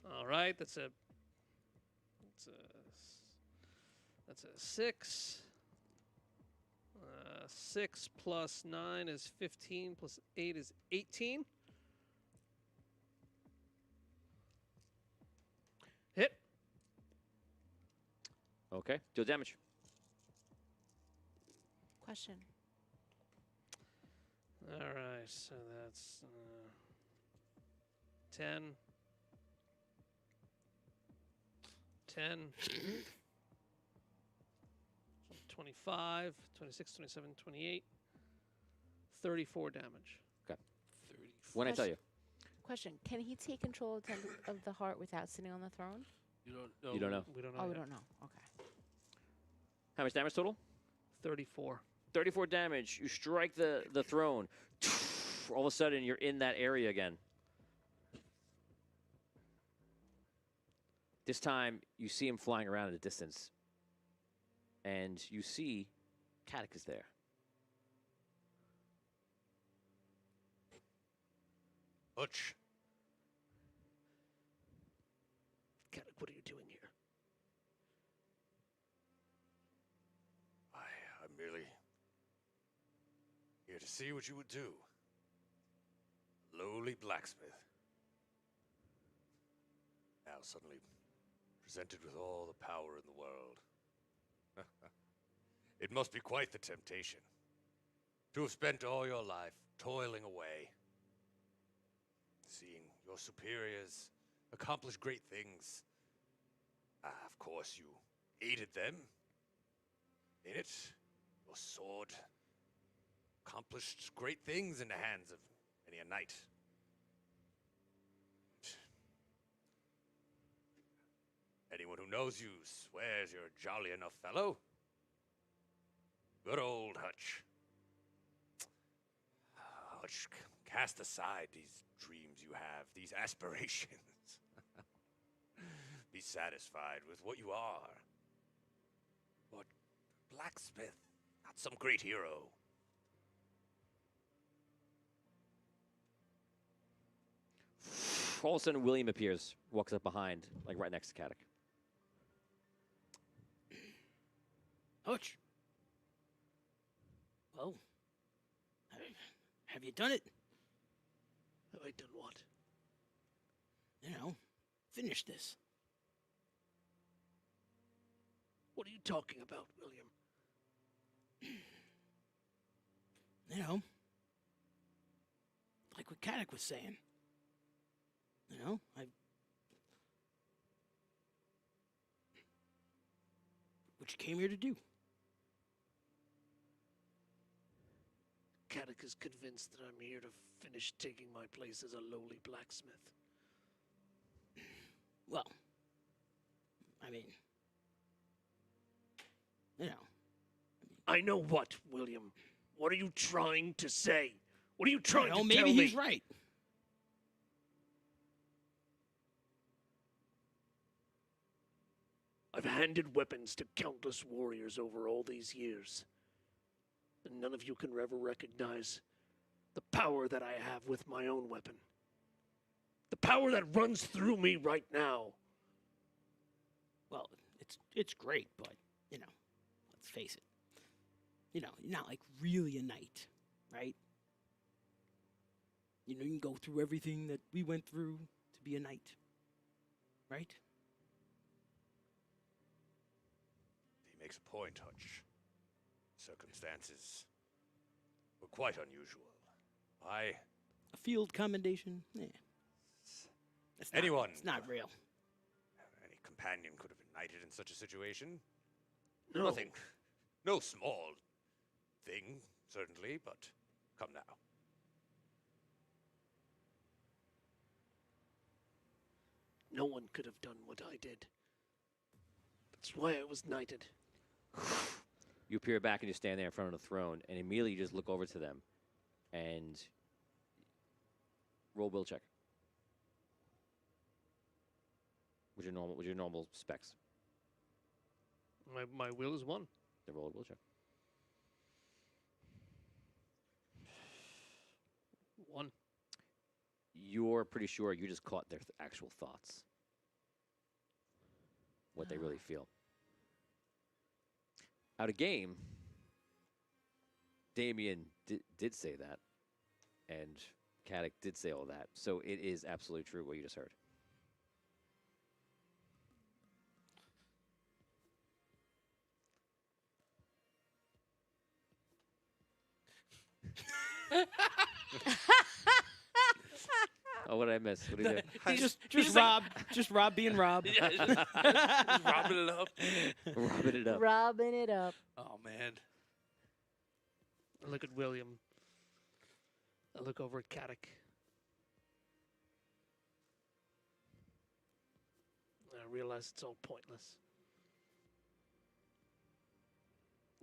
All right, that's a 6. 6 plus 9 is 15 plus 8 is 18. Hit. Okay. Deal damage. Question. All right, so that's 10. 10. 25, 26, 27, 28. 34 damage. When I tell you. Question. Can he take control of the heart without sitting on the throne? You don't know. You don't know. We don't know. Oh, we yet. don't know. Okay. How much damage total? 34. 34 damage. You strike the throne. All of a sudden, you're in that area again. This time, you see him flying around at a distance. And you see Caddick is there. Butch, Caddick, what are you doing here? I'm merely here to see what you would do. Lowly blacksmith. Now suddenly presented with all the power in the world. It must be quite the temptation to have spent all your life toiling away, seeing your superiors accomplish great things. Of course, you aided them in it. Your sword accomplished great things in the hands of many a knight. Anyone who knows you swears you're a jolly enough fellow. Good old Hutch. Hutch, cast aside these dreams you have, these aspirations. Be satisfied with what you are. What? Blacksmith, not some great hero. All of a sudden, William appears, walks up behind, like right next to Caddick. Hutch. Well, have you done it? Have I done what? You know, finish this. What are you talking about, William? You know, like what Caddick was saying. You know, what you came here to do. Caddick is convinced that I'm here to finish taking my place as a lowly blacksmith. Well, I mean, you know. I know what, William. What are you trying to say? What are you trying to maybe tell me? he's right. I've handed weapons to countless warriors over all these years. And none of you can ever recognize the power that I have with my own weapon. The power that runs through me right now. well, it's great, but let's face it. You're not like really a knight, right? You can go through everything that we went through to be a knight, right? He makes a point, Hutch. Circumstances were quite unusual. A field commendation? Yeah. Anyone. It's not real. Any companion could have been knighted in such a situation. No. Nothing. No small thing, certainly, but come now. No one could have done what I did. That's why I was knighted. You appear back and you stand there in front of the throne, and immediately you just look over to them and roll will check. With your normal specs. My will is 1. Then roll a will check. 1. You're pretty sure you just caught their actual thoughts. What they really feel. Out of game, Damien did say that, and Caddick did say all that. So it is absolutely true what you just heard. Oh, what did I miss? What did you do? Just Rob being Rob. Yeah, just robbing it up. Robbing it up. Robbing it up. Oh man. I look at William. I look over at Caddick. And I realize it's all pointless.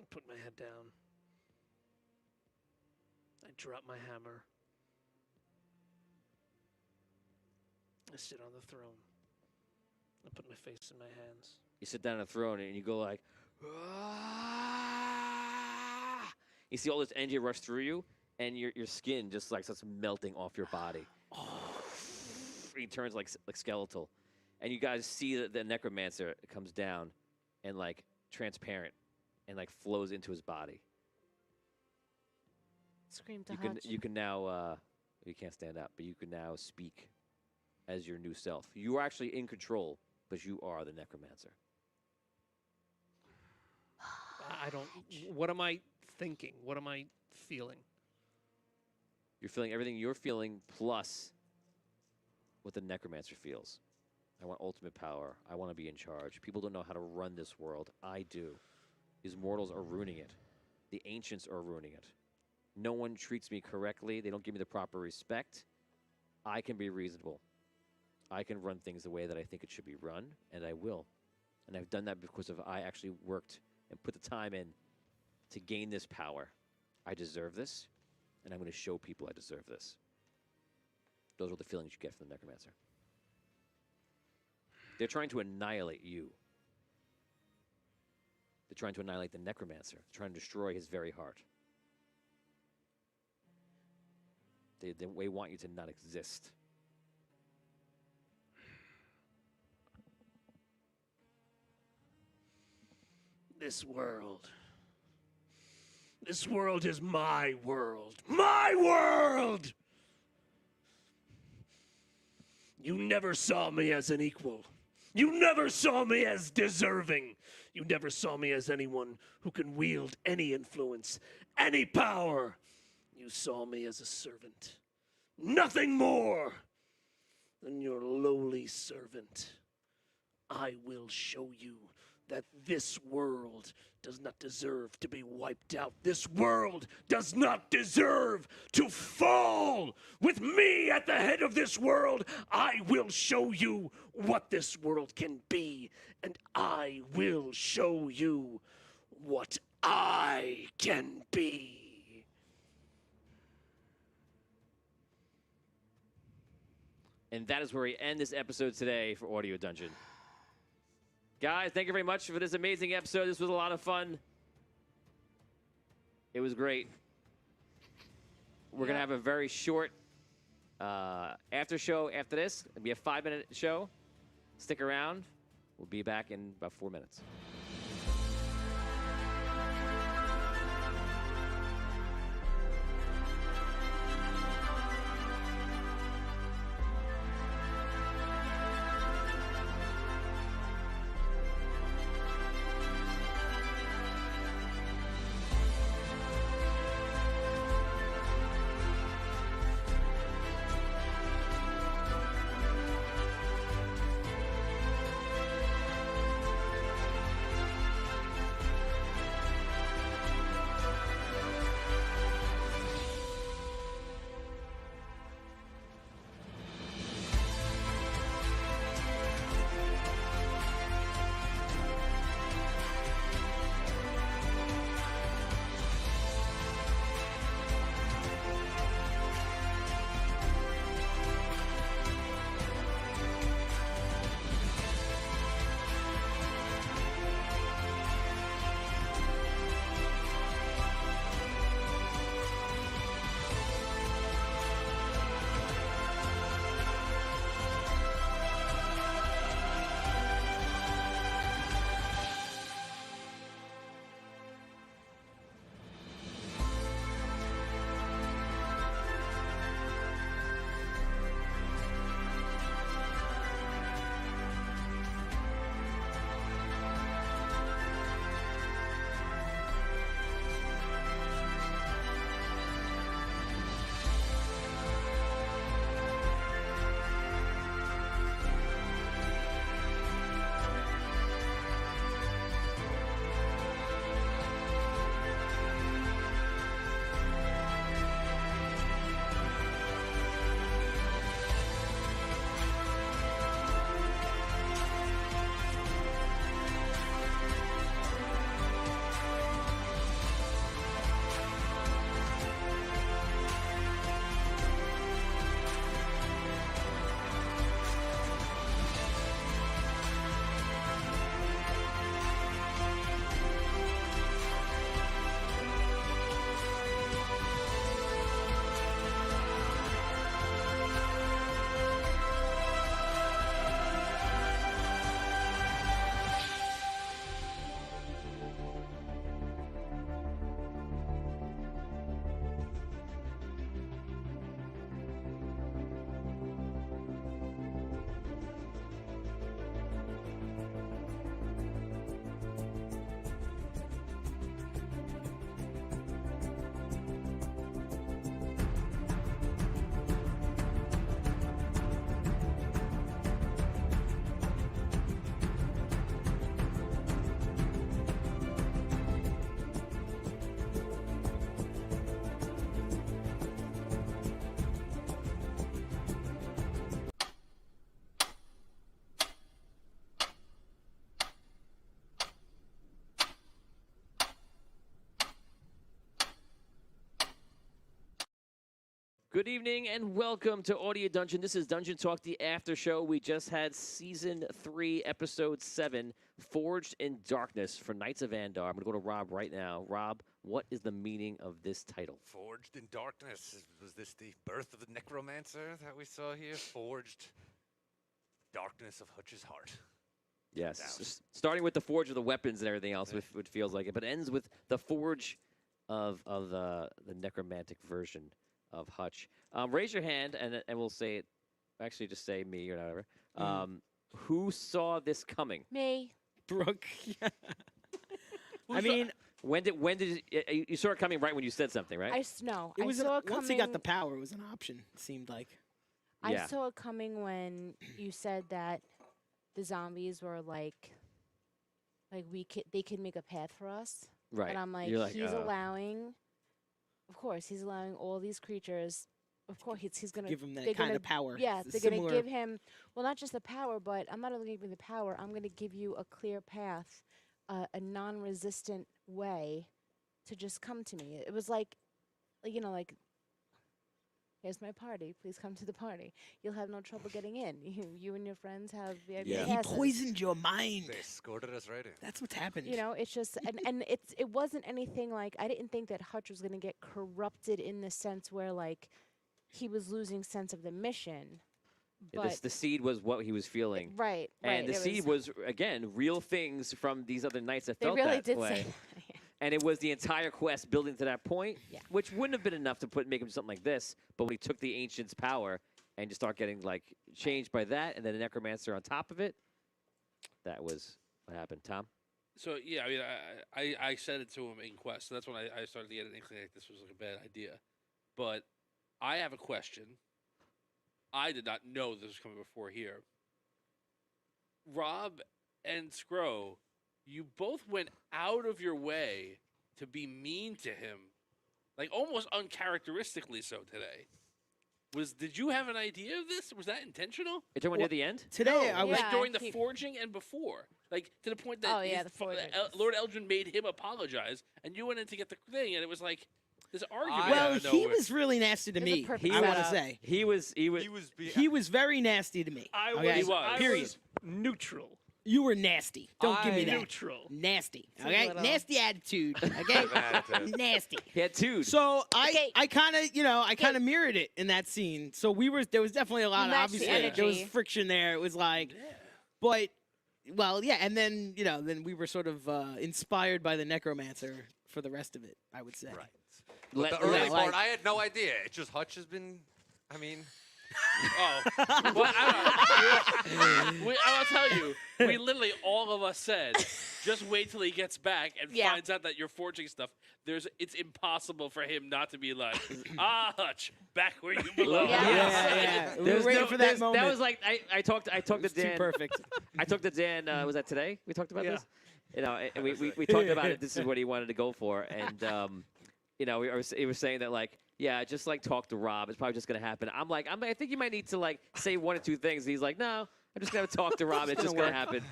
I put my head down. I drop my hammer. I sit on the throne. I put my face in my hands. You sit down on the throne and you go like, "Ah!" You see all this energy rush through you, and your skin just like starts melting off your body. He turns like skeletal, and you guys see that the necromancer comes down, and like transparent, and like flows into his body. Scream to Hutch. You can now you can't stand up, but you can now speak as your new self. You are actually in control, but you are the necromancer. I don't. What am I thinking? What am I feeling? You're feeling everything you're feeling plus what the necromancer feels. I want ultimate power. I want to be in charge. People don't know how to run this world. I do. These mortals are ruining it. The ancients are ruining it. No one treats me correctly. They don't give me the proper respect. I can be reasonable. I can run things the way that I think it should be run, and I will. And I've done that because I actually worked and put the time in to gain this power. I deserve this, and I'm going to show people I deserve this. Those are the feelings you get from the necromancer. They're trying to annihilate you. They're trying to annihilate the necromancer. They're trying to destroy his very heart. They want you to not exist. This world is my world. My world! You never saw me as an equal. You never saw me as deserving. You never saw me as anyone who can wield any influence, any power. You saw me as a servant. Nothing more than your lowly servant. I will show you that this world does not deserve to be wiped out. This world does not deserve to fall. With me at the head of this world, I will show you what this world can be, and I will show you what I can be. And that is where we end this episode today for Audio Dungeon. Guys, thank you very much for this amazing episode. This was a lot of fun. It was great. We're going to have a very short after show after this. It'll be a 5-minute show. Stick around. We'll be back in about 4 minutes. Good evening and welcome to Audio Dungeon. This is Dungeon Talk, the after show. We just had Season 3, Episode 7, Forged in Darkness for Knights of Andar. I'm going to go to Rob right now. Rob, what is the meaning of this title? Forged in Darkness. Was this the birth of the necromancer that we saw here? Forged darkness of Hutch's heart. Yes, starting with the forge of the weapons and everything else, which feels like it, but ends with the forge of the necromantic version of Hutch. Raise your hand, and we'll say it. Actually, just say me or whatever. Who saw this coming? Me. Brooke. I mean, when did you saw it coming? Right when you said something, right? No. It was I saw it coming. once he got the power, it was an option. It seemed like. I saw it coming when you said that the zombies were like they could make a path for us. Right. And I'm like, he's allowing. Of course, he's allowing all these creatures. Of course, he's going to give him that kind of power. Yeah, It's they're going to similar- give him, well, not just the power, but I'm not only giving the power, I'm going to give you a clear path, a non-resistant way to just come to me. It was like, here's my party. Please come to the party. You'll have no trouble getting in. You and your friends have VIP Yeah. He passes. poisoned your mind. They escorted us right in. That's what's happened. It's just and it wasn't anything like I didn't think that Hutch was going to get corrupted in the sense where like he was losing sense of the mission. But the seed was what he was feeling. right, And the it seed was, again, real things from these other knights that They felt really that did way. say that. Yeah. And it was the entire quest building to that point, Yeah. which wouldn't have been enough to make him something like this. But when he took the ancient's power and just start getting like changed by that, and then a necromancer on top of it, that was what happened. Tom? So yeah, I mean, I said it to him in quest. So that's when I started to get an inkling like this was like a bad idea. But I have a question. I did not know this was coming before here. Rob and Scro, you both went out of your way to be mean to him, like almost uncharacteristically so today. Did you have an idea of this? Was that intentional? You're talking about near the end? Today No, I was yeah. Like during the he- forging and before, like to the point that Oh, yeah, his the forging. Lord Elgin made him apologize, and you went in to get the thing, and it was like this argument. well, out of he nowhere. was really nasty to It was a me. perfect I want to setup. say He was He was being. he was very nasty to me. I okay? He was. I Period. was neutral. You were nasty. Don't give me that. Neutral. Nasty. It's a Okay, little- nasty attitude. Okay, nasty. he had two. So Okay. I kind of, I kind of mirrored it in that scene. So there was definitely a lot of, matched the obviously, there was energy. friction there. It was like, but, well, yeah. And then, then we were sort of inspired by the necromancer for the rest of it, I would say. Right. Let- But the early let- part, I had no idea. It's just Hutch has been. I mean, Oh, well, I'll tell you, we literally all of us said, just wait till he gets back and Yeah. finds out that you're forging stuff. It's impossible for him not to be like, Hutch, back where you belong. Yeah. Yeah. We were There's waiting no- for that there's- moment. That was like I talked to It's too Dan. perfect. I talked to Dan. Was that today? We talked about Yeah. this. And we talked about it. This is what he wanted to go for, and he was saying that like, yeah, just like talk to Rob. It's probably just gonna happen. I'm like, I think you might need to like say one or two things. He's like, no, I'm just gonna talk to Rob. It's just gonna happen.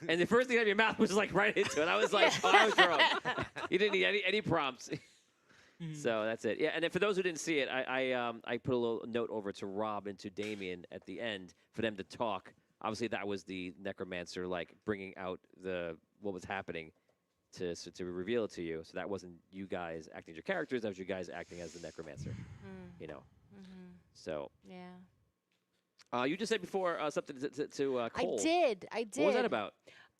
And the first thing out of your mouth was like right into it. I was like, oh, I was wrong. You didn't need any prompts. So that's it. Yeah, and then for those who didn't see it, I put a little note over to Rob and to Damien at the end for them to talk. Obviously, that was the necromancer like bringing out what was happening to reveal it to you. So that wasn't you guys acting as your characters. That was you guys acting as the necromancer. You know. Mm-hmm. So Yeah. you just said before something to Cole. I did. What was that about?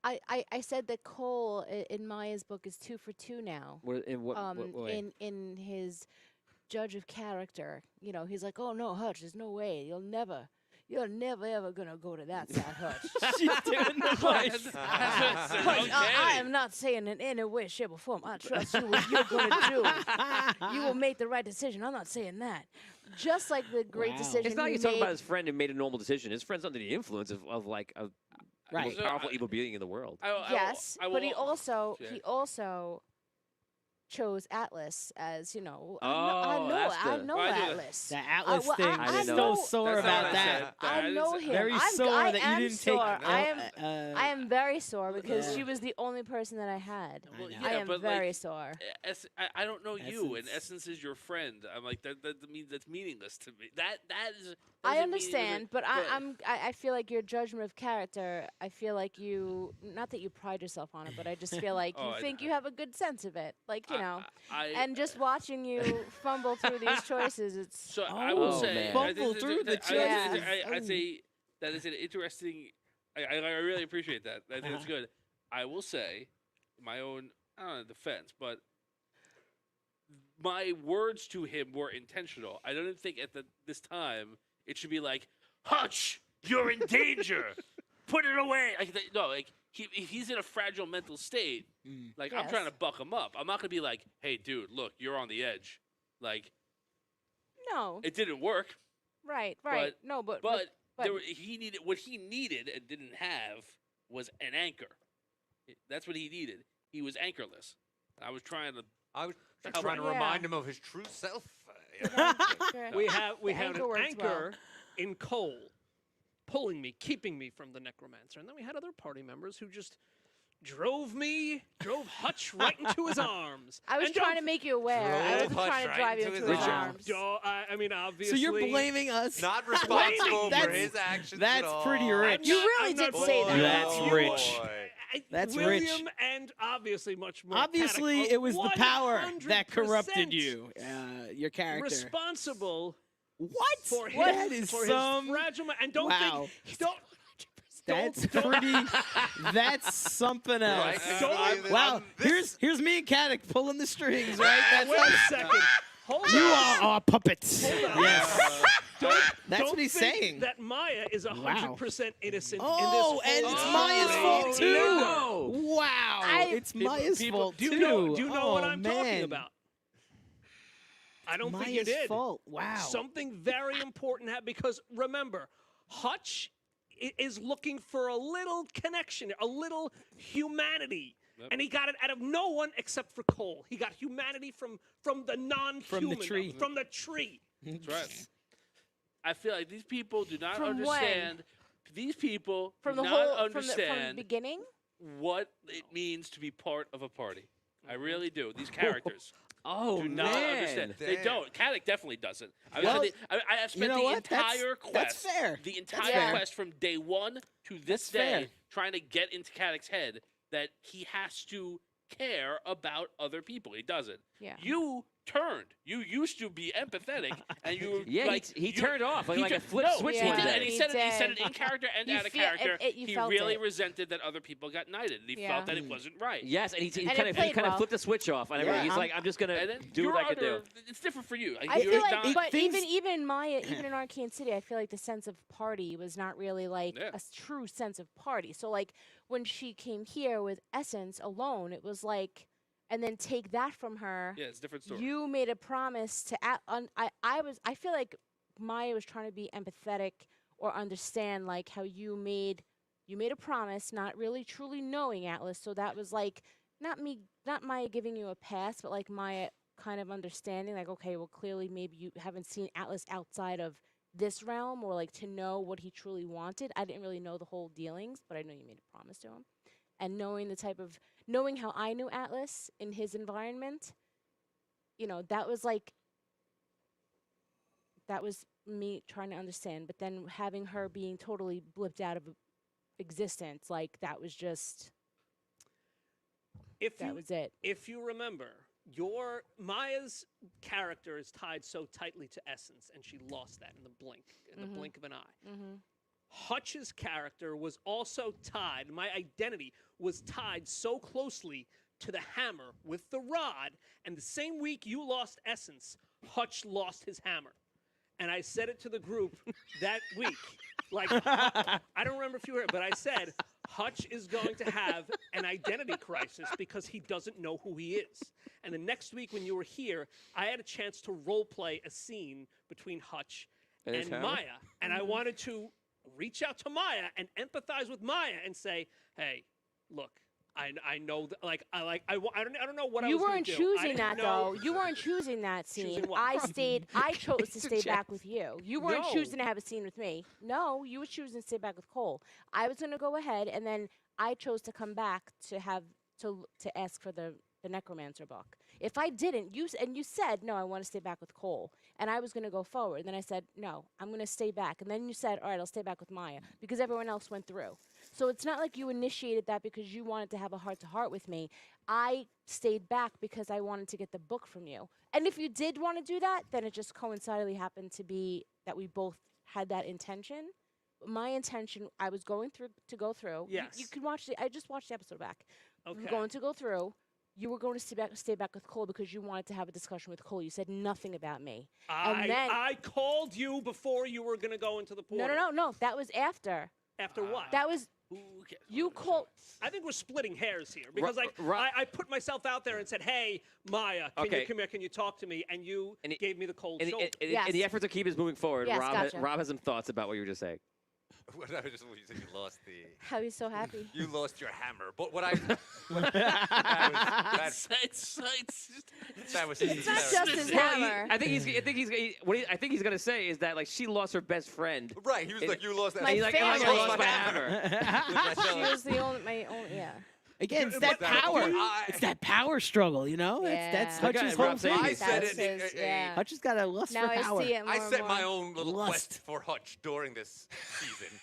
I said that Cole in Maya's book is 2 for 2 now. In what way? In his judge of character, he's like, oh no, Hutch, there's no way, you're never ever gonna go to that side, Hutch. She's doing the voice. Hutch, I am not saying in any way, shape, or form I trust you what you're gonna do. You will make the right decision. I'm not saying that. Just like the great Wow. decision It's not like he he's talking made. about his friend who made a normal decision. His friend's under the influence of like a Right. most powerful evil being in the world. Yes, but he also Yeah. he also chose Atlas as Oh, I know that's the- Well, I knew that. Atlas. The Atlas well, thing. I I'm didn't so know. sore That's not about what I that. said. I didn't know say- him. Very I'm, sore I that am you didn't sore. take. I am very sore because she was the only person that I had. Well, know. yeah, I am but very like, sore. I don't know you, and Essence. Essence is your friend. I'm like that means that's meaningless to me. That is. I understand, but I feel like your judgment of character. I feel like you, not that you pride yourself on it, but I just feel like Oh, you think you have a good sense of it, like I and just watching you fumble through these choices, it's So I will Oh, say, man. Fumble through the choices. I'd say that is an interesting. I really appreciate that. I think it's good. I will say, my own I don't know, defense, but my words to him were intentional. I don't think at this time it should be like, Hutch, you're in danger. Put it away. No, if he's in a fragile mental state, like I'm trying to Yes. buck him up. I'm not gonna be like, hey, dude, look, you're on the edge. Like no, it didn't work. right. No, but He needed what he needed and didn't have was an anchor. That's what he needed. He was anchorless. I was trying to. I was Help trying to him. remind him of his true self. Sure. We have The an anchor works anchor in Cole, pulling me, keeping me from the necromancer, and then we had other party members who just drove Hutch right into his arms. I was And trying to don't- make you aware. I Drove wasn't Hutch trying to right drive you into into his his arms. arms. I mean, So obviously. you're blaming us? Not responsible for That's- his actions. that's at all. pretty rich. You really I'm did not say blaming that. That's you. rich. That's rich. William and obviously much more. Obviously, Paddock it was the power that 100% corrupted you, your character. Responsible What? For his, That is for some. his fragile mind. And don't Wow. think don't That's don't- pretty. That's something else. Right? Don't- Wow. Here's me and Caddick pulling the strings, right? That's Wait a second. Hold you on. are puppets. Hold on. Yes. Don't, That's don't what he's think saying. That Maya is 100% innocent Oh, in and this it's whole Maya's thing. fault too. No. Wow. It's Maya's fault Do you too. know what Oh, I'm man. talking about? I don't Maya's think you did. fault. Wow. Something very important happened because remember, Hutch is looking for a little connection, a little humanity. Yep. And he got it out of no one except for Cole. He got humanity from the non-human. tree. From the tree. That's right. I feel like these people do not From when? understand. These people From do the not whole from the understand beginning. what it means to be part of a party. I really do. These characters Oh, do not understand. They Damn. don't. Caddick definitely doesn't. I Well, have spent you know the what? entire quest. That's fair. The That's entire fair. quest from day one to this That's fair. day, trying to get into Caddick's head that he has to care about other people. He doesn't. Yeah. You turned. You used to be empathetic, and you Yeah, like he you- turned off like, he like a turned- flip no, switch he Yeah, one did, day. and he he said it did. in character and You out of feel- character. you He felt really it. resented that other people got knighted, and he Yeah. felt that it wasn't right. Yes, and he And it kind of played well. flipped the switch off on everything. Yeah, He's like, I'm just gonna And then do you're what I can do. under- It's different for you. I You're feel like, not- but things- even Maya, even in Arcane City, I feel like the sense of party was not really like Yeah. a true sense of party. So like when she came here with Essence alone, it was like, and then take that from her. yeah, it's a different story. You made a promise to. I feel like Maya was trying to be empathetic or understand like how you made a promise, not really truly knowing Atlas. So that was like not Maya giving you a pass, but like Maya kind of understanding like, okay, well clearly maybe you haven't seen Atlas outside of this realm or like to know what he truly wanted. I didn't really know the whole dealings, but I know you made a promise to him. And knowing how I knew Atlas in his environment, that was me trying to understand. But then having her being totally blipped out of existence, like that was just If that you was it. if you remember, Maya's character is tied so tightly to Essence, and she lost that in the blink of an eye. Mm-hmm. Hutch's character was also tied. My identity was tied so closely to the hammer with the rod, and the same week you lost Essence, Hutch lost his hammer. And I said it to the group that week. Like, I don't remember if you heard it, but I said, Hutch is going to have an identity crisis because he doesn't know who he is. And the next week when you were here, I had a chance to role play a scene between Hutch And his and hammer? Maya. And I wanted to reach out to Maya and empathize with Maya and say, hey, look, I know that, I don't know what I You was gonna weren't do. I choosing didn't that know. though. You weren't choosing that scene. Choosing what? I chose to stay back with you. You weren't No. choosing to have a scene with me. No, you were choosing to stay back with Cole. I was gonna go ahead, and then I chose to come back to have to ask for the Necromancer book. If I didn't, you said no, I want to stay back with Cole, and I was gonna go forward. And then I said no, I'm gonna stay back. And then you said, all right, I'll stay back with Maya because everyone else went through. So it's not like you initiated that because you wanted to have a heart-to-heart with me. I stayed back because I wanted to get the book from you. And if you did want to do that, then it just coincidentally happened to be that we both had that intention. My intention, I was going through to go through. Yes. You could watch I just watched the episode back. We Okay. were going to go through. You were going to stay back with Cole because you wanted to have a discussion with Cole. You said nothing about me. And then I called you before you were going to go into the portal. no. That was after. After what? That was Who cares? you called. I think we're splitting hairs here because Ro- I put myself out there and said, "Hey, Maya, can Okay. you come here? Can you talk to me?" And you And it- gave me the cold In, shoulder. in, in, Yes. in the effort to keep us moving forward, Yes, Rob, gotcha. Rob has some thoughts about what you were just saying. What I just you said you lost the How he's so happy. you lost your hammer. But what I that was It's not just his hammer. I think he's gonna say is that like she lost her best friend. right. He was like, you lost that. My And he's like, oh, I family. lost my hammer. She was the only yeah. Again, it's But that power. I- It's that power struggle, you know? That's Yeah. Okay, Hutch's Rob, whole say thing. it. I said That's it. his- yeah. Hutch has got a lust Now for I power. see it more I and set more. my own little Lust. quest for Hutch during this season.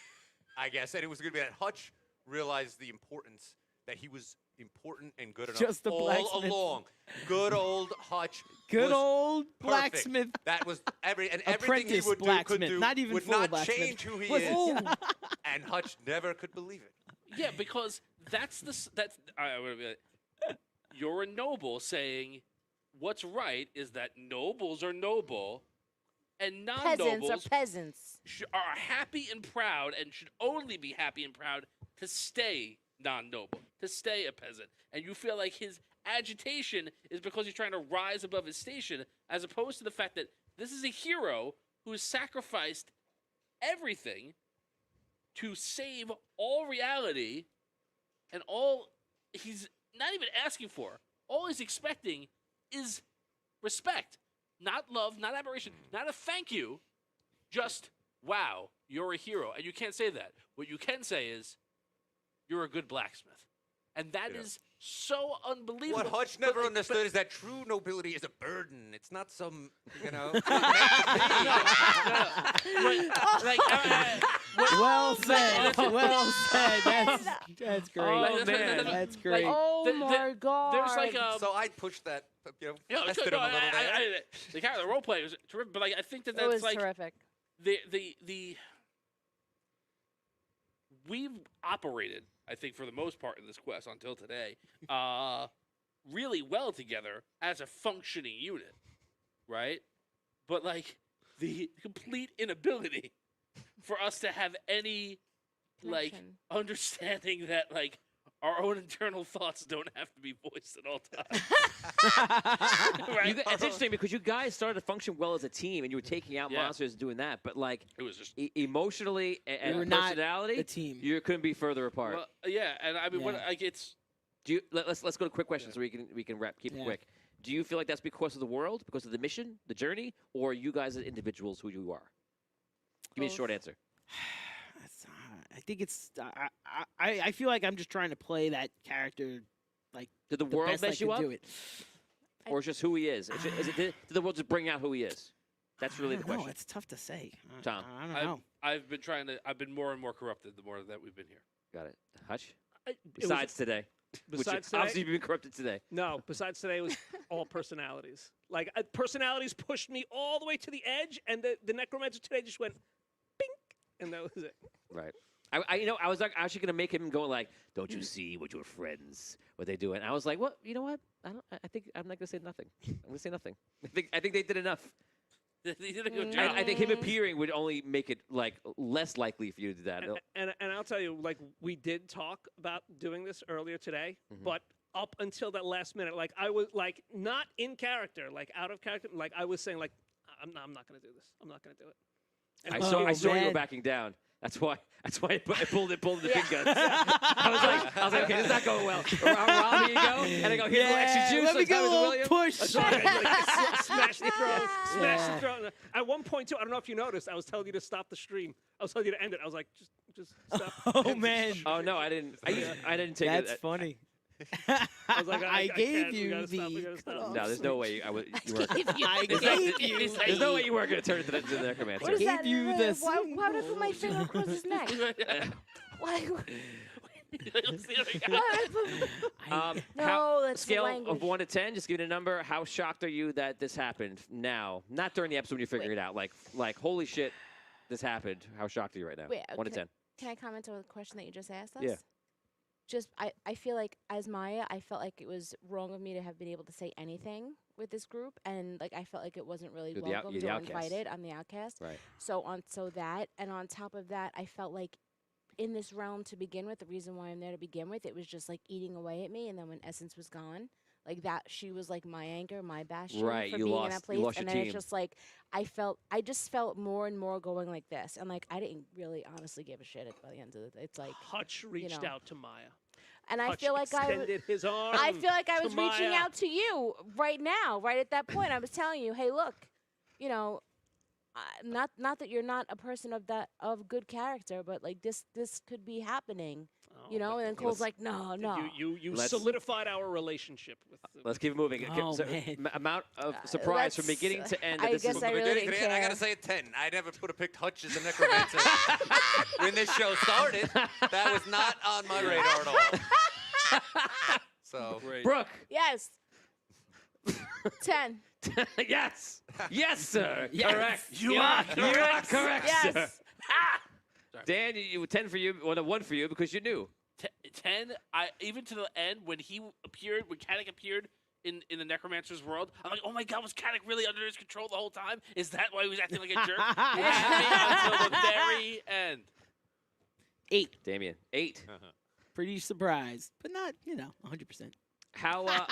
I guess, and it was going to be that Hutch realized the importance that he was important and good enough Just the all blacksmith. along. Good old Hutch. Good was old perfect. blacksmith. That was everything he Apprentice would do, could blacksmith, do, not even would full not blacksmith. change who he Was- is. Ooh. And Hutch never could believe it. Yeah, because that's you're a noble saying what's right is that nobles are noble and Peasants non-nobles are peasants. are happy and proud and should only be happy and proud to stay non-noble, to stay a peasant. And you feel like his agitation is because he's trying to rise above his station, as opposed to the fact that this is a hero who has sacrificed everything to save all reality, and all he's not even asking for, all he's expecting is respect, not love, not admiration, not a thank you, just, wow, you're a hero. And you can't say that. What you can say is, you're a good blacksmith. And that is so unbelievable. What Hutch But, never like, understood is that true nobility is a burden. It's not some, Like, Well said. Well said. That's great. Oh, man. That's great. Oh th- my god. there's like a So I pushed that, yeah, tested him a little there. the character role play was terrific, but like I think that it that's was like terrific. the we've operated, I think, for the most part in this quest until today, really well together as a functioning unit, right? But like the complete inability for us to have any like Connection. understanding that like our own internal thoughts don't have to be voiced at all times. Right? It's interesting because you guys started to function well as a team, and you were taking out Yeah. monsters and doing that. But like It was just emotionally and were not personality, the team. you couldn't be further apart. well, yeah, and I mean, what Yeah. like it's Do you, let's go to quick questions so we can wrap. Keep it Yeah. quick. Do you feel like that's because of the world, because of the mission, the journey, or you guys as individuals who you are? Give me a Both. short answer. I think it's. I feel like I'm just trying to play that character like Did the the world best I mess you can up, do it. or it's just who he is? Did the world just bring out who he is? That's really I the don't know. question. It's tough to say. Tom. I don't know. I've been more and more corrupted the more that we've been here. Got it. Hutch. It was- Besides today. Which besides obviously today, you've been corrupted today. no. Besides today, it was all personalities. Like personalities pushed me all the way to the edge, and the necromancer today just went, bink, and that was it. Right. I was like actually gonna make him go like, "Don't you see what your friends what they do?" And I was like, "What? You know what? I think I'm not gonna say nothing. I'm gonna say nothing. I think they did enough. They did a good Mm. job. I think him appearing would only make it like less likely for you to do that. And I'll tell you, like we did talk about doing this earlier today, but up until that last minute, like I was like not in character, like out of character, like I was saying, like I'm not gonna do this. I'm not gonna do it. And I saw you were man. backing down. That's why I pulled the big guns. I was like, okay, this is not going well. Rob, here you go. And I go, here's a little extra juice. Let me Let's get have a it to little William. push. smash the throat, smash Yeah. the throat. At one point too, I don't know if you noticed, I was telling you to stop the stream. I was telling you to end it. I was like, just stop. Oh man, Oh no, I didn't. I didn't take that's it. funny. I was like, I can't. gave We you gotta stop, we the gotta stop. cutoff No, there's no way you were. I There's gave you. There's no way you weren't going to turn it to the necromancer. What is Gave that? you the Why would I put my finger across his neck? Why? Um, No, that's the scale language. of 1 to 10. Just give me a number. How shocked are you that this happened now? Not during the episode when you figured it out. Like holy shit, this happened. How shocked are you right now? Wait, 1 to can I- 10. Can I comment on the question that you just asked us? Yeah. Just I feel like as Maya, I felt like it was wrong of me to have been able to say anything with this group, and like I felt like it wasn't really You're the out- welcomed you're the or outcast. invited. I'm the outcast. Right. So that, and on top of that, I felt like in this realm to begin with, the reason why I'm there to begin with, it was just like eating away at me, and then when Essence was gone, like that, she was like my anchor, my bastion Right, for you being in lost- that you place, lost and your then team. it's just like I just felt more and more going like this, and like I didn't really honestly give a shit by the end of it. It's like, Hutch reached know. out to Maya. and I Hutch feel like extended his arm. I feel like I to was reaching Maya. out to you right now, right at that point. I was telling you, hey, look, you know, not that you're not a person of good character, but like this could be happening, you know. And then Cole's like, no. You Let's- solidified our relationship with. Let's keep it moving. Oh, So, man. amount of surprise from let's- beginning to end. I that this guess is, I really Beginning didn't to end, I care. gotta say a 10. I never would have picked Hutch as a necromancer when this show started. That was not on my radar at all. So Great. Brooke. Yes. 10. Yes. Yes, sir. Yes. Correct. You are You are correct, sir. Yes. Dan, you 10 for you, well, a 1 for you because you knew. 10. I even to the end when he appeared, when Caddick appeared in the Necromancer's world, I'm like, oh my God, was Caddick really under his control the whole time? Is that why he was acting like a jerk? He had me until the very end. 8. Damien, 8. Pretty surprised, but not 100%. How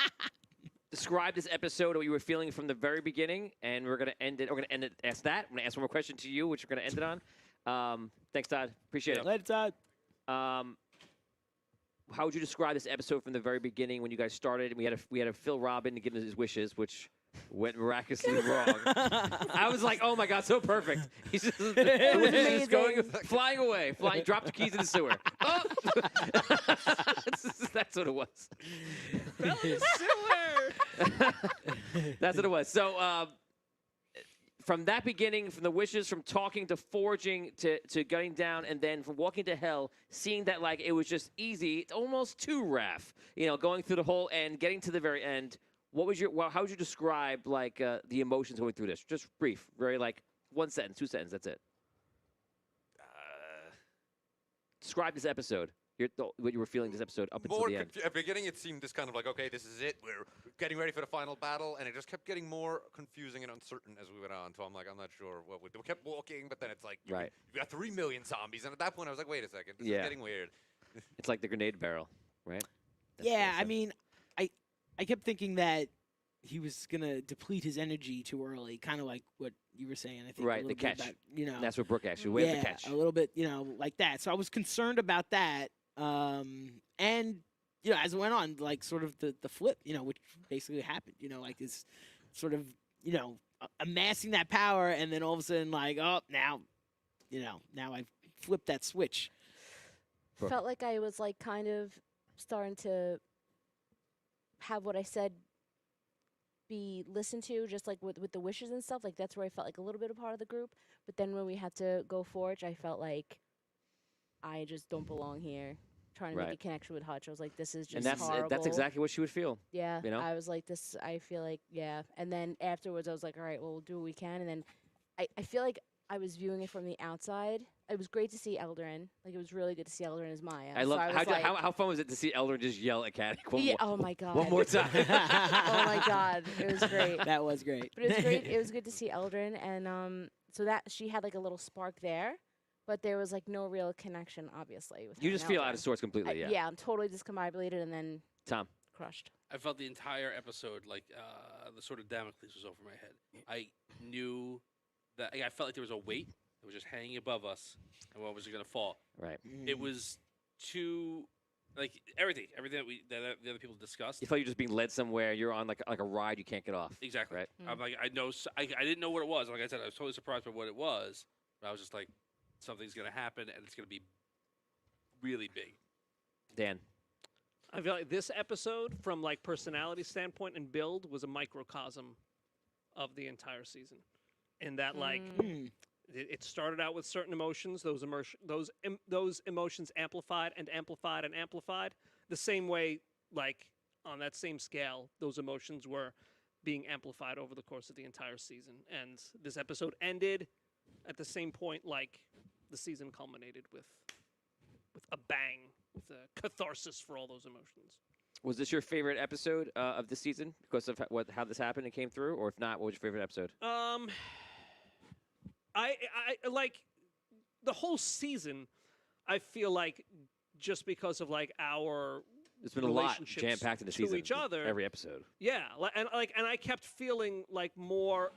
describe this episode, what you were feeling from the very beginning, and we're gonna end it. We're gonna end it. Ask that. I'm gonna ask one more question to you, which we're gonna end it on. Thanks, Todd. Appreciate it. Later, Todd. How would you describe this episode from the very beginning when you guys started? And we had a Phil Robin to give him his wishes, which went miraculously wrong. I was like, oh my God, so perfect. He's just, just going, flying away, dropped the keys in the sewer. Oh! That's what it was. Fell in the sewer. That's what it was. So from that beginning, from the wishes, from talking to forging to getting down, and then from walking to hell, seeing that like it was just easy, it's almost too rough. Going through the whole end, getting to the very end. How would you describe like the emotions going through this? Just brief, very like 1 sentence, 2 sentences. That's it. Describe this episode. What you were feeling this episode up until the end. At the beginning, it seemed just kind of like, okay, this is it. We're getting ready for the final battle, and it just kept getting more confusing and uncertain as we went on. So I'm like, I'm not sure what we kept walking, but then it's like, you got 3 million zombies, and at that point, I was like, wait a second, this is getting weird. It's like the grenade barrel, right? Yeah, I mean, I kept thinking that he was gonna deplete his energy too early, kind of like what you were saying. I think Right, the catch. About, That's what Brooke asked you. Where's the catch? a little bit, like that. So I was concerned about that. And as it went on, like sort of the flip, which basically happened, like this sort of, amassing that power, and then all of a sudden, like, oh, now I've flipped that switch. Felt like I was like kind of starting to have what I said be listened to, just like with the wishes and stuff. Like that's where I felt like a little bit a part of the group. But then when we had to go forge, I felt like I just don't belong here. Trying to make a connection with Hutch, I was like, this is just horrible. That's exactly what she would feel. Yeah, I was like, this. I feel like and then afterwards, I was like, all right, well, we'll do what we can. And then I feel like I was viewing it from the outside. It was great to see Eldrin. Like it was really good to see Eldrin as Maya. I love how fun was it to see Eldrin just yell at Caddick? Oh my God. One more time. Oh my God, it was great. That was great. But it was great. It was good to see Eldrin, and so that she had like a little spark there. But there was like no real connection, obviously. With You just feel out of sorts completely, yeah. Yeah, I'm totally discombobulated, and then Tom. Crushed. I felt the entire episode like the sort of Damocles was over my head. I knew that I felt like there was a weight that was just hanging above us, and what was going to fall. Right. It was too like everything that the other people discussed. You felt you're just being led somewhere. You're on like a ride you can't get off. Exactly. Right. I'm like I didn't know what it was. Like I said, I was totally surprised by what it was. But I was just like, something's going to happen, and it's going to be really big. Dan. I feel like this episode, from like personality standpoint and build, was a microcosm of the entire season. In that, like, it started out with certain emotions. Those emotions amplified and amplified and amplified. The same way, like on that same scale, those emotions were being amplified over the course of the entire season. And this episode ended at the same point, like the season culminated with a bang, with a catharsis for all those emotions. Was this your favorite episode of the season because of how this happened and came through? Or if not, what was your favorite episode? I like the whole season. I feel like just because of like our There's been a lot relationships jam-packed in the to season. each other. Every episode. Yeah, and I kept feeling like more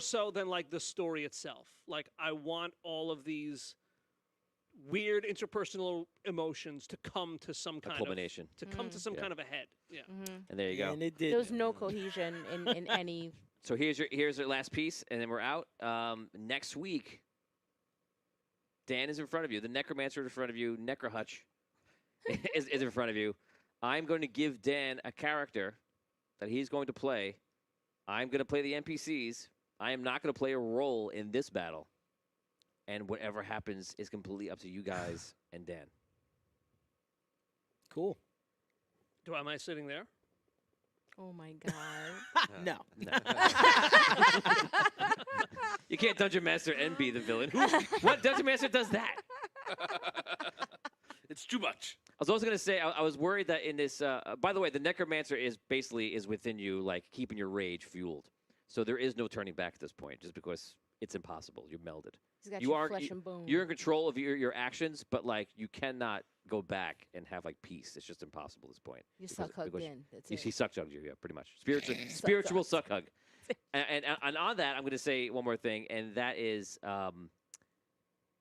so than like the story itself. Like I want all of these weird interpersonal emotions to come to some kind culmination. of to come to some kind of a head. Yeah. And there you go. And it did. There was no cohesion in any. So here's your last piece, and then we're out. Next week, Dan is in front of you. The Necromancer is in front of you. Necrohutch is in front of you. I'm going to give Dan a character that he's going to play. I'm going to play the NPCs. I am not going to play a role in this battle. And whatever happens is completely up to you guys and Dan. Cool. Am I sitting there? Oh my god. No. No. You can't Dungeon Master and be the villain. What Dungeon Master does that? It's too much. I was also going to say, I was worried that in this, by the way, the Necromancer is within you, like keeping your rage fueled. So there is no turning back at this point, just because it's impossible. You're melded. He's got You your are- flesh and bone. You're in control of your actions, but like you cannot go back and have like peace. It's just impossible at this point. You because- suck hugged because in. That's He it. suck hugged you, yeah, pretty much. Spiritual suck hug. And on that, I'm going to say one more thing, and that is,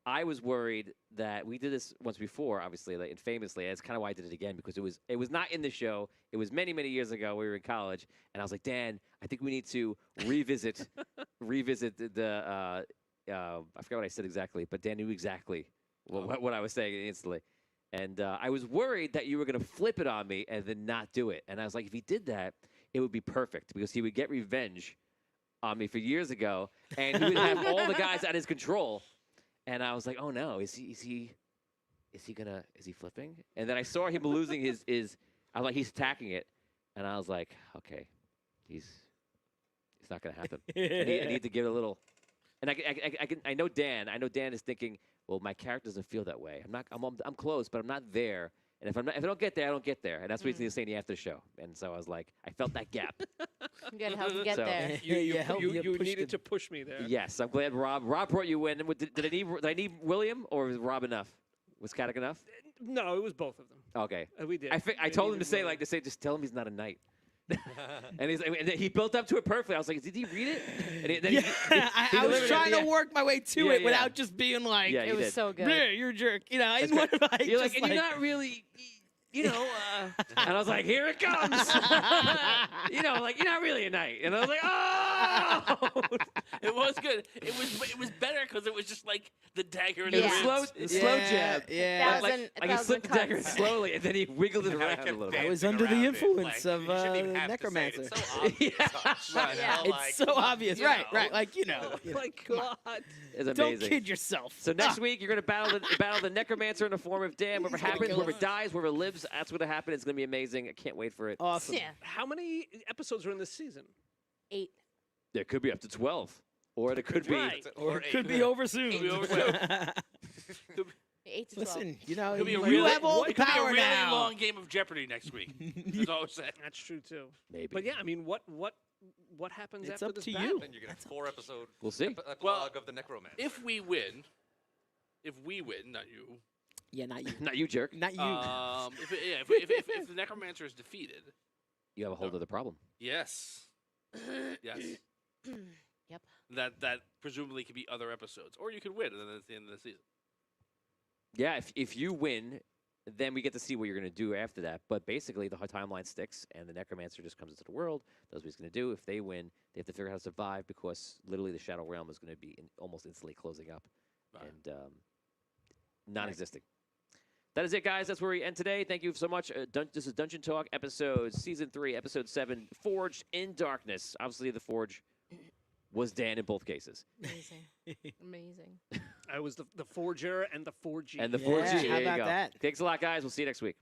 I was worried that we did this once before, obviously, like, and famously. That's kind of why I did it again, because it was not in the show. It was many, many years ago. We were in college, and I was like, Dan, I think we need to revisit the. I forgot what I said exactly, but Dan knew exactly what I was saying instantly. And I was worried that you were going to flip it on me and then not do it. And I was like, if he did that, it would be perfect because he would get revenge on me for years ago, and he would have all the guys at his control. And I was like, oh no, is he flipping? And then I saw him losing his I was like, he's attacking it, and I was like, okay, it's not gonna happen. I need to give it a little. And I know Dan. I know Dan is thinking, well, my character doesn't feel that way. I'm close, but I'm not there. And if I don't get there, I don't get there. And that's what he's saying after the show. And so I was like, I felt that gap. You gotta help him get So- there. You pushed needed him. to push me there. Yes, I'm glad Rob brought you in. Did I need William, or was Rob enough? Was Caddick enough? No, it was both of them. Okay. We did. I told him to say just tell him he's not a knight. And and then he built up to it perfectly. I was like, did he read it? And then I was delivered it, trying to yeah. work my way to Yeah, it yeah. without just being like, Yeah, It you was did. so good. "Yeah, you're a jerk." You know, I That's didn't want to You're just like, and you're not really, and I was like, here it comes. Like you're not really a knight. And I was like, oh. It was good. It was better because it was just like the dagger in It the was ribs. slow jab. Yeah. Thousand- Like he thousand slipped the dagger cuts. slowly, and then he wiggled it Kinda around a kept little dancing bit. I was under the around it, influence like, of you shouldn't even have to say it. Necromancer. It's so obvious. Right. Yeah. Hell, It's like, so obvious, you right? know. Right, like Oh you my come on. God. It's Don't amazing. kid yourself. So next week you're gonna battle the Necromancer in the form of Dan. Whatever happens, kill whoever us. dies, whoever lives, that's what'll happen. It's gonna be amazing. I can't wait for it. Awesome. Yeah. How many episodes are in this season? 8. There could be up to 12, or it could be. Right. Or it eight. could be over soon. Could be over soon. 8 to 12. Listen, you know, Could be a you really, have all the it could be a power really now. long game of Jeopardy next week. That's all I'm saying. That's true too. Maybe. But yeah, I mean, what happens It's after up this to battle? you. Then you get a 4-episode We'll see. epilogue Well, of the Necromancer. If we win, not you. Yeah, not you. Not you, jerk. Not you. If the Necromancer is defeated, You have a whole other problem. yes, yes, Yep. that presumably could be other episodes, or you could win, and then it's the end of the season. Yeah, if you win, then we get to see what you're going to do after that. But basically, the timeline sticks, and the Necromancer just comes into the world, does what he's going to do. If they win, they have to figure out how to survive because literally the Shadow Realm is going to be almost instantly closing up Right. and non-existing. That is it, guys. That's where we end today. Thank you so much. This is Dungeon Talk Season 3, Episode 7, Forged in Darkness. Obviously, the Forge was Dan in both cases. Amazing. Amazing. I was the forger and the forgee. And the Yeah, Forge, how there you about go. that? Thanks a lot, guys. We'll see you next week.